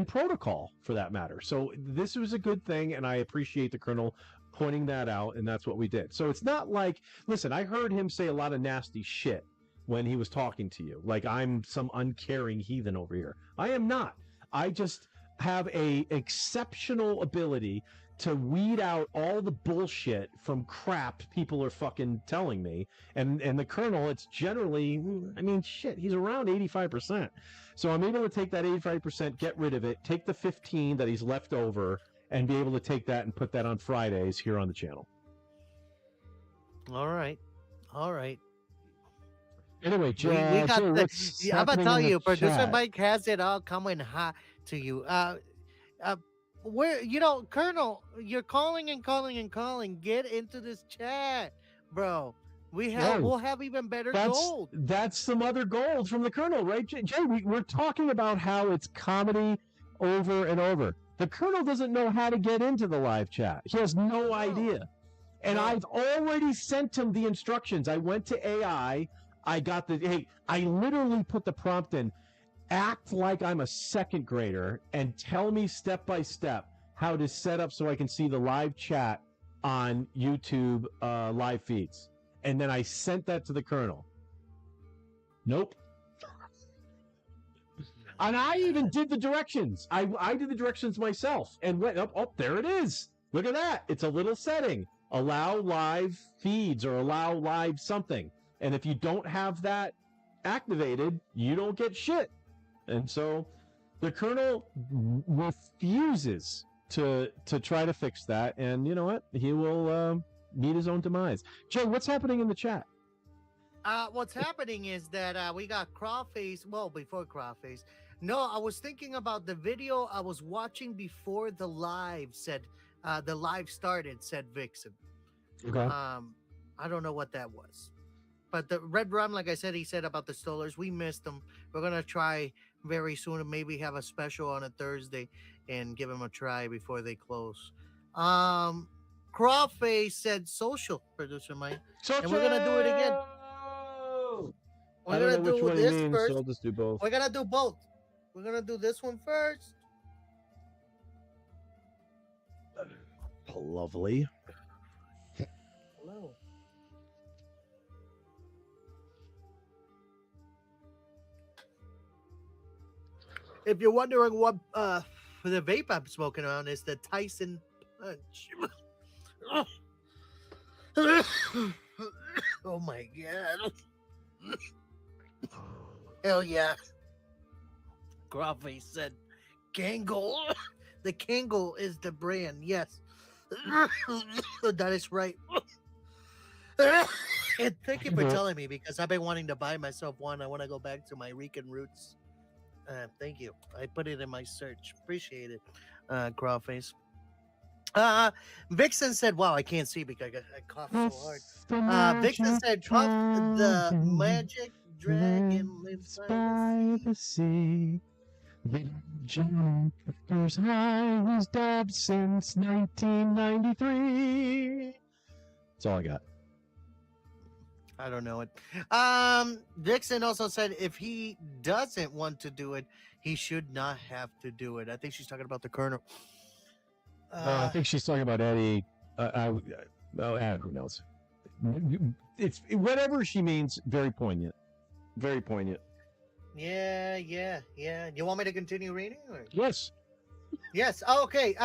protocol, for that matter. So this was a good thing, and I appreciate the Colonel pointing that out, and that's what we did. So it's not like, listen, I heard him say a lot of nasty shit when he was talking to you, like I'm some uncaring heathen over here. I am not. I just have a exceptional ability to weed out all the bullshit from crap people are fucking telling me. And the Colonel, it's generally, I mean, shit, he's around 85%. So I'm able to take that 85%, get rid of it, take the 15 that he's left over, and be able to take that and put that on Fridays here on the channel. All right. Anyway, we got I'm gonna tell you, producer Mike has it all coming hot to you. Where, you know, Colonel, you're calling and calling. Get into this chat, bro. We'll have even better gold. That's some other gold from the Colonel, right, Jay? We're talking about how it's comedy over and over. The Colonel doesn't know how to get into the live chat. He has no idea. And I've already sent him the instructions. I went to AI. I literally put the prompt in, act like I'm a second grader and tell me step by step how to set up so I can see the live chat on YouTube live feeds. And then I sent that to the Colonel. Nope. And I even did the directions. I did the directions myself and went up. Oh, there it is. Look at that. It's a little setting. Allow live feeds or allow live something. And if you don't have that activated, you don't get shit. And so the Colonel refuses to try to fix that. And you know what? He will meet his own demise. Jay, what's happening in the chat? What's happening is that we got Crawface. Well, before Crawface. No, I was thinking about the video I was watching before the live started, said Vixen. Okay. I don't know what that was. But the Red Rum, like I said, he said about the Stolers, we missed them. We're going to try very soon and maybe have a special on a Thursday and give them a try before they close. Crawface said social, producer Mike. Social! And we're going to do it again. We're going to do this first. So I'll just do both. We're going to do both. We're going to do this one first. Lovely. Hello. If you're wondering what the vape I'm smoking on is the Tyson Punch. Oh my god. Hell yeah. Crawface said Kangle. The Kangle is the brand, yes. That is right. And thank you for telling me, because I've been wanting to buy myself one. I want to go back to my Rican roots. Thank you. I put it in my search. Appreciate it, Crawface. Vixen said, wow, I can't see because I coughed so hard. Vixen said, the magic dragon lives by the sea. The jumpers high was dubbed since 1993. That's all I got. I don't know it. Dixon also said if he doesn't want to do it, he should not have to do it. I think she's talking about the Colonel. I think she's talking about Eddie. Who knows? It's whatever she means. Very poignant. Very poignant. Yeah. You want me to continue reading? Or? Yes. Yes. Okay.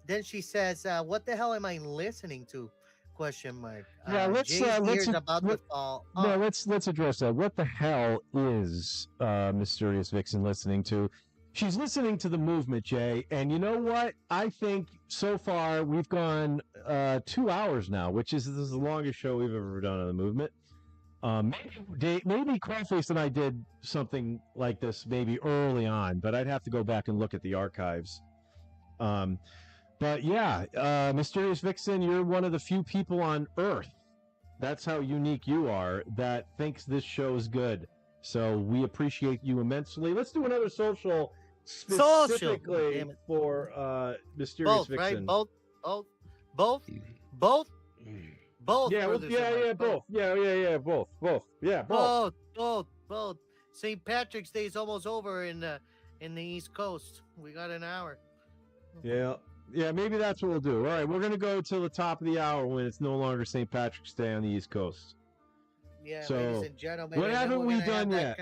Then she says, "What the hell am I listening to?" Question mark. Yeah, let's about to fall. No, let's address that. What the hell is Mysterious Vixen listening to? She's listening to the movement, Jay. And you know what? I think so far we've gone 2 hours now, which is the longest show we've ever done on the movement. Maybe Crawface and I did something like this maybe early on, but I'd have to go back and look at the archives. But yeah, Mysterious Vixen, you're one of the few people on Earth, that's how unique you are, that thinks this show's good. So we appreciate you immensely. Let's do another social specifically for Mysterious Vixen. Right? Both. Yeah, both. Yeah, both. St. Patrick's Day is almost over in the East Coast. We got an hour. Yeah, maybe that's what we'll do. All right, we're going to go till the top of the hour when it's no longer St. Patrick's Day on the East Coast. Yeah, so, ladies and gentlemen. What haven't we done yet?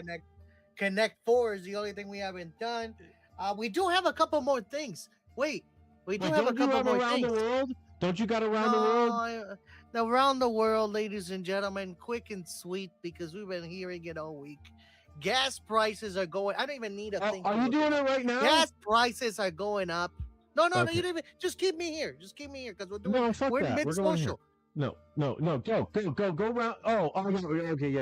Connect 4 is the only thing we haven't done. We do have a couple more things. Wait, we do have a couple more around things. The world? Don't you got around the world? Around the world, ladies and gentlemen, quick and sweet, because we've been hearing it all week. Gas prices are going. I don't even need a thing. Are you doing it right now? Gas prices are going up. No, Okay. you didn't even. Just keep me here. Because we're doing. No, fuck we're that. mid-social. No. Go round. Oh, okay, yeah.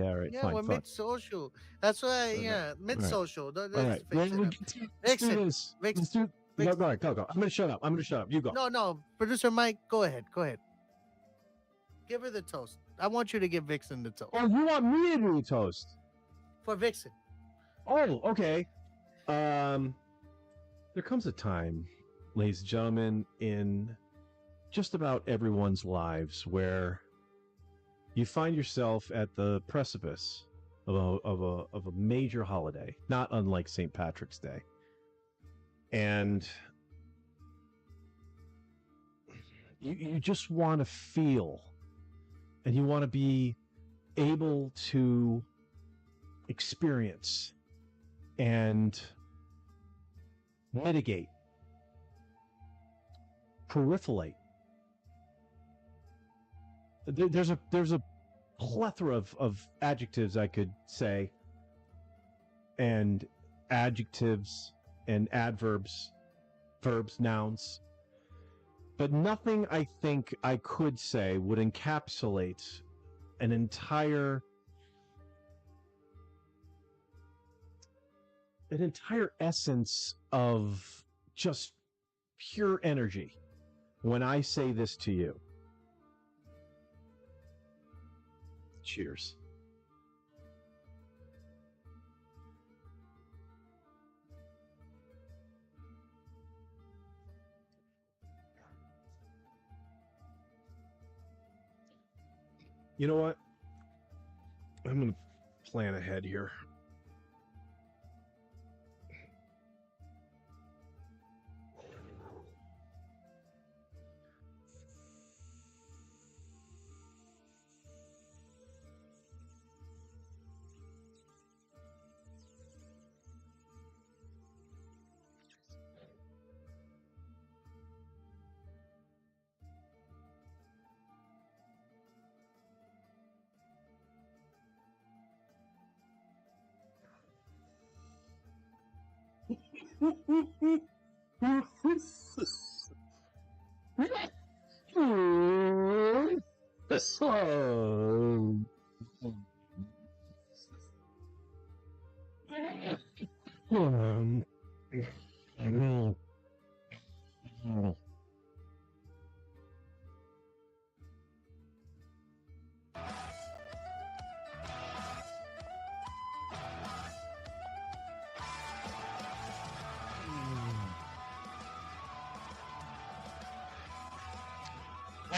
All right, Yeah, fine, we're fine. mid-social. That's why. Yeah, mid-social. All right. Vixen. Go. I'm gonna shut up. You go. No. Producer Mike, go ahead. Give her the toast. I want you to give Vixen the toast. Oh, you want me to do the toast? For Vixen. Oh, okay. There comes a time, ladies and gentlemen, in just about everyone's lives where you find yourself at the precipice of a major holiday, not unlike St. Patrick's Day. And you just want to feel, and you want to be able to experience and mitigate, peripherate. There's a plethora of adjectives I could say, and adjectives and adverbs, verbs, nouns, but nothing I think I could say would encapsulate an entire essence of just pure energy when I say this to you. Cheers. You know what? I'm going to plan ahead here.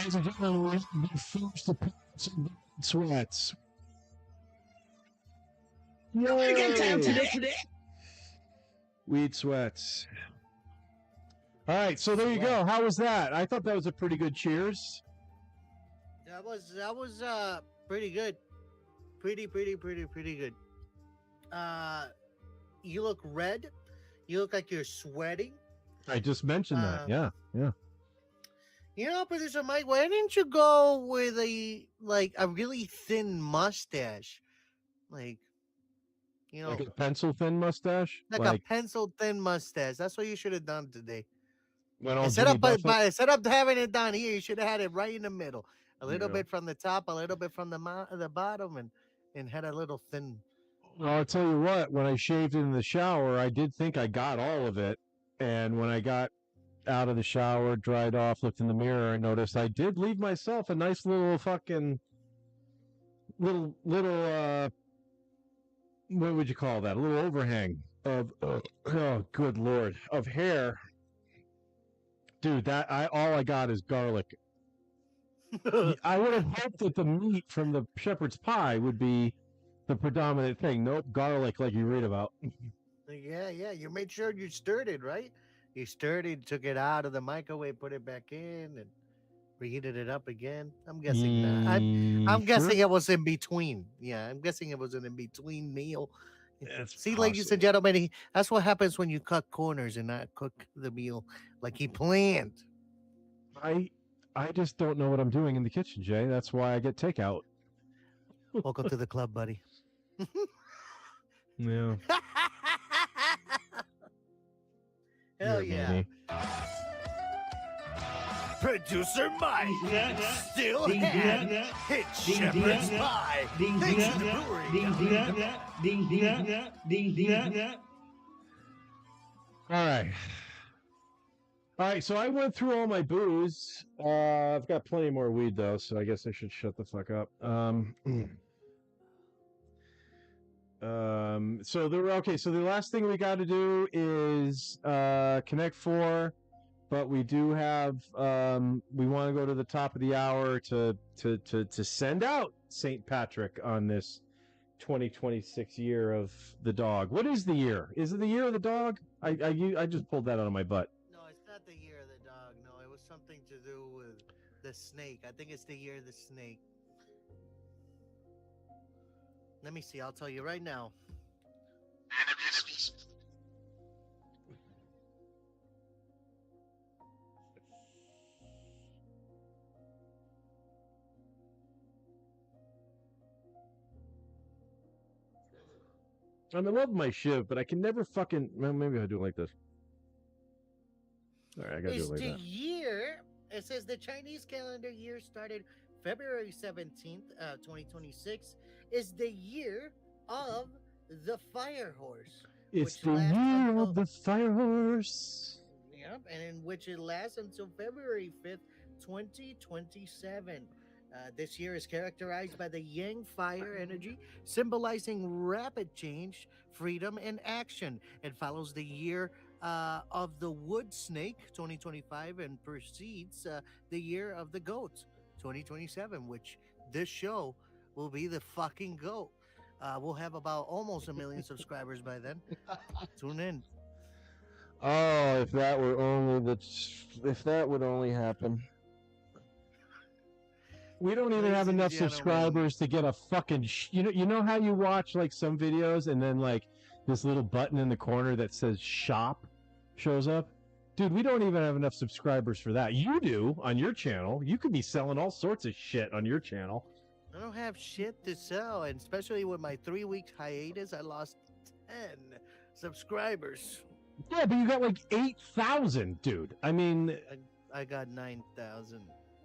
Ladies and gentlemen, the first appearance of the sweats. I got time Yay! today. Weed sweats. All right, so there you go. How was that? I thought that was a pretty good cheers. That was pretty good. Pretty good. You look red. You look like you're sweating. I just mentioned that. Yeah. You know, Producer Mike, why didn't you go with a really thin mustache? Like, you know, Like a pencil thin mustache? like a pencil thin mustache. That's what you should have done today. Went all Instead Jimmy of, Buffett? instead of having it down here, you should have had it right in the middle. A little Yeah. bit from the top, a little bit from the bottom, and had a little thin. Well, I'll tell you what, when I shaved in the shower, I did think I got all of it. And when I got out of the shower, dried off, looked in the mirror, and noticed I did leave myself a nice little fucking little what would you call that? A little overhang of oh good lord, of hair. Dude, all I got is garlic. I would have hoped that the meat from the shepherd's pie would be the predominant thing. Nope, garlic like you read about. Yeah. You made sure you stirred it, right? You stirred it, took it out of the microwave, put it back in, and reheated it up again. I'm guessing not. I'm guessing it was in between. Yeah, I'm guessing it was an in between meal. See, ladies and gentlemen, that's what happens when you cut corners and not cook the meal like he planned. I just don't know what I'm doing in the kitchen, Jay. That's why I get takeout. Welcome to the club, buddy. Yeah. Hell yeah. Producer Mike still had hit shepherd's pie. Thanks to the brewery. All right, so I went through all my booze. I've got plenty more weed, though, so I guess I should shut the fuck up. So the last thing we got to do is Connect 4, but we do have we want to go to the top of the hour to send out St. Patrick on this 2026 year of the dog. What is the year? Is it the year of the dog? I just pulled that out of my butt. No, it's not the year of the dog. No, it was something to do with the snake. I think it's the year of the snake. Let me see. I'll tell you right now. I love my shiv, but I can never fucking. Well, maybe I'll do it like this. All right, I gotta do it like The that. year, it says the Chinese calendar year started February 17th, 2026, is the year of the fire horse. It's the year of the fire horse. Yep, and in which it lasts until February 5th, 2027. This year is characterized by the Yang fire energy, symbolizing rapid change, freedom, and action. It follows the year of the wood snake, 2025, and precedes the year of the goat, 2027, which this show will be the fucking goat. We'll have about almost 1 million subscribers by then. Tune in. Oh, if that would only happen. We don't even have enough subscribers to get a fucking you know how you watch like some videos and then like this little button in the corner that says shop shows up? Dude, we don't even have enough subscribers for that. You do on your channel. You could be selling all sorts of shit on your channel. I don't have shit to sell, and especially with my 3-week hiatus, I lost 10 subscribers. Yeah, but you got like 8,000, dude. I mean, I got 9,000.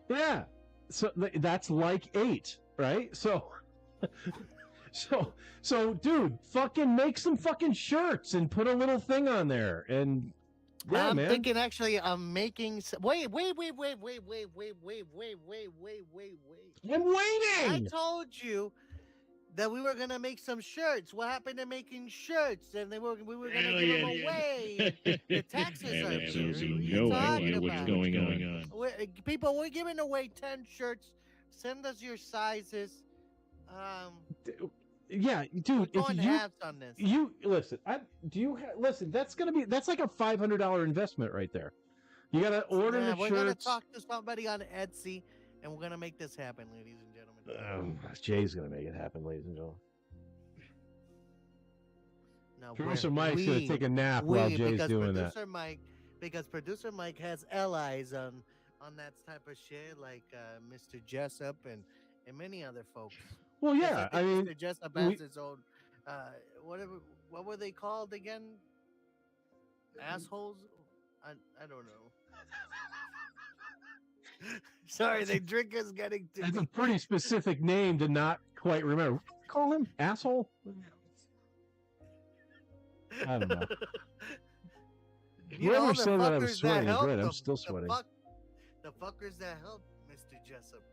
Yeah. So that's like 8, right? So dude, fucking make some fucking shirts and put a little thing on there. And yeah, I'm man. thinking actually I'm making wait. I'm waiting. I told you that we were gonna make some shirts. What happened to making shirts? And we were gonna give them away. The taxes I are have due. absolutely What are you no talking idea what's about? going on. People, we're giving away 10 shirts. Send us your sizes. Yeah, dude. We're If going you halves on this. listen, listen. That's like a $500 investment right there. You gotta order the We're gonna shirts. talk to somebody on Etsy, and we're gonna make this happen, ladies and gentlemen. Jay's gonna make it happen, ladies and gentlemen. No, Producer Mike's gonna take a nap while Jay's doing that. Because producer Mike has allies on that type of shit, like Mr. Jessup and many other folks. Well, yeah, I mean, Mr. Jessup has his own. What were they called again? Assholes? I don't know. Sorry, the drink is getting to That's me. a pretty specific name to not quite remember. Call him asshole. I don't know. Whoever the said that I was fuckers sweating is helped right. I'm them, still sweating. The fuckers that helped Mr. Jessup.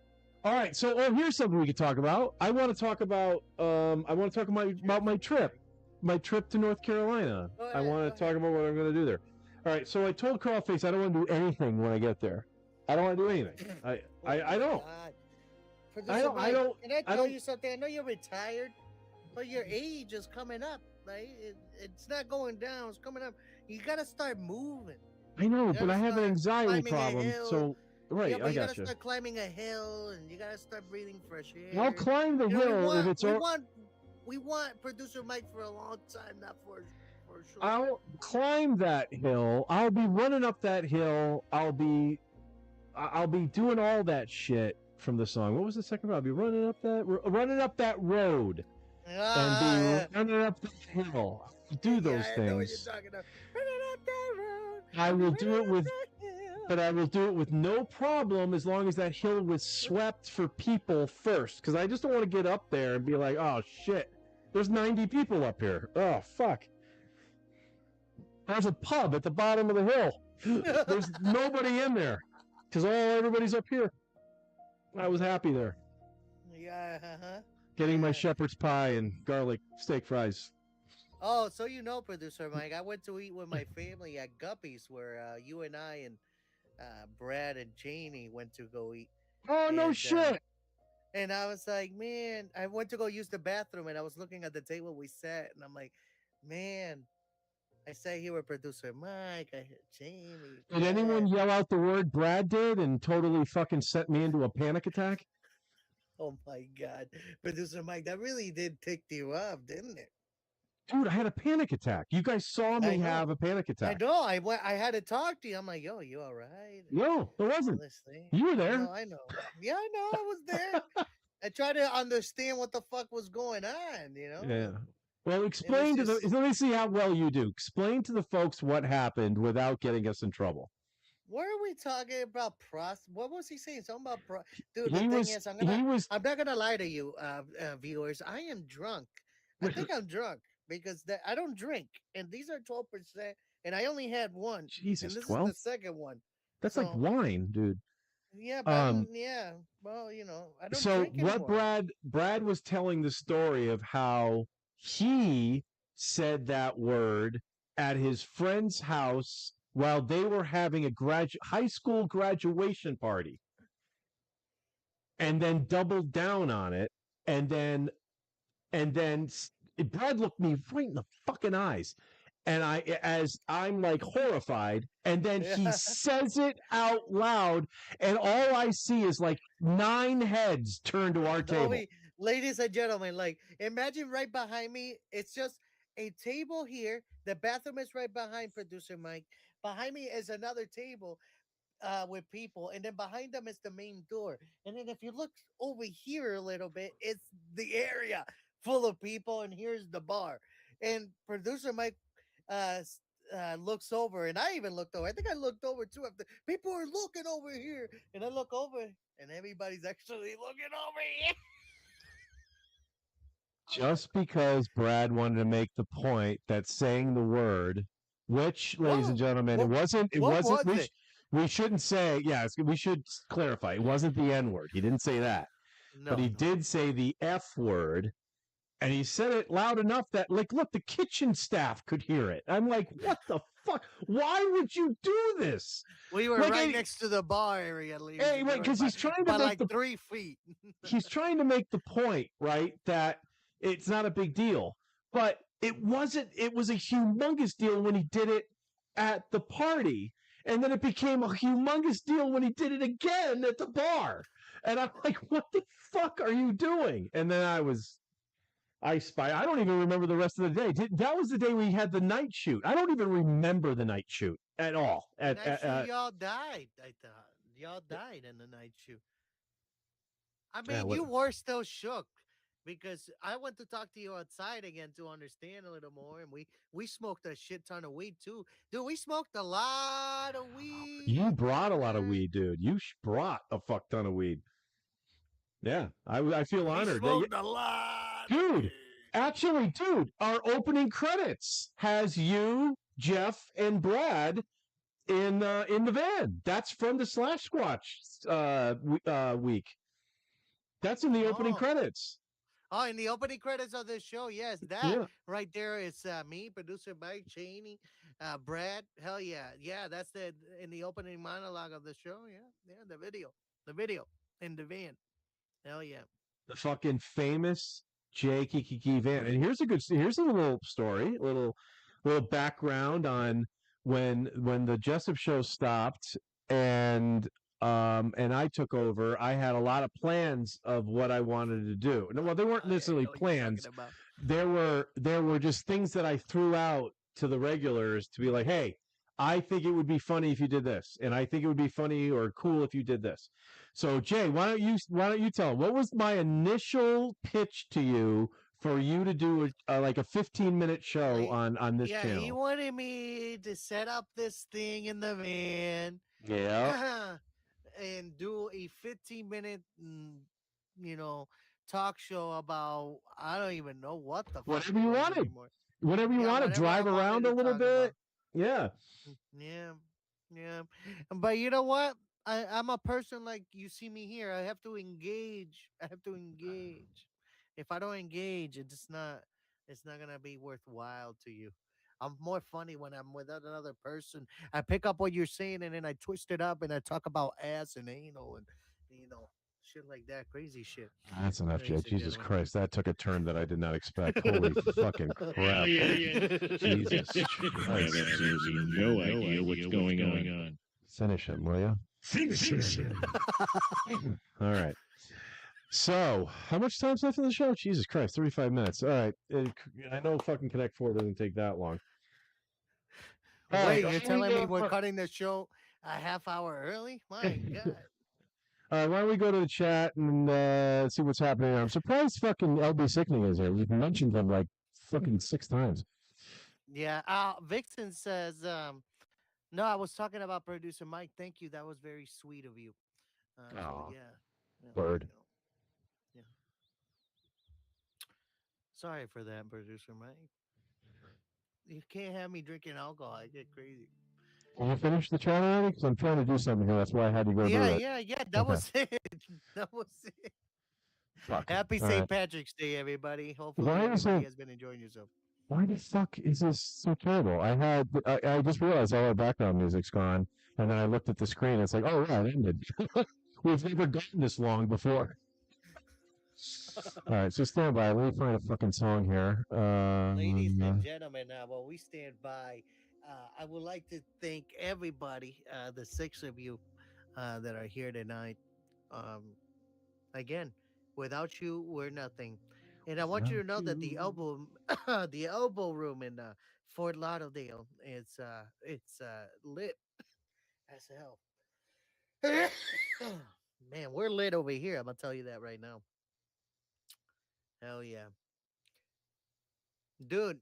All right, so here's something we could talk about. I want to talk about my trip to North Carolina. I want to talk about what I'm going to do there. All right, so I told Carlface I don't want to do anything when I get there. I don't want to do anything. I don't. I don't. Can I tell you something? I know you're retired, but your age is coming up. Right? It's not going down. It's coming up. You gotta start moving. I know, but I have an anxiety problem. So right, yeah, but I you got gotta you. start climbing a hill, and you gotta start breathing fresh air. I'll climb the hill if it's all. We want producer Mike for a long time, not for a short. I'll climb that hill. I'll be running up that hill. I'll be doing all that shit from the song. What was the second part? I'll be running up that road and be running up the hill. Do those things. I know what you're talking about. Running up that road. I will do it with no problem as long as that hill was swept for people first. Because I just don't want to get up there and be like, oh shit, there's 90 people up here. Oh fuck. There's a pub at the bottom of the hill. There's nobody in there because everybody's up here. I was happy there. Yeah. Getting my shepherd's pie and garlic steak fries. Oh, so you know, producer Mike, I went to eat with my family at Guppy's, where you and I and Brad and Janie went to go eat. Oh, no shit. And I was like, man, I went to go use the bathroom, and I was looking at the table we sat, and I'm like, man, I sat here with producer Mike, I heard Jamie. Did anyone yell out the word Brad did and totally fucking set me into a panic attack? Oh my God. Producer Mike, that really did tick you off, didn't it? Dude, I had a panic attack. You guys saw me have a panic attack. I know. I had to talk to you. I'm like, yo, you all right? No, it wasn't. You were there. No, I know. Yeah, I know. I was there. I tried to understand what the fuck was going on, you know? Yeah. Well, explain to let me see how well you do. Explain to the folks what happened without getting us in trouble. What are we talking about? What was he saying? Something about dude. The thing is, I'm not gonna lie to you, viewers. I am drunk. I think I'm drunk because I don't drink, and these are 12%, and I only had one. Jesus, and this 12? is the second one. That's like wine, dude. Yeah, but yeah. Well, you know, I don't. So drink anymore. what Brad was telling the story of how he said that word at his friend's house while they were having a high school graduation party, and then doubled down on it, and then Brad looked me right in the fucking eyes, and I'm like horrified, and then he says it out loud, and all I see is like 9 heads turn to our table. Ladies and gentlemen, like, imagine right behind me, it's just a table here. The bathroom is right behind producer Mike. Behind me is another table with people, and then behind them is the main door. And then if you look over here a little bit, it's the area full of people, and here's the bar. And producer Mike looks over, and I even looked over. I think I looked over too. People are looking over here, and I look over, and everybody's actually looking over here. Just because Brad wanted to make the point that saying the word, which, ladies and gentlemen, it wasn't. We shouldn't say. Yeah, we should clarify. It wasn't the N word. He didn't say that, but he did say the F word, And he said it loud enough that, like, look, the kitchen staff could hear it. I'm like, what the fuck? Why would you do this? We were Like, right next to the bar area. Hey, wait, because he's trying to by make like 3 feet. he's trying to make the point, right, that it's not a big deal. But it wasn't. It was a humongous deal when he did it at the party. And then it became a humongous deal when he did it again at the bar. And I'm like, what the fuck are you doing? And then I don't even remember the rest of the day. That was the day we had the night shoot. I don't even remember the night shoot at all. Y'all died. I thought y'all died in the night shoot. I mean, you were still shook because I went to talk to you outside again to understand a little more, and we smoked a shit ton of weed too, dude. We smoked a lot of weed. You brought a lot of weed, dude. You brought a fuck ton of weed. Yeah, I feel honored. Smoked a lot, dude. Actually, dude, our opening credits has you, Jeff, and Brad in the van. That's from the Slash Squatch week. That's in the opening credits. Oh, in the opening credits of this show, yes, that right there is me, producer Mike Cheney, Brad. Hell yeah, that's in the opening monologue of the show. Yeah, the video in the van. Hell yeah, the fucking famous GiGiGi van. And here's a little story, a little background on when the Jessup show stopped and I took over. I had a lot of plans of what I wanted to do. Well, they weren't necessarily plans. There were just things that I threw out to the regulars to be like, hey, I think it would be funny if you did this, and I think it would be funny or cool if you did this. So Jay, why don't you tell them, what was my initial pitch to you for you to do like a 15-minute show on this channel? Yeah, he wanted me to set up this thing in the van. Yeah. And do a 15-minute, talk show about, I don't even know what the whatever you wanted. Anymore. Whatever you want to drive around a little bit. Yeah. Yeah. But you know what? I'm a person like you see me here. I have to engage. If I don't engage, it's not gonna be worthwhile to you. I'm more funny when I'm with another person. I pick up what you're saying and then I twist it up and I talk about ass and anal and shit like that, crazy shit. That's enough, Jay. Jesus Christ, that took a turn that I did not expect. Holy fucking crap! Jesus Christ, there's no idea what's going on. Finish him, will you? Finish him. All right. So, how much time's left in the show? Jesus Christ, 35 minutes. All right. I know fucking Connect 4 doesn't take that long. Wait, you're telling me we're cutting the show a half hour early? My God. All right, why don't we go to the chat and see what's happening? I'm surprised fucking LB Sickening is here. We've mentioned him like fucking 6 times. Yeah. Vixen says, no, I was talking about producer Mike. Thank you. That was very sweet of you. So, yeah. Bird. Yeah. Sorry for that, producer Mike. You can't have me drinking alcohol. I get crazy. Can you finish the chat already? Because I'm trying to do something here. That's why I had to go do it. Yeah. That was it. That was it. Fuck. Happy St. Patrick's Day, everybody. Hopefully everybody has been enjoying yourself. Why the fuck is this so terrible? I just realized all our background music's gone, and then I looked at the screen. And it's like, oh, yeah, it ended. We've never gotten this long before. All right, so stand by. Let me find a fucking song here. Ladies and gentlemen, while we stand by, I would like to thank everybody, the 6 of you that are here tonight. Again, without you, we're nothing. And I want you to know that the elbow room in Fort Lauderdale it's lit as hell. Man, we're lit over here. I'm gonna tell you that right now. Hell yeah, dude.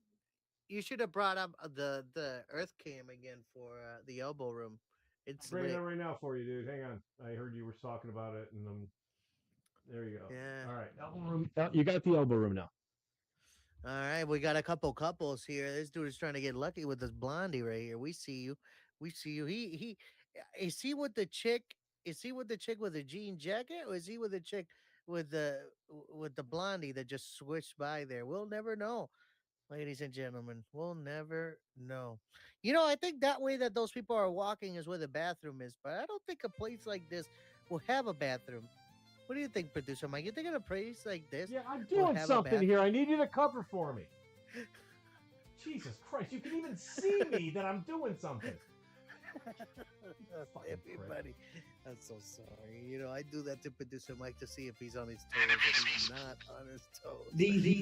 You should have brought up the Earth Cam again for the elbow room. It's I'm bringing lit. it right now for you, dude. Hang on. I heard you were talking about it, and there you go. Yeah. All right. Elbow room. You got the elbow room now. All right, we got a couple couples here. This dude is trying to get lucky with this blondie right here. We see you. He is he with the chick? Is he with the chick with the jean jacket, or is he with the chick with the blondie that just switched by there. We'll never know, ladies and gentlemen. We'll never know. You know, I think that way that those people are walking is where the bathroom is, but I don't think a place like this will have a bathroom. What do you think, producer Mike? You think in a place like this? Yeah, I'm will doing have a something bathroom? here. I need you to cover for me. Jesus Christ, you can even see me that I'm doing something. Everybody, I'm so sorry. You know, I do that to producer Mike to see if he's on his toes, and he's not on his toes.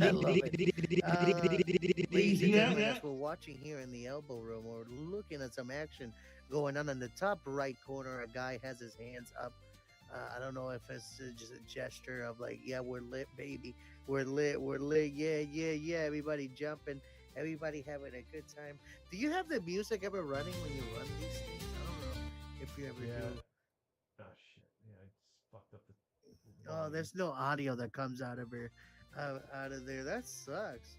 I love it. Ladies and gentlemen, as we're watching here in the elbow room, we're looking at some action going on in the top right corner. A guy has his hands up. I don't know if it's just a gesture of like, yeah, we're lit, baby. We're lit. Yeah, yeah, yeah. Everybody jumping. Everybody having a good time. Do you have the music ever running when you run these things? I don't know if you ever do. Oh shit! Yeah, I just fucked up the. Oh, there's no audio that comes out of here, out of there. That sucks.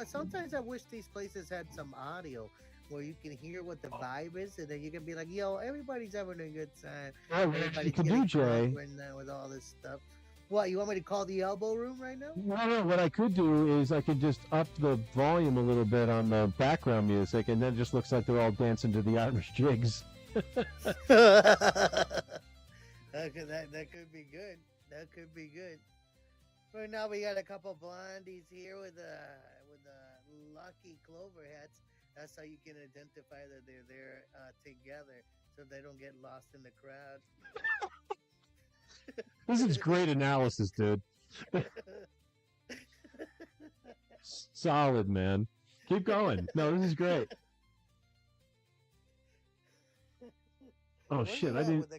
Sometimes I wish these places had some audio where you can hear what the vibe is, and then you can be like, "Yo, everybody's having a good time." Oh, what you could do, Jay. With all this stuff. What, you want me to call the elbow room right now? No, what I could do is I could just up the volume a little bit on the background music, and then it just looks like they're all dancing to the Irish jigs. that could be good. That could be good. Right now we got a couple blondies here with lucky clover hats. That's how you can identify that they're there together, so they don't get lost in the crowd. This is great analysis, dude. Solid, man. Keep going. No, this is great. Oh shit! I didn't.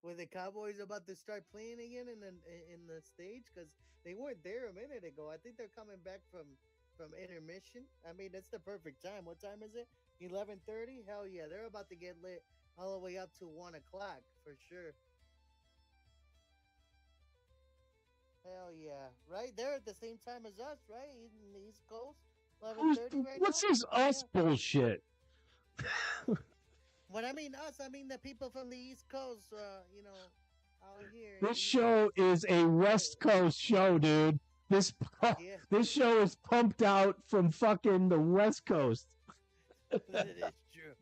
Were the Cowboys about to start playing again in the stage? Because they weren't there a minute ago. I think they're coming back from intermission. I mean, that's the perfect time. What time is it? 11:30. Hell yeah, they're about to get lit all the way up to 1 o'clock for sure. Hell yeah! Right there at the same time as us, right? In the East Coast, 11:30 right What's now. this us bullshit? When I mean us, I mean the people from the East Coast. You know, out here. This show is a West Coast show, dude. This show is pumped out from fucking the West Coast. That is true.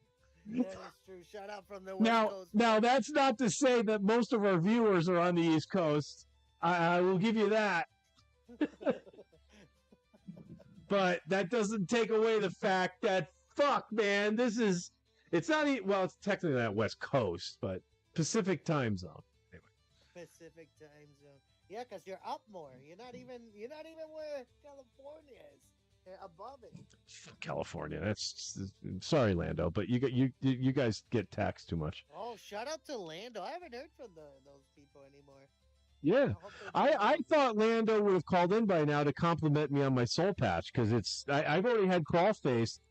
That is true. Shout out from the West Coast. Now that's not to say that most of our viewers are on the East Coast. I will give you that. But that doesn't take away the fact that, fuck, man, it's not, well, it's technically not West Coast, but Pacific time zone. Anyway. Pacific time zone. Yeah, because you're up more. You're not even where California is. You're above it. California. Sorry, Lando, but you guys get taxed too much. Oh, shout out to Lando. I haven't heard from those people anymore. Yeah, I thought Lando would have called in by now to compliment me on my soul patch, because I've already had Crawlface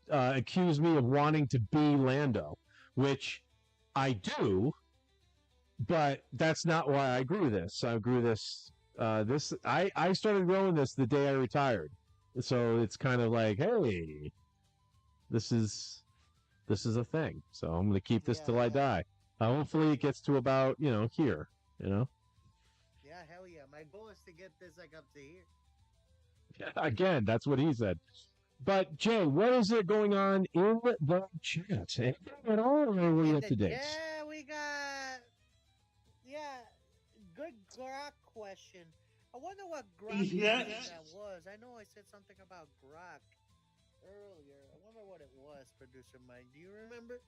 accuse me of wanting to be Lando, which I do, but that's not why I grew this. I grew this. I started growing this the day I retired, so it's kind of like, hey, this is a thing. So I'm going to keep this till I die. Hopefully, it gets to about here. Yeah, hell yeah. My goal is to get this like up to here. Yeah, again, that's what he said. But Jay, what is there going on in the chat? Anything at all, or were you up to date? Yeah, we got good grok question. I wonder what grok that was. I know I said something about grok earlier. I wonder what it was, producer Mike. Do you remember?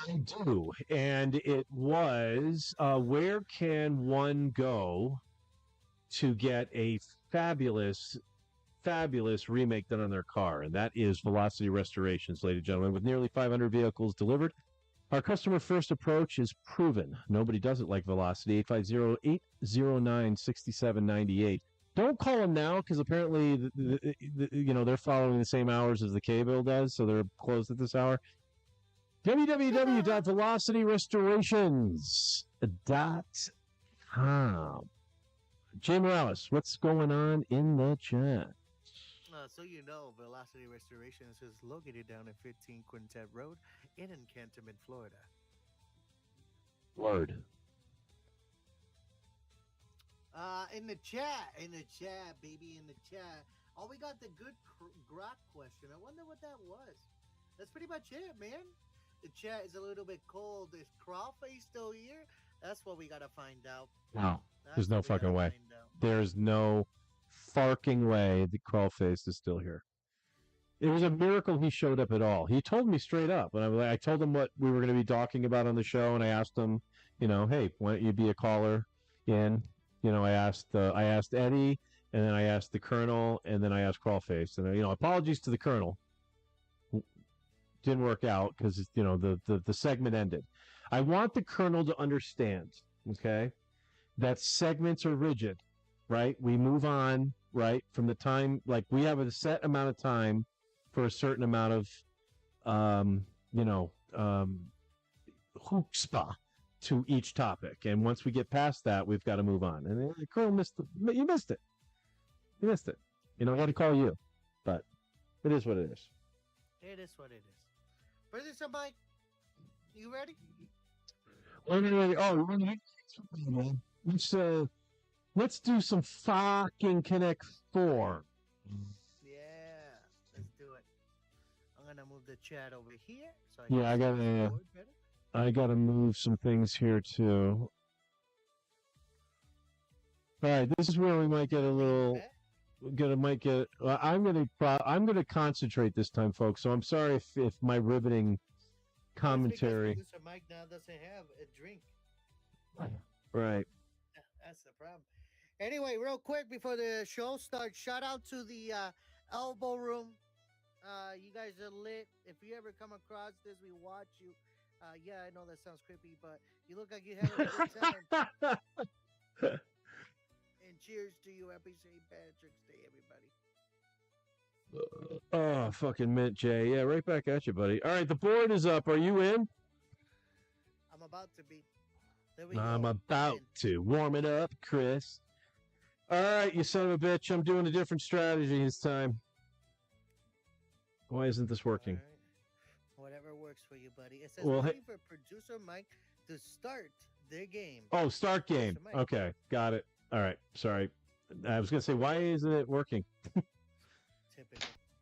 I do, and it was where can one go to get a fabulous remake done on their car, and that is Velocity Restorations, ladies and gentlemen. With nearly 500 vehicles delivered, our customer first approach is proven. Nobody does it like Velocity. 850-809-6798. Don't call them now, because apparently they're following the same hours as the K-Bill does, so they're closed at this hour. www.velocityrestorations.com. Jay Morales, what's going on in the chat? So you know, Velocity Restorations is located down at 15 Quintet Road in Cantonment, Florida. Word. In the chat, baby, in the chat. Oh, we got the good grok question. I wonder what that was. That's pretty much it, man. The chat is a little bit cold. Is Crawlface still here? That's what we gotta find out. No, there's no fucking way. There's no farking way that Crawlface is still here. It was a miracle he showed up at all. He told me straight up, and I told him what we were going to be talking about on the show, and I asked him, hey, why don't you be a caller in? I asked Eddie, and then I asked the Colonel, and then I asked Crawlface, and apologies to the Colonel. Didn't work out because the segment ended. I want the Colonel to understand, okay, that segments are rigid, right? We move on, right, from the time, like we have a set amount of time for a certain amount of, chutzpah to each topic, and once we get past that, we've got to move on. And the Colonel you missed it. You missed it. I had to call you, but it is what it is. It is what it is. Producer Mike, you ready? Let's do some fucking Connect 4. Yeah, let's do it. I'm gonna move the chat over here. So I gotta move some things here too. All right, this is where we might get a little. I'm gonna concentrate this time, folks. So I'm sorry if my riveting commentary. Producer Mike now doesn't have a drink. Right. That's the problem. Anyway, real quick before the show starts, shout out to the Elbow Room. You guys are lit. If you ever come across this, we watch you. Yeah, I know that sounds creepy, but you look like you have a good time. And cheers to you. Happy St. Patrick's Day, everybody. Oh, fucking mint, Jay. Yeah, right back at you, buddy. All right, the board is up. Are you in? I'm about to be. I'm about to. Warm it up, Chris. All right, you son of a bitch. I'm doing a different strategy this time. Why isn't this working? Right. Whatever works for you, buddy. It says Well, waiting for producer Mike to start their game. Oh, start game. Okay, got it. All right, sorry. I was going to say, why isn't it working?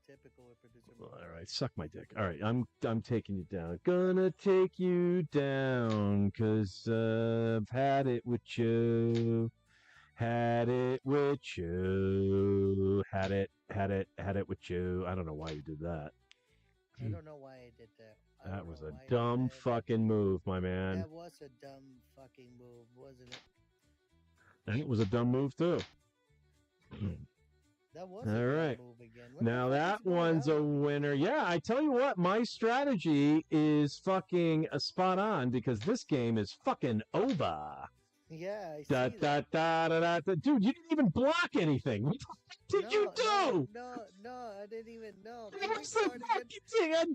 Typical with producer Mike. All right, suck my dick. All right, I'm taking you down. Gonna take you down, because I've had it with you. Had it with you. Had it with you. I don't know why you did that. I don't know why I did that. That was a dumb fucking move, my man. That was a dumb fucking move, wasn't it? And it was a dumb move, too. That was all right. Move again. Now that one's a winner. Yeah, I tell you what, my strategy is fucking spot on because this game is fucking over. Yeah, I see that. Dude, you didn't even block anything. What the fuck did you do? No, I didn't even know. What's the fucking thing? I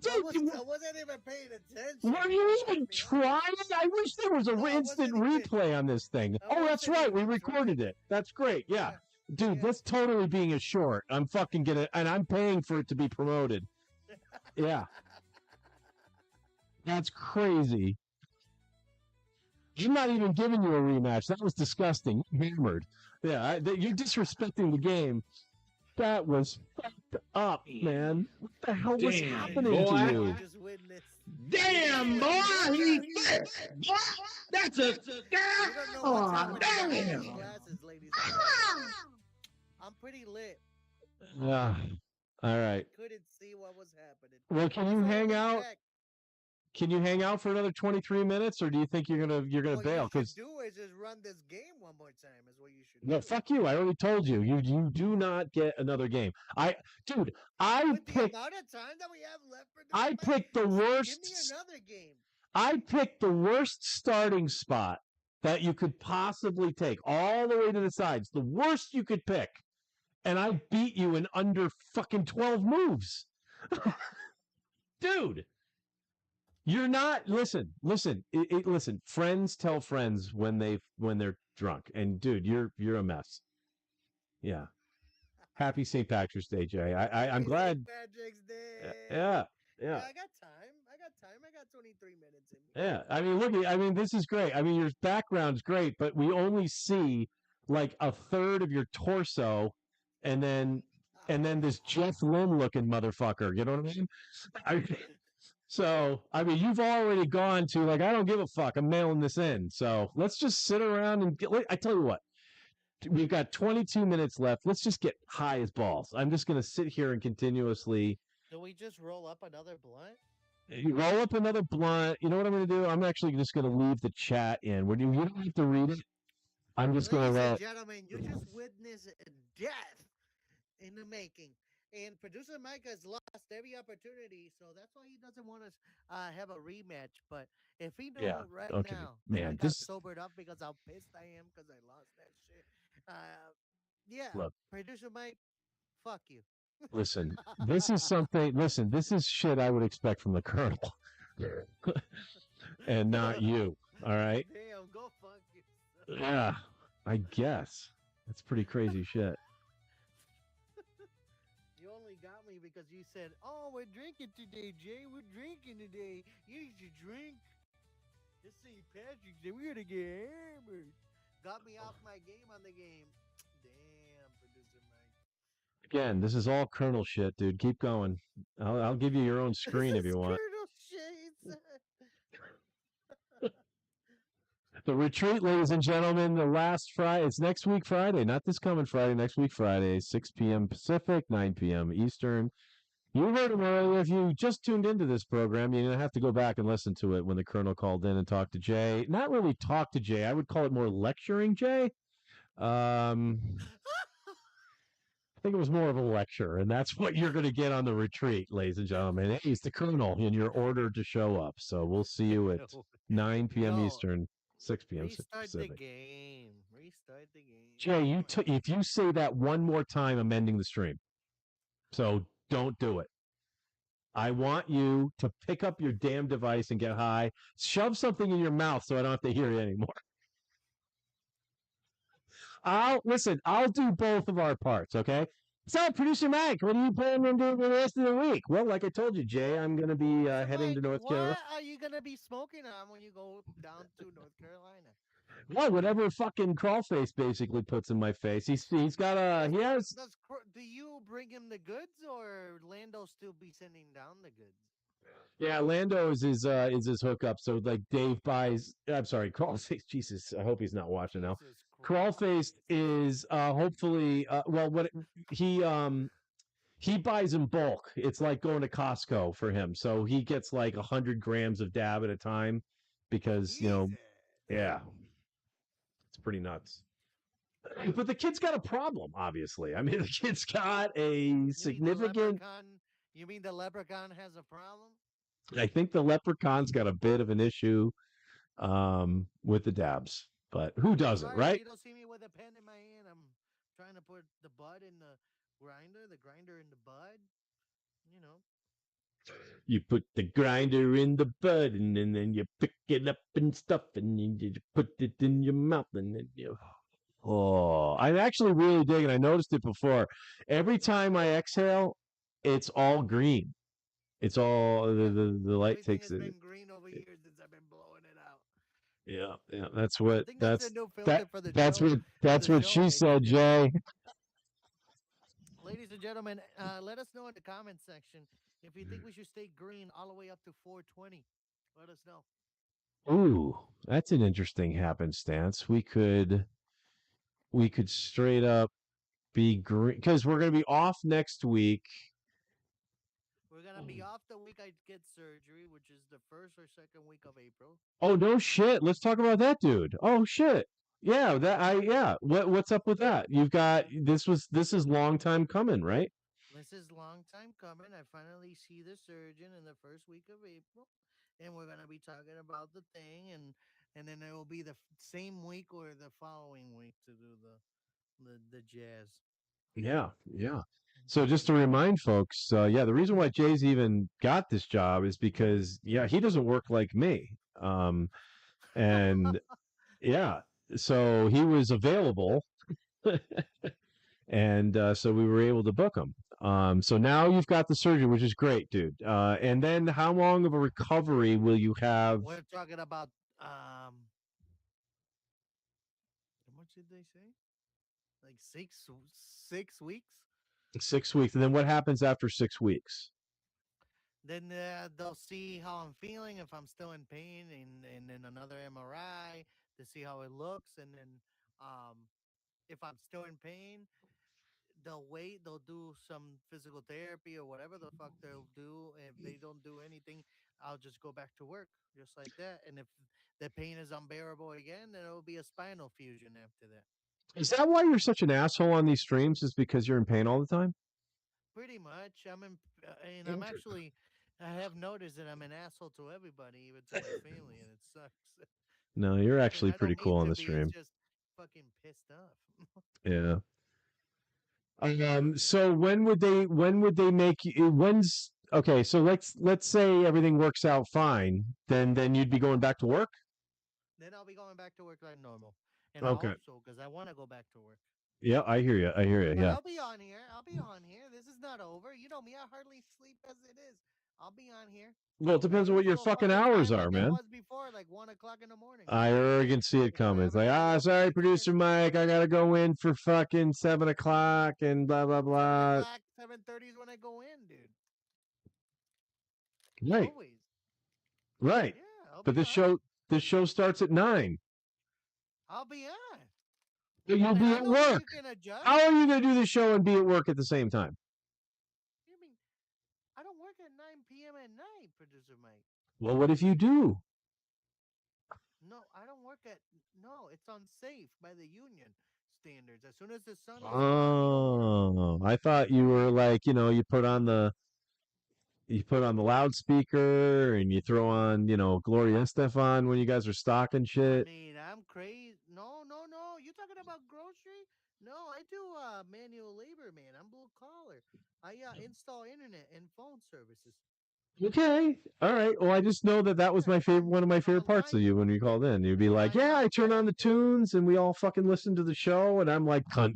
wasn't even paying attention. Were you even trying? I wish there was an instant replay on this thing. Oh, that's right. We recorded it. That's great. Yeah. Dude, that's totally being a short. I'm fucking and I'm paying for it to be promoted. Yeah. That's crazy. I'm not even giving you a rematch. That was disgusting. Hammered. Yeah, you're disrespecting the game. That was fucked up, man. What the hell was happening to you? Damn, boy! That's a... Oh, damn! I'm pretty lit. Yeah. All right. Couldn't see what was happening. Well, can you hang out? Can you hang out for another 23 minutes, or do you think you're gonna bail? Because do is just run this game one more time. Is what you should. No, fuck you. I already told you. You do not get another game. I picked the amount of time that we have left for this I picked the worst. Give me another game. I picked the worst starting spot that you could possibly take, all the way to the sides. The worst you could pick, and I beat you in under fucking 12 moves, dude. You're not listen. Friends tell friends when they're drunk, and dude, you're a mess. Yeah. Happy St. Patrick's Day, Jay. I'm glad. St. Patrick's Day. Yeah. I got time. I got 23 minutes in me. Yeah. I mean, look. I mean, this is great. I mean, your background's great, but we only see like a third of your torso, and then this Jeff Lynne looking motherfucker. You know what I mean? I, so I mean, you've already gone to like, I don't give a fuck. I'm mailing this in. So let's just sit around and I tell you what. We've got 22 minutes left. Let's just get high as balls. I'm just going to sit here and continuously. Do we just roll up another blunt? You roll up another blunt. You know what I'm going to do? I'm actually just going to leave the chat in. You don't have to read it. I'm just going to. Ladies and gentlemen, you just witnessed death in the making. And producer Mike has lost every opportunity, so that's why he doesn't want us have a rematch. But if he knew right now, man, I got sobered up because how pissed I am because I lost that shit. Look, producer Mike, fuck you. Listen, this is something. Listen, this is shit I would expect from the Colonel, and not you. All right. Damn, go fuck you. Yeah, I guess that's pretty crazy shit. You only got me because you said, "Oh, we're drinking today, Jay. We're drinking today. You need to drink." It's St. Patrick's Day. We're gonna get hammered. Got me off my game on the game. Damn, producer Mike. Again, this is all Colonel shit, dude. Keep going. I'll give you your own screen if you want. Colonel shit. The retreat, ladies and gentlemen, the last Friday. It's next week Friday, not this coming Friday. Next week Friday, 6 p.m. Pacific, 9 p.m. Eastern. You heard him earlier. If you just tuned into this program, you're going to have to go back and listen to it when the Colonel called in and talked to Jay. Not really talk to Jay. I would call it more lecturing Jay. I think it was more of a lecture, and that's what you're going to get on the retreat, ladies and gentlemen. He's the Colonel, and you're ordered to show up. So we'll see you at 9 p.m. Eastern, 6 p.m. Pacific. Restart the game. Jay, if you say that one more time, I'm ending the stream. So don't do it. I want you to pick up your damn device and get high. Shove something in your mouth so I don't have to hear you anymore. I'll do both of our parts, okay? So, producer Mike, what are you planning on doing the rest of the week? Well, like I told you, Jay, I'm going to be heading to North Carolina. What are you going to be smoking on when you go down to North Carolina? Well, whatever fucking Crawlface basically puts in my face. He's got he has. Do you bring him the goods, or Lando still be sending down the goods? Yeah, Lando is his hookup. So like Dave buys. I'm sorry, Crawlface. Jesus, I hope he's not watching now. Crawlface is hopefully he buys in bulk. It's like going to Costco for him. So he gets like 100 grams of dab at a time because yeah. It's pretty nuts. But the kid's got a problem, obviously. I mean, the kid's got a significant. You mean the leprechaun has a problem? I think the leprechaun's got a bit of an issue with the dabs. But who doesn't, right? You don't see me with a pen in my hand. I'm trying to put the bud in the grinder in the bud. You know. You put the grinder in the bud, and then you pick it up and stuff, and you put it in your mouth, and then you. Oh, I'm actually really digging. I noticed it before. Every time I exhale, it's all green. It's all the light takes it. Been green over here since I've been blowing it out. Yeah. That's what that's what she said, Jay. Ladies and gentlemen, let us know in the comment section if you think we should stay green all the way up to 420. Let us know. Ooh, that's an interesting happenstance. We could straight up be green because we're going to be off next week. We're going to be off the week I get surgery, which is the first or second week of April. Oh, no shit. Let's talk about that, dude. Oh, shit. Yeah, what's up with that? You've got this is long time coming, right? This is long time coming. I finally see the surgeon in the first week of April, and we're going to be talking about the thing, and then it will be the same week or the following week to do the jazz. Yeah. So just to remind folks, the reason why Jay's even got this job is because he doesn't work like me. And yeah, so he was available. And so we were able to book him. So now you've got the surgery, which is great, dude. And then how long of a recovery will you have? We're talking about how much did they say? like 6 weeks. 6 weeks. And then what happens after 6 weeks? Then they'll see how I'm feeling, if I'm still in pain, and then another MRI to see how it looks, and then um, if I'm still in pain, they'll wait. They'll do some physical therapy or whatever the fuck they'll do. If they don't do anything, I'll just go back to work just like that. And if the pain is unbearable again, then it'll be a spinal fusion after that. Is that why you're such an asshole on these streams? Is because you're in pain all the time? Pretty much. And I'm actually, I have noticed that I'm an asshole to everybody, even to my family, and it sucks. No, you're And actually I pretty don't cool mean on to the be. It's stream. just fucking pissed off. Yeah. So when would they make you, when's okay, so let's say everything works out fine, then you'd be going back to work? Then I'll be going back to work like normal, and I Okay. hope so because I want to go back to work. Yeah, I hear you. But Yeah. I'll be on here. This is not over. You know me. I hardly sleep as it is. I'll be on here. Well, it depends on what your fucking hours are, Like man. it was before, like 1 o'clock in the morning. I already can see it coming. It's like, sorry, producer Mike, I gotta go in for fucking 7 o'clock and blah blah blah. 7:30 is when I go in, dude. Right. Always. Right. Yeah, But this show starts at 9. I'll be on. So you'll be at work. How are you gonna do the show and be at work at the same time? You mean I don't work at 9 p.m. at night, producer Mike? Well, what if you do? No, I don't work at. No, it's unsafe by the union standards. As soon as the sun is Oh, I thought you were like, you put on the loudspeaker and you throw on, Gloria Estefan when you guys are stocking shit. I mean, I'm crazy. No. You talking about grocery? No, I do manual labor, man. I'm blue collar. I install internet and phone services. Okay. All right. Well, I just know that was one of my favorite parts of you when you called in. You'd be like, yeah, I turn on the tunes and we all fucking listen to the show. And I'm like, cunt.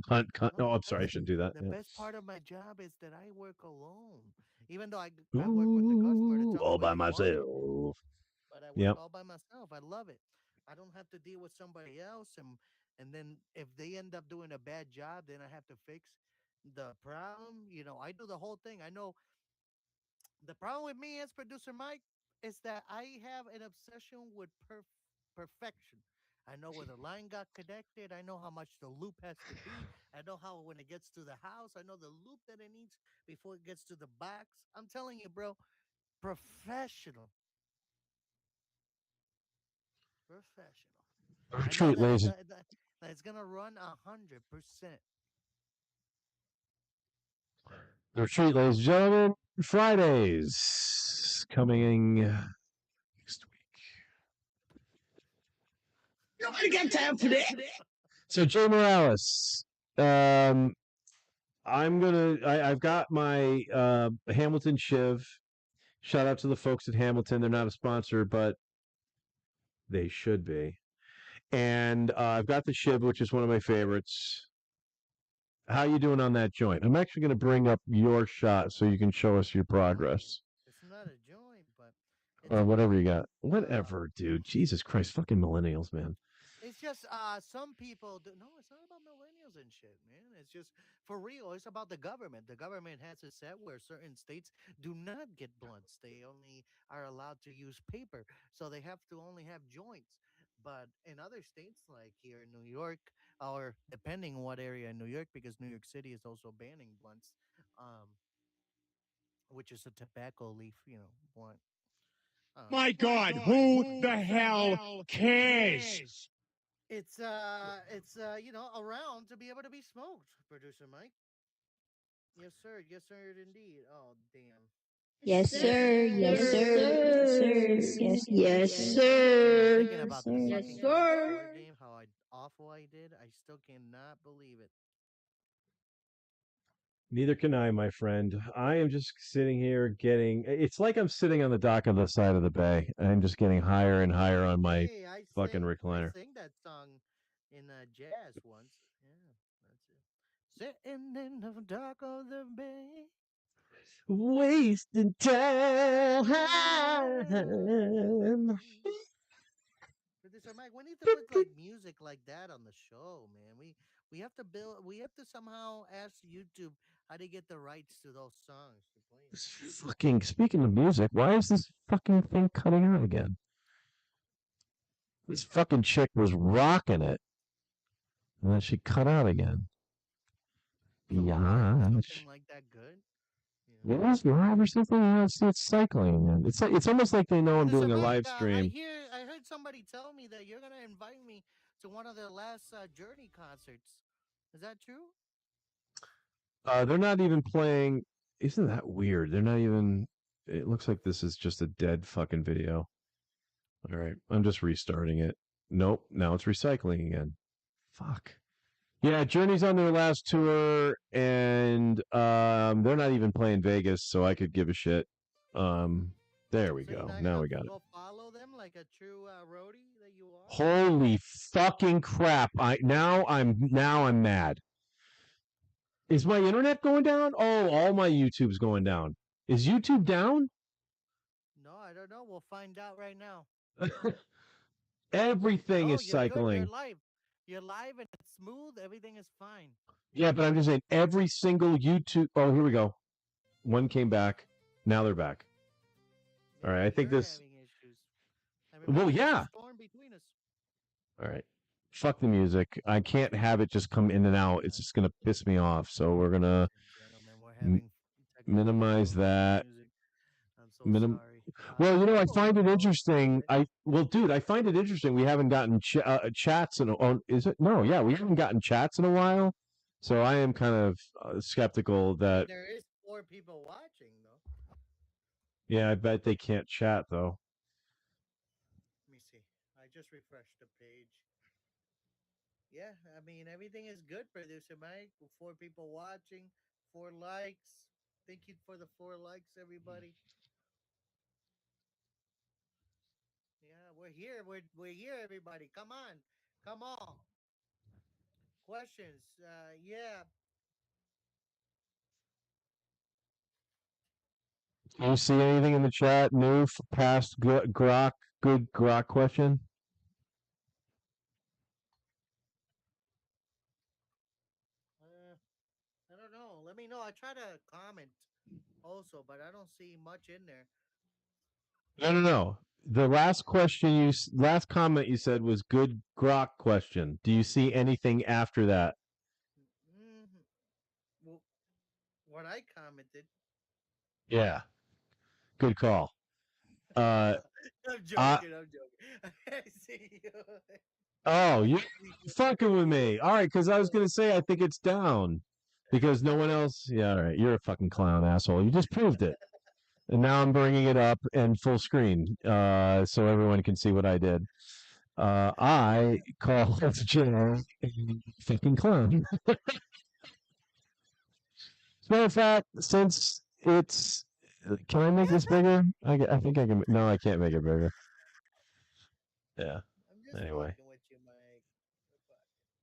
No, I'm sorry. I shouldn't do that. The Yeah. best part of my job is that I work alone. Even though I work with the customer to tell all me by what they myself. want, but I work Yep. all by myself. I love it. I don't have to deal with somebody else, and then if they end up doing a bad job, then I have to fix the problem. I do the whole thing. I know the problem with me as producer Mike is that I have an obsession with perfection. I know where the line got connected. I know how much the loop has to be. I know how when it gets to the house, I know the loop that it needs before it gets to the box. I'm telling you, bro, professional. Professional. Retreat, ladies. That it's gonna run 100%. Retreat, ladies and gentlemen. Fridays coming next week. Nobody got time for that. So Jay Morales, I've got my Hamilton Shiv. Shout out to the folks at Hamilton. They're not a sponsor, but they should be. And I've got the Shiv, which is one of my favorites. How you doing on that joint? I'm actually going to bring up your shot so you can show us your progress. It's not a joint, but or whatever you got. Whatever, dude. Jesus Christ, fucking millennials, man. it's just some people do. No, it's not about millennials and shit, man. It's just for real. It's about the government. The government has it set where certain states do not get blunts. They only are allowed to use paper, so they have to only have joints. But in other states, like here in New York, or depending on what area in New York, because New York City is also banning blunts, um, which is a tobacco leaf, blunt. My God, who the hell cares? It's around to be able to be smoked, producer Mike. Yes, sir. Yes, sir, indeed. Oh, damn. Yes, sir. Yes, sir. Yes, I'm sir. thinking about the Yes, fucking sir. board game, how awful I did. I still cannot believe it. Neither can I, my friend. I am just sitting here it's like I'm sitting on the dock of the side of the bay. I'm just getting higher and higher on my Hey, fucking recliner. I sang that song in jazz once. Yeah, that's it. Sitting in the dock of the bay. Wasting time. Producer Mike, we need to put like music like that on the show, man. We We have to build. We have to somehow ask YouTube how to get the rights to those songs to play. Fucking speaking of music, why is this fucking thing cutting out again? This fucking chick was rocking it, and then she cut out again. Yeah, Something like that good. it was live or something. It's cycling, and it's almost like they know I'm doing a live stream. I heard somebody tell me that you're gonna invite me to one of their last Journey concerts. Is that true? They're not even playing. Isn't that weird? They're not even. It looks like this is just a dead fucking video. All right, I'm just restarting it. Nope, now it's recycling again. Fuck. Yeah, Journey's on their last tour, and they're not even playing Vegas, so I could give a shit. There we go. Now we got it. Go follow them like a true roadie that you are. Holy fucking crap! Now I'm mad. Is my internet going down? Oh, all my YouTube's going down. Is YouTube down? No, I don't know. We'll find out right now. Everything is you're cycling. Good. You're live. You're live and it's smooth. Everything is fine. Yeah, but I'm just saying every single YouTube. Oh, here we go. One came back. Now they're back. All right, I think this. Well, yeah. All right. Fuck the music. I can't have it just come in and out. It's just gonna piss me off. So we're gonna minimize that. I'm so sorry. Well, you know, I find it interesting. Dude, I find it interesting. We haven't gotten chats in. Is it? No, yeah, we haven't gotten chats in a while. So I am kind of skeptical that. There is 4 people watching, though. Yeah, I bet they can't chat though. Let me see. I just refreshed the page. Yeah, I mean everything is good, producer Mike. 4 people watching, 4 likes. Thank you for the 4 likes, everybody. Yeah, we're here. We're here, everybody. Come on. Questions? Yeah. Do you see anything in the chat new past good grok question? I don't know. Let me know. I try to comment also, but I don't see much in there. No. The last comment you said was good grok question. Do you see anything after that? Well, what I commented. Yeah. Good call. I'm joking. I see you. Oh, you're fucking with me. All right, because I was going to say I think it's down because no one else. Yeah, all right. You're a fucking clown, asshole. You just proved it. And now I'm bringing it up in full screen so everyone can see what I did. I call Jay a fucking clown. As a matter of fact, since it's... Can I make this bigger? I think I can... No, I can't make it bigger. Yeah. Anyway.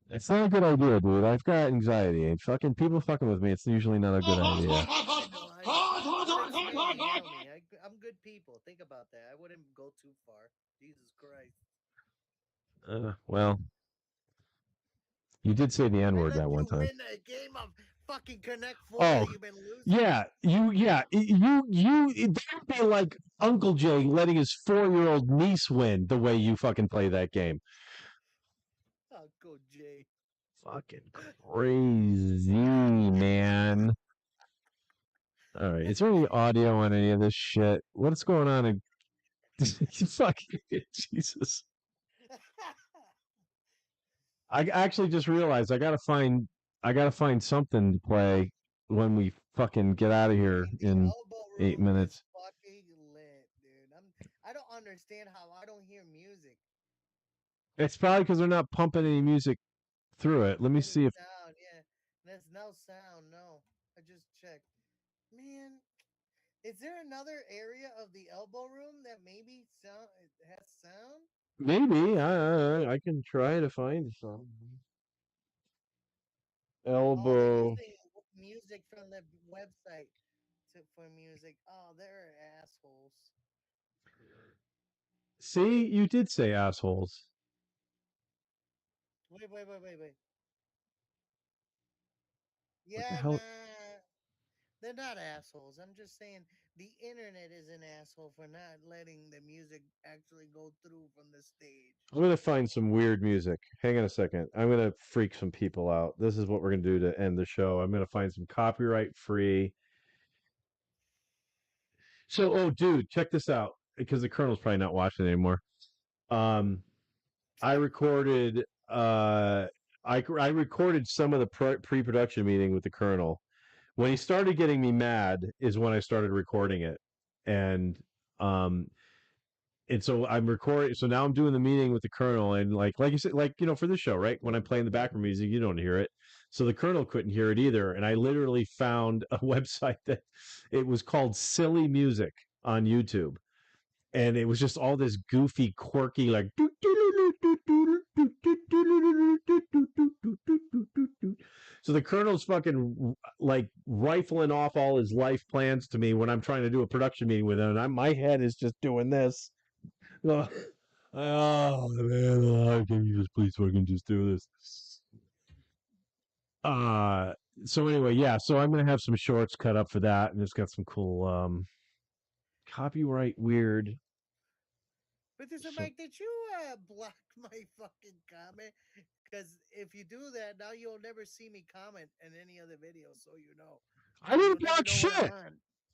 It's not a good idea, dude. I've got anxiety. And fucking people fucking with me, it's usually not a good idea. I'm good people. Think about that. I wouldn't go too far. Jesus Christ. Well, you did say the N-word that one time. Win a game of fucking Connect 4 that you've been losing. Yeah, that'd be like Uncle Jay letting his 4-year-old niece win the way you fucking play that game. Uncle Jay. Fucking crazy, man. All right, is there any audio on any of this shit? What's going on in fucking Jesus? I actually just realized I gotta find something to play when we fucking get out of here in 8 minutes. Fucking lit, dude. I don't understand how I don't hear music. It's probably because they're not pumping any music through it. Let me see if. Sound, yeah. There's no sound. No, I just checked. Man, is there another area of the elbow room that maybe has sound? Maybe I can try to find some. Elbow. Music from the website for music. Oh, they're assholes. See, you did say assholes. Wait. Yeah, hell? nah, they're not assholes. I'm just saying the internet is an asshole for not letting the music actually go through from the stage. I'm gonna find some weird music. Hang on a second. I'm gonna freak some people out. This is what we're gonna do to end the show. I'm gonna find some copyright free. So, oh, dude, check this out because the Colonel's probably not watching anymore. Um, I recorded. I recorded some of the pre-production meeting with the Colonel. When he started getting me mad is when I started recording it, and um, and so I'm recording. So now I'm doing the meeting with the Colonel, and like you said, like for this show, right? When I'm playing the background music, you don't hear it. So the Colonel couldn't hear it either, and I literally found a website that it was called Silly Music on YouTube, and it was just all this goofy, quirky, like. So the Colonel's fucking like rifling off all his life plans to me when I'm trying to do a production meeting with him, and my head is just doing this. Oh man, can you just please fucking just do this? So anyway, yeah, so I'm gonna have some shorts cut up for that, and it's got some cool copyright weird. Producer Mike, did you block my fucking comment? Because if you do that, now you'll never see me comment in any other video, so you know. I didn't block shit.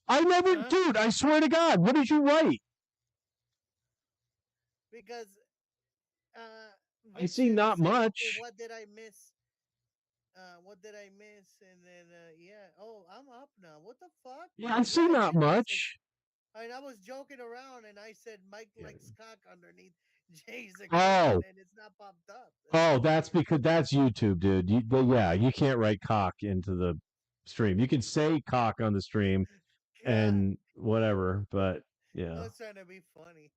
I never, dude. I swear to God. What did you write? Because I see not much. What did I miss? What did I miss? And then yeah. Oh, I'm up now. What the fuck? Yeah, I see not much. And I was joking around, and I said Mike likes cock underneath Jay's Oh. account, and it's not popped up. Oh, that's because that's YouTube, dude. Yeah, you can't write cock into the stream. You can say cock on the stream and whatever, but yeah. I was trying to be funny,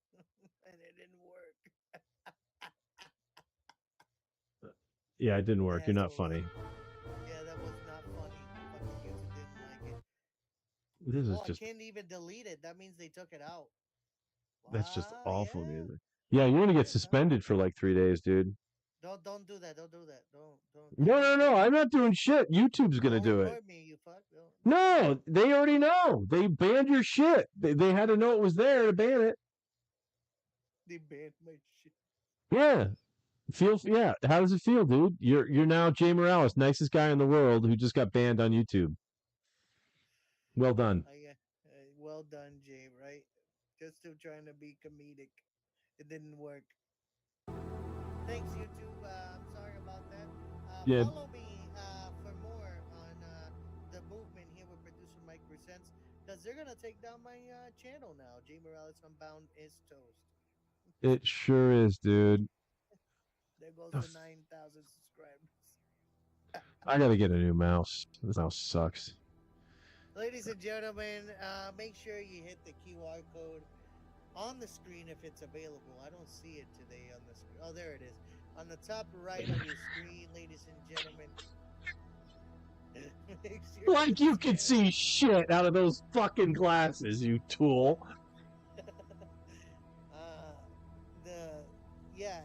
and it didn't work. Yeah, it didn't work. You're not funny. Yeah, that was not funny. Fucking YouTube didn't like it. This is just. I can't even delete it. That means they took it out. That's just awful music. Yeah, you're gonna get suspended for like 3 days, dude. Don't do that. Don't do that. Don't. No. I'm not doing shit. YouTube's gonna do it. Me, you fuck. No, they already know. They banned your shit. They had to know it was there to ban it. They banned my shit. Yeah. Yeah. How does it feel, dude? You're now Jay Morales, nicest guy in the world who just got banned on YouTube. Well done. Well done, Jay. Right? Just still trying to be comedic. It didn't work. Thanks, YouTube. I'm sorry about that. Yeah. Follow me for more on the movement here with Producer Mike Presents, because they're gonna take down my channel now. Jay Morales Unbound is toast. It sure is, dude. There goes the 9,000 subscribers. I gotta get a new mouse. This mouse sucks. Ladies and gentlemen, make sure you hit the QR code on the screen if it's available. I don't see it today on the screen. Oh, there it is. On the top right of your screen, ladies and gentlemen. Sure Like you can see shit out of those fucking glasses, you tool.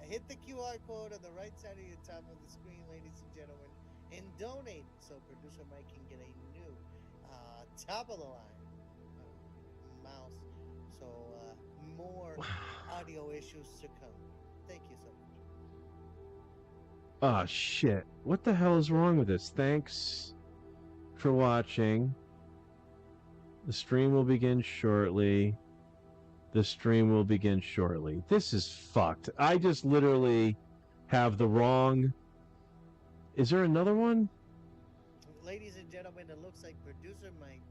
Hit the QR code on the right side of your top of the screen, ladies and gentlemen, and donate so Producer Mike can get a new top of the line mouse. So more audio issues to come. Thank you so much. Oh shit. What the hell is wrong with this? Thanks for watching. The stream will begin shortly. The stream will begin shortly. This is fucked. I just literally have the wrong. Is there another one? Ladies and gentlemen, it looks like Producer Mike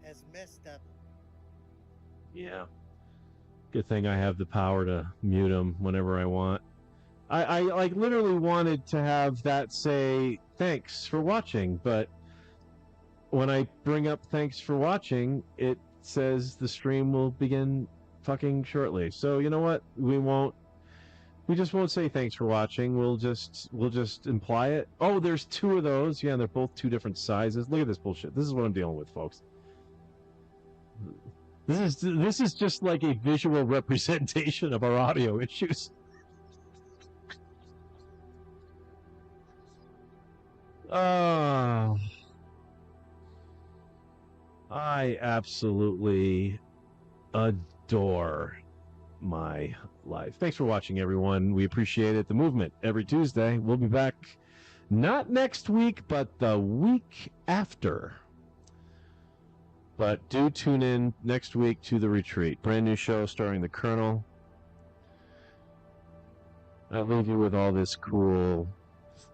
has messed up. Yeah. Good thing I have the power to mute him whenever I want. I like literally wanted to have that say thanks for watching, but when I bring up thanks for watching, it says the stream will begin fucking shortly. So you know what? We just won't say thanks for watching. We'll just imply it. Oh, there's two of those. Yeah, and they're both two different sizes. Look at this bullshit. This is what I'm dealing with, folks. This is just like a visual representation of our audio issues. Oh. I absolutely adore my life. Thanks for watching, everyone. We appreciate it. The movement every Tuesday. We'll be back not next week, but the week after. But do tune in next week to The Retreat. Brand new show starring the Colonel. I'll leave you with all this cool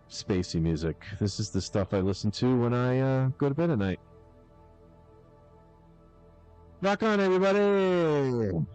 spacey music. This is the stuff I listen to when I go to bed at night. Rock on, everybody!